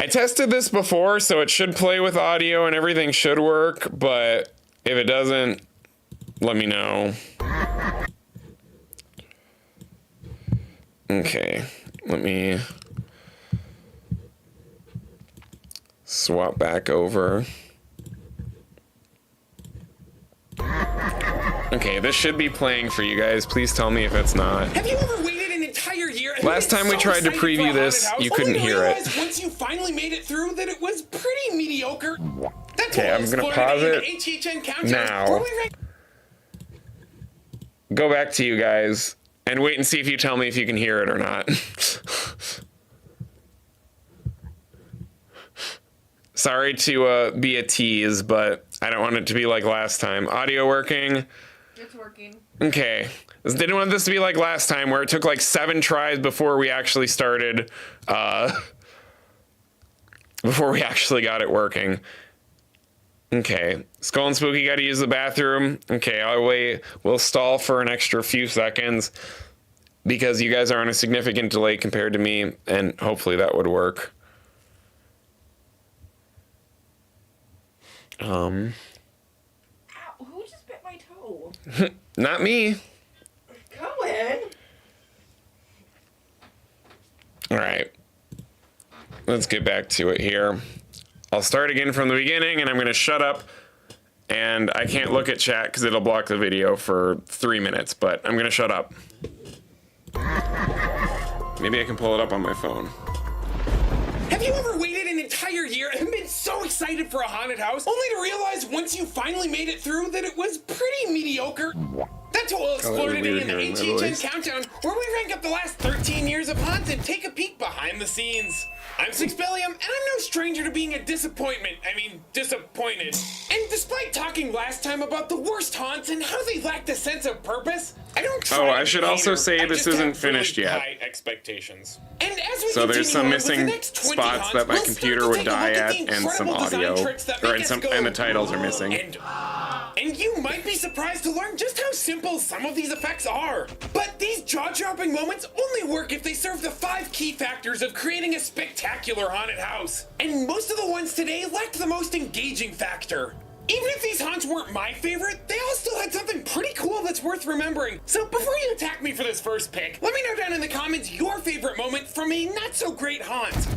tested this before, so it should play with audio and everything should work, but if it doesn't, let me know. Okay, let me swap back over. Okay, this should be playing for you guys. Please tell me if it's not. Have you ever waited an entire year? Last time we tried to preview this, you couldn't hear it. Once you finally made it through, that it was pretty mediocre. That's Okay, I'm gonna pause it HHN countdown, now. Go back to you guys and wait and see if you tell me if you can hear it or not. Sorry to be a tease, but I don't want it to be like last time. Audio working? It's working. Okay. Didn't want this to be like last time where it took like 7 tries before we actually started, before we actually got it working. Okay. Skull and Spooky got to use the bathroom. Okay, I'll wait. We'll stall for an extra few seconds because you guys are on a significant delay compared to me, and hopefully that would work. Ow, who just bit my toe? Not me. Cohen! All right. Let's get back to it here. I'll start again from the beginning, and I'm going to shut up, and I can't look at chat because it'll block the video for 3 minutes, but I'm going to shut up. Maybe I can pull it up on my phone. Have you ever waited an entire year and been so excited for a haunted house, only to realize once you finally made it through that it was pretty mediocre? That's what we'll explore today in the HHN Countdown, where we rank up the last 13 years of haunts and take a peek behind the scenes. I'm Six Billiam, and I'm no stranger to being disappointed. And despite talking last time about the worst haunts and how they lacked a sense of purpose, I don't try I should also say this isn't finished yet. high expectations. And as we So there's some missing the next 20 spots haunts, that my we'll computer start to would take a die look at, the and some incredible design audio, tricks that or make us go, and the titles are missing. And you might be surprised to learn just how simple some of these effects are. But these jaw-dropping moments only work if they serve the 5 key factors of creating a spectacular haunted house. And most of the ones today lacked the most engaging factor. Even if these haunts weren't my favorite, they all still had something pretty cool that's worth remembering. So before you attack me for this first pick, let me know down in the comments your favorite moment from a not-so-great haunt.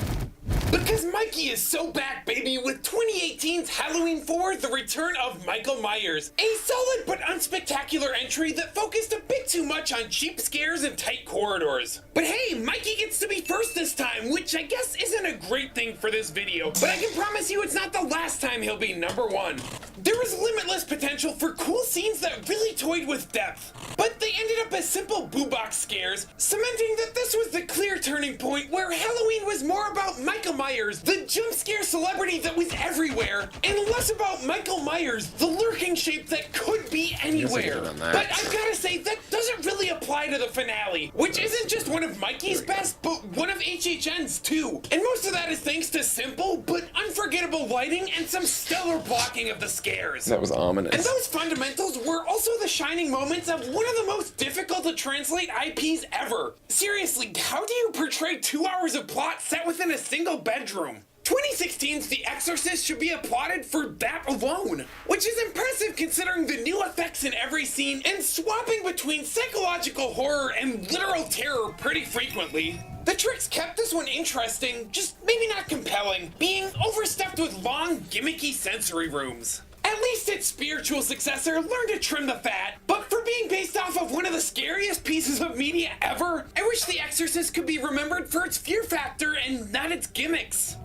Because Mikey is so back, baby, with 2018's Halloween 4, The Return of Michael Myers. A solid but unspectacular entry that focused a bit too much on cheap scares and tight corridors. But hey, Mikey gets to be first this time, which I guess isn't a great thing for this video, but I can promise you it's not the last time he'll be number 1. There was limitless potential for cool scenes that really toyed with depth, but they ended up as simple boo box scares, cementing that this was the clear turning point where Halloween was more about Michael Myers, the jump scare celebrity that was everywhere, and less about Michael Myers, the lurking shape that could be anywhere. But I've gotta say, that doesn't really apply to the finale, which isn't just one of Mikey's best, but one of HHN's too. And most of that is thanks to simple but unforgettable lighting and some stellar blocking of the scares. That was ominous. And those fundamentals were also the shining moments of one of the most difficult to translate IPs ever. Seriously, how do you portray 2 hours of plot set within a single bedroom? 2016's The Exorcist should be applauded for that alone, which is impressive considering the new effects in every scene and swapping between psychological horror and literal terror pretty frequently. The tricks kept this one interesting, just maybe not compelling, being overstuffed with long, gimmicky sensory rooms. At least its spiritual successor learned to trim the fat, but for being based off of one of the scariest pieces of media ever, I wish The Exorcist could be remembered for its fear factor and not its gimmicks.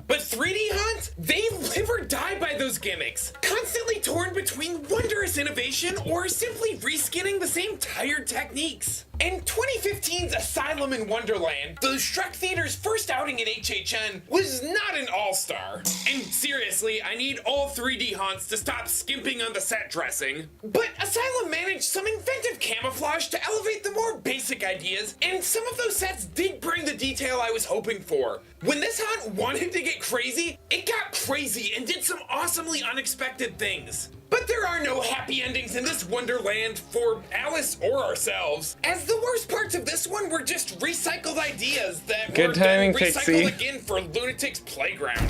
But 3D Haunts, they live or die by those gimmicks, constantly torn between wondrous innovation or simply reskinning the same tired techniques. And 2015's Asylum in Wonderland, the Shrek Theater's first outing at HHN, was not an all-star. And seriously, I need all 3D Haunts to stop skimping on the set dressing. But Asylum managed some inventive camouflage to elevate the more basic ideas, and some of those sets did bring the detail I was hoping for. When this haunt wanted to get crazy, it got crazy and did some awesomely unexpected things. But there are no happy endings in this wonderland for Alice or ourselves, as the worst parts of this one were just recycled ideas that Good were timing, then recycled Pixie. again for Lunatic's Playground.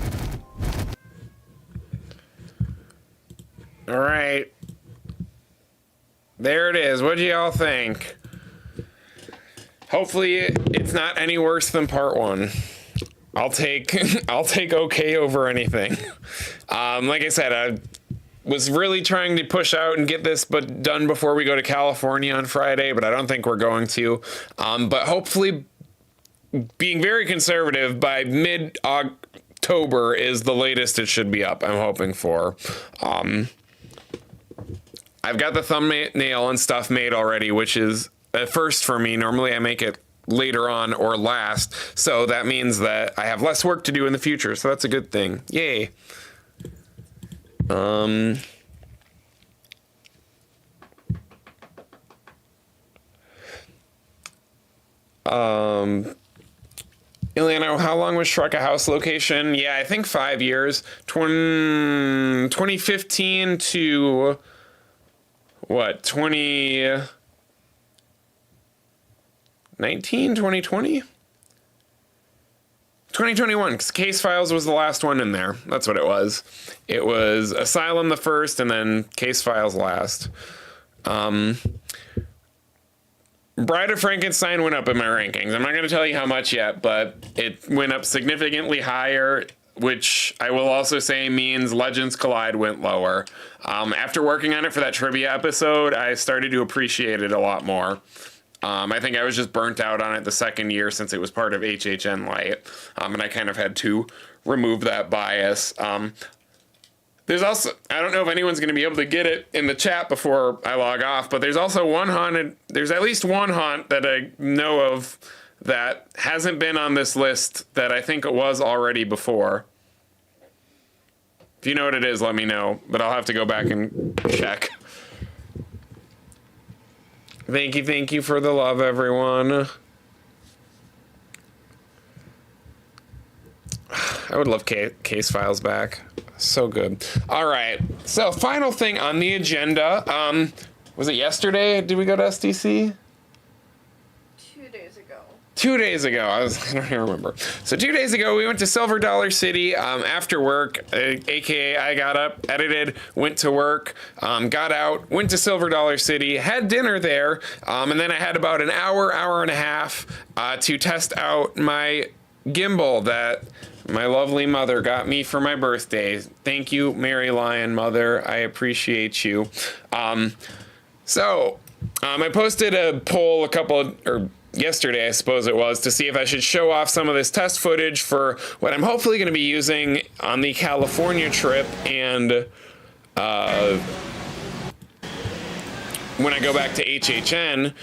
All right. There it is. What do y'all think? Hopefully it's not any worse than part one. I'll take okay over anything. Like I said, I was really trying to push out and get this done before we go to California on Friday, but I don't think we're going to. But hopefully, being very conservative, by mid-October is the latest it should be up, I'm hoping for. I've got the thumbnail and stuff made already, which is a first for me. Normally I make it later on or last, so that means that I have less work to do in the future, so that's a good thing. Yay. Ileana, how long was Shrek a house location? Yeah, I think 5 years. 2015 to what? 2019, 2020? 2021, because Case Files was the last one in there. That's what it was. It was Asylum the first, and then Case Files last. Bride of Frankenstein went up in my rankings. I'm not going to tell you how much yet, but it went up significantly higher, which I will also say means Legends Collide went lower. After working on it for that trivia episode, I started to appreciate it a lot more. I think I was just burnt out on it the second year since it was part of HHN Light, and I kind of had to remove that bias. There's also, I don't know if anyone's going to be able to get it in the chat before I log off, but there's also there's at least one haunt that I know of that hasn't been on this list that I think it was already before. If you know what it is, let me know, but I'll have to go back and check. Thank you for the love, everyone. I would love Case Files back. So good. All right. So final thing on the agenda. Was it yesterday? Did we go to SDC? 2 days ago. 2 days ago. I don't even remember. So 2 days ago, we went to Silver Dollar City after work, aka I got up, edited, went to work, got out, went to Silver Dollar City, had dinner there, and then I had about an hour and a half to test out my gimbal that my lovely mother got me for my birthday. Thank you, Mary Lion Mother. I appreciate you. I posted a poll yesterday, I suppose it was, to see if I should show off some of this test footage for what I'm hopefully going to be using on the California trip and when I go back to HHN.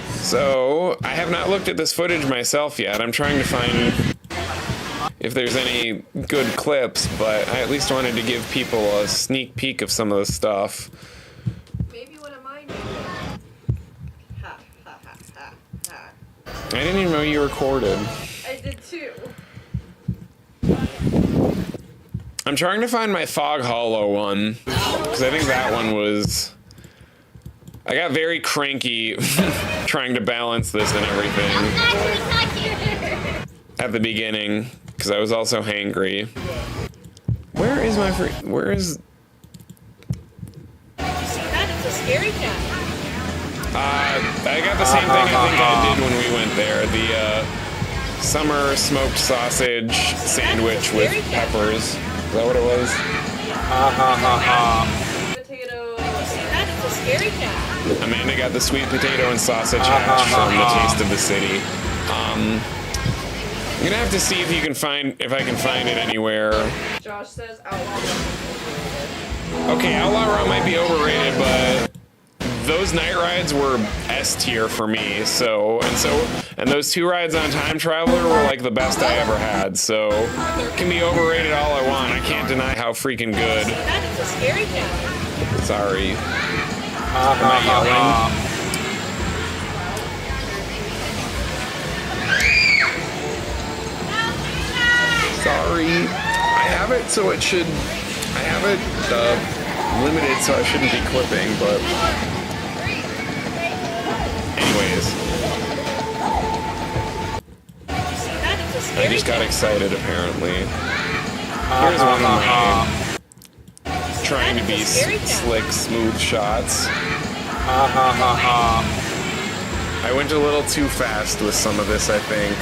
So I have not looked at this footage myself yet. I'm trying to find if there's any good clips, but I at least wanted to give people a sneak peek of some of the stuff. Maybe one of mine. Ha ha ha ha ha. I didn't even know you recorded. I did too. I'm trying to find my Fog Hollow one, because I think that one was... I got very cranky trying to balance this and everything at the beginning. because I was also hangry. Where is my where is... That is a scary cat. I got the same thing I think I did when we went there. The summer smoked sausage sandwich with peppers. Is that what it was? Potato. That is a scary cat. Amanda got the sweet potato and sausage hash from the Taste of the City. I'm gonna have to see if I can find it anywhere. Josh says Outlaw Run. Okay, Outlaw Run might be overrated, but those night rides were S tier for me. And those 2 rides on Time Traveler were like the best I ever had. So it can be overrated all I want. I can't deny how freaking good. That is a scary cat. Sorry. Am I yelling? Sorry. I have it so it should... I have it limited so I shouldn't be clipping, but... Anyways. I just got excited, apparently. Here's one of my trying to be slick, smooth shots. I went a little too fast with some of this, I think.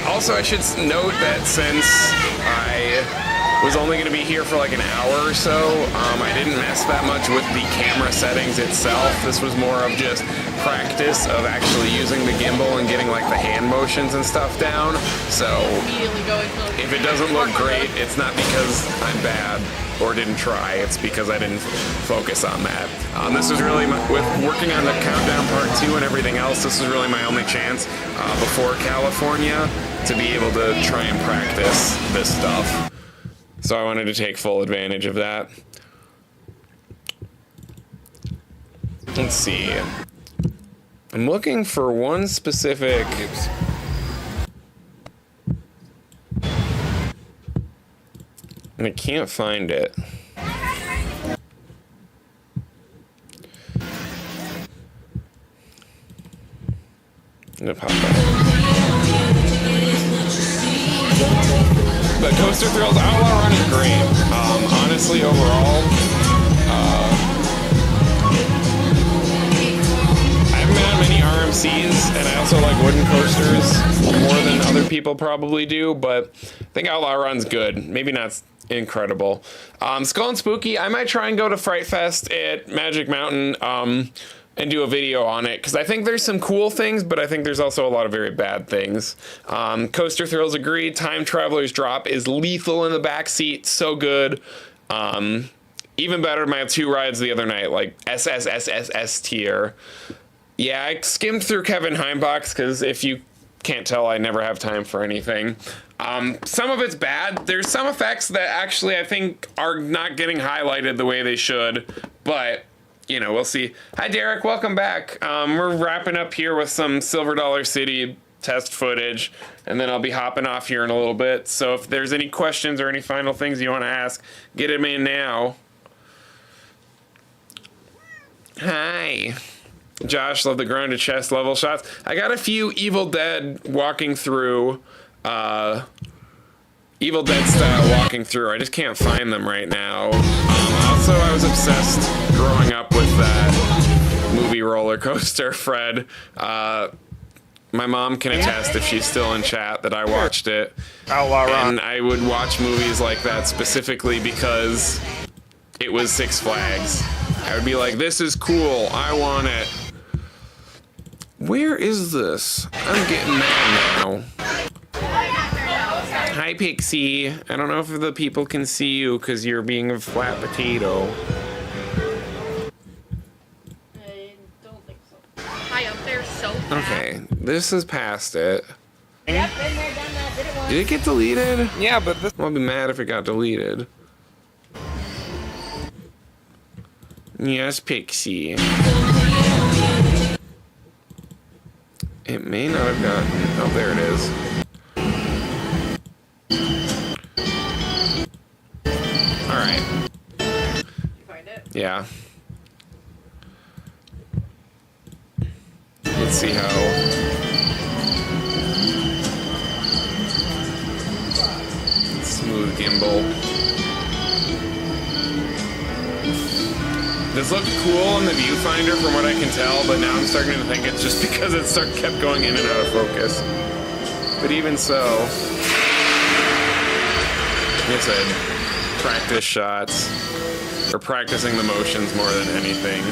Also, I should note that since I was only going to be here for like an hour or so, I didn't mess that much with the camera settings itself. This was more of just practice of actually using the gimbal and getting like the hand motions and stuff down. So if it doesn't look great, it's not because I'm bad or didn't try. It's because I didn't focus on that. This was really, with working on the Countdown Part 2 and everything else, this was really my only chance before California to be able to try and practice this stuff. So I wanted to take full advantage of that. Let's see. I'm looking for one specific... and I can't find it. I'm gonna pop that. But Coaster Thrills Outlaw Run is great. Honestly, overall, I haven't been on many RMCs, and I also like wooden coasters more than other people probably do, but I think Outlaw Run's good. Maybe not incredible. Skull and Spooky, I might try and go to Fright Fest at Magic Mountain and do a video on it, because I think there's some cool things, but I think there's also a lot of very bad things. Coaster Thrills agreed. Time Traveler's Drop is lethal in the backseat, so good. Even better than my 2 rides the other night, like S tier. Yeah, I skimmed through Kevin Heimbach's, because if you can't tell, I never have time for anything. Some of it's bad. There's some effects that actually I think are not getting highlighted the way they should, but you know, we'll see. Hi Derek, welcome back. We're wrapping up here with some Silver Dollar City test footage, and then I'll be hopping off here in a little bit. So if there's any questions or any final things you want to ask, get them in now. Hi. Josh, love the grounded chest level shots. I got a few Evil Dead walking through, Evil Dead style walking through. I just can't find them right now. Also, I was obsessed growing up with that movie Roller Coaster, Fred. My mom can attest, if she's still in chat, that I watched it. Outlaw Run. And I would watch movies like that specifically because it was Six Flags. I would be like, this is cool, I want it. Where is this? I'm getting mad now. Hi, Pixie. I don't know if the people can see you because you're being a flat potato. I don't think so. Hi up there, so fast. Okay, this is past it. Yep, been there, done that, did it once. Did it get deleted? Yeah, but this... I'll be mad if it got deleted. Yes, Pixie. It may not have gotten... Oh, there it is. Alright. You find it? Yeah. Let's see how... smooth gimbal. This looked cool in the viewfinder from what I can tell, but now I'm starting to think it's just because it kept going in and out of focus. But even so, like I said, practice shots, or practicing the motions more than anything.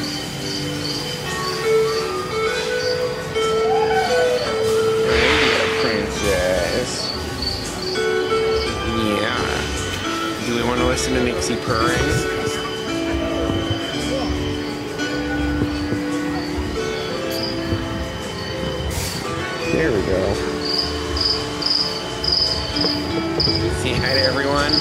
Princess. Yeah. Do we want to listen to Nixie purring? There we go. Say hi to everyone.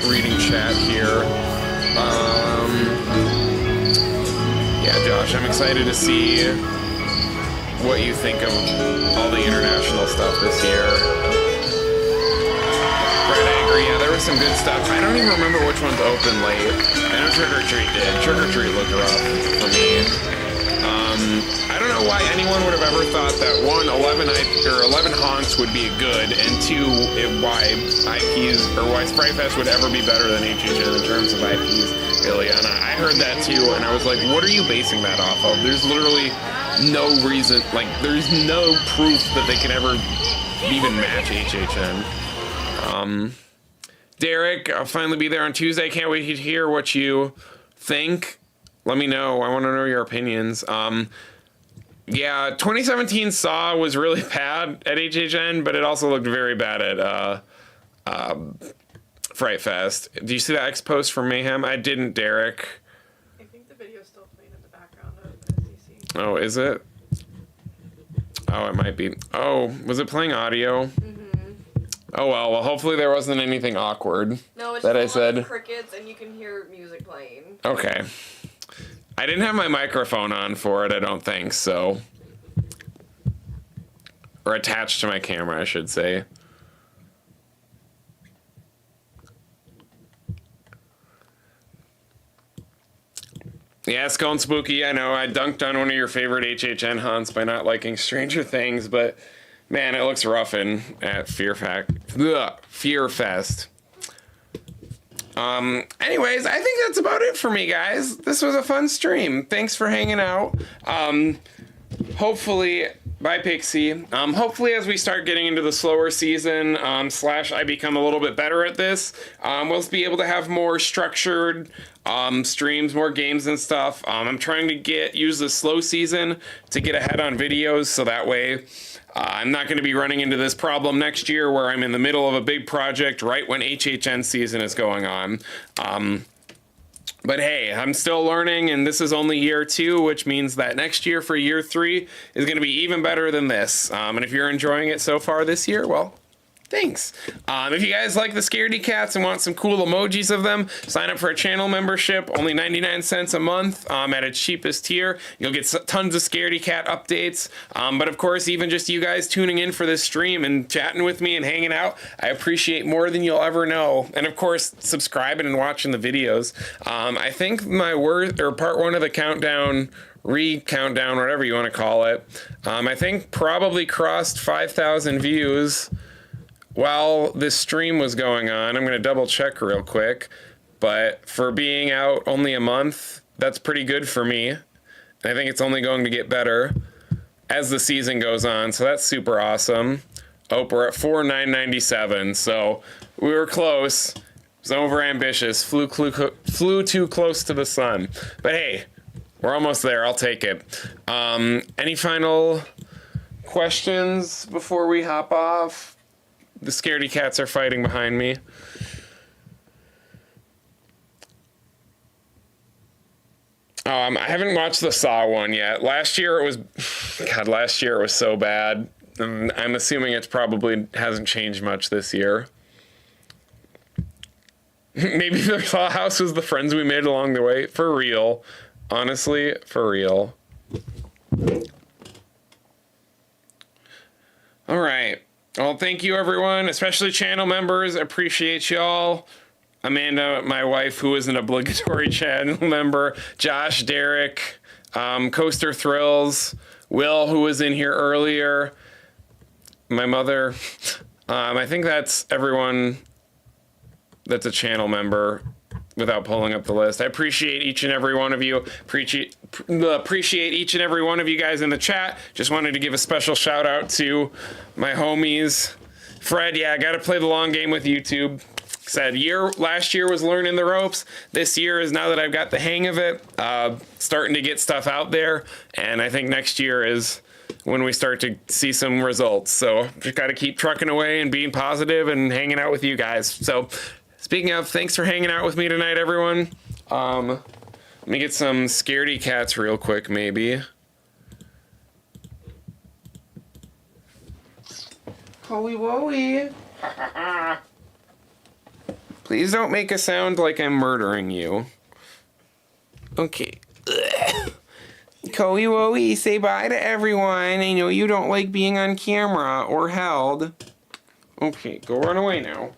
Reading chat here. Yeah, Josh, I'm excited to see what you think of all the international stuff this year. Right, I agree. Yeah, there was some good stuff. I don't even remember which ones opened late. I know Trick or Treat did. Trick or Treat looked rough for me. I don't know why anyone would have ever thought that 11 haunts would be good, and 2, why IPs or why Sprite Fest would ever be better than HHN in terms of IPs. Really, and I heard that too, and I was like, what are you basing that off of? There's literally no reason, like, there's no proof that they can ever even match HHN. Derek, I'll finally be there on Tuesday. Can't wait to hear what you think. Let me know. I want to know your opinions. Yeah, 2017 Saw was really bad at HHN, but it also looked very bad at Fright Fest. Do you see that X post from Mayhem? I didn't, Derek. I think the video's still playing in the background of SEC. Oh, is it? Oh, it might be. Oh, was it playing audio? Mm-hmm. Oh, well, hopefully there wasn't anything awkward. No, it's that just I said. Crickets, and you can hear music playing. Okay. I didn't have my microphone on for it, I don't think, so. Or attached to my camera, I should say. Yeah, it's going spooky. I know I dunked on one of your favorite HHN hunts by not liking Stranger Things, but man, it looks rough at Fear Fest. Anyways, I think that's about it for me, guys. This was a fun stream. Thanks for hanging out. Hopefully, bye Pixie. Hopefully as we start getting into the slower season, / I become a little bit better at this, we'll be able to have more structured streams, more games and stuff. I'm trying to use the slow season to get ahead on videos, so that way I'm not going to be running into this problem next year where I'm in the middle of a big project right when HHN season is going on. But hey, I'm still learning, and this is only year 2, which means that next year for year 3 is going to be even better than this. And if you're enjoying it so far this year, well, thanks. If you guys like the Scaredy Cats and want some cool emojis of them, sign up for a channel membership, only 99 cents a month at its cheapest tier. You'll get tons of Scaredy Cat updates. But of course, even just you guys tuning in for this stream and chatting with me and hanging out, I appreciate more than you'll ever know. And of course, subscribing and watching the videos. I think my part 1 of the countdown, countdown, whatever you want to call it, I think probably crossed 5,000 views while this stream was going on. I'm going to double check real quick, but for being out only a month, that's pretty good for me. And I think it's only going to get better as the season goes on, so that's super awesome. Oh, we're at 4,997, so we were close. It was over ambitious, flew too close to the sun. But hey, we're almost there, I'll take it. Any final questions before we hop off? The Scaredy Cats are fighting behind me. I haven't watched the Saw one yet. Last year it was, God, last year it was so bad. I'm assuming it's probably hasn't changed much this year. Maybe the Saw house was the friends we made along the way. For real. Honestly, for real. All right. Well, thank you, everyone, especially channel members. Appreciate y'all. Amanda, my wife, who is an obligatory channel member. Josh, Derek, Coaster Thrills. Will, who was in here earlier. My mother. I think that's everyone that's a channel member without pulling up the list. I appreciate each and every one of you. Appreciate each and every one of you guys in the chat. Just wanted to give a special shout out to my homies. Fred, yeah, I got to play the long game with YouTube. Said last year was learning the ropes. This year is, now that I've got the hang of it, starting to get stuff out there. And I think next year is when we start to see some results. So just got to keep trucking away and being positive and hanging out with you guys. So speaking of, thanks for hanging out with me tonight, everyone. Let me get some scaredy cats real quick, maybe. Holy woey. Please don't make a sound like I'm murdering you. Okay. Coey woey, say bye to everyone. I know you don't like being on camera or held. Okay, go run away now.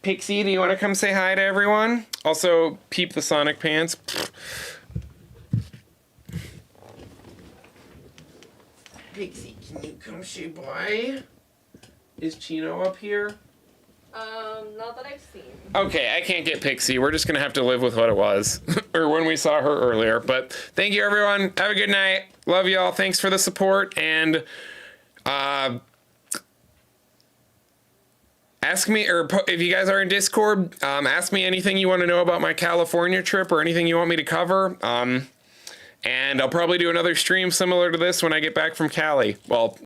Pixie, do you want to come say hi to everyone? Also, peep the Sonic pants. Pixie, can you come say bye? Is Chino up here? Not that I've seen. Okay, I can't get Pixie. We're just gonna have to live with what it was, or when we saw her earlier. But thank you, everyone. Have a good night. Love y'all. Thanks for the support. And ask me, or if you guys are in Discord, ask me anything you want to know about my California trip or anything you want me to cover. And I'll probably do another stream similar to this when I get back from Cali. Well,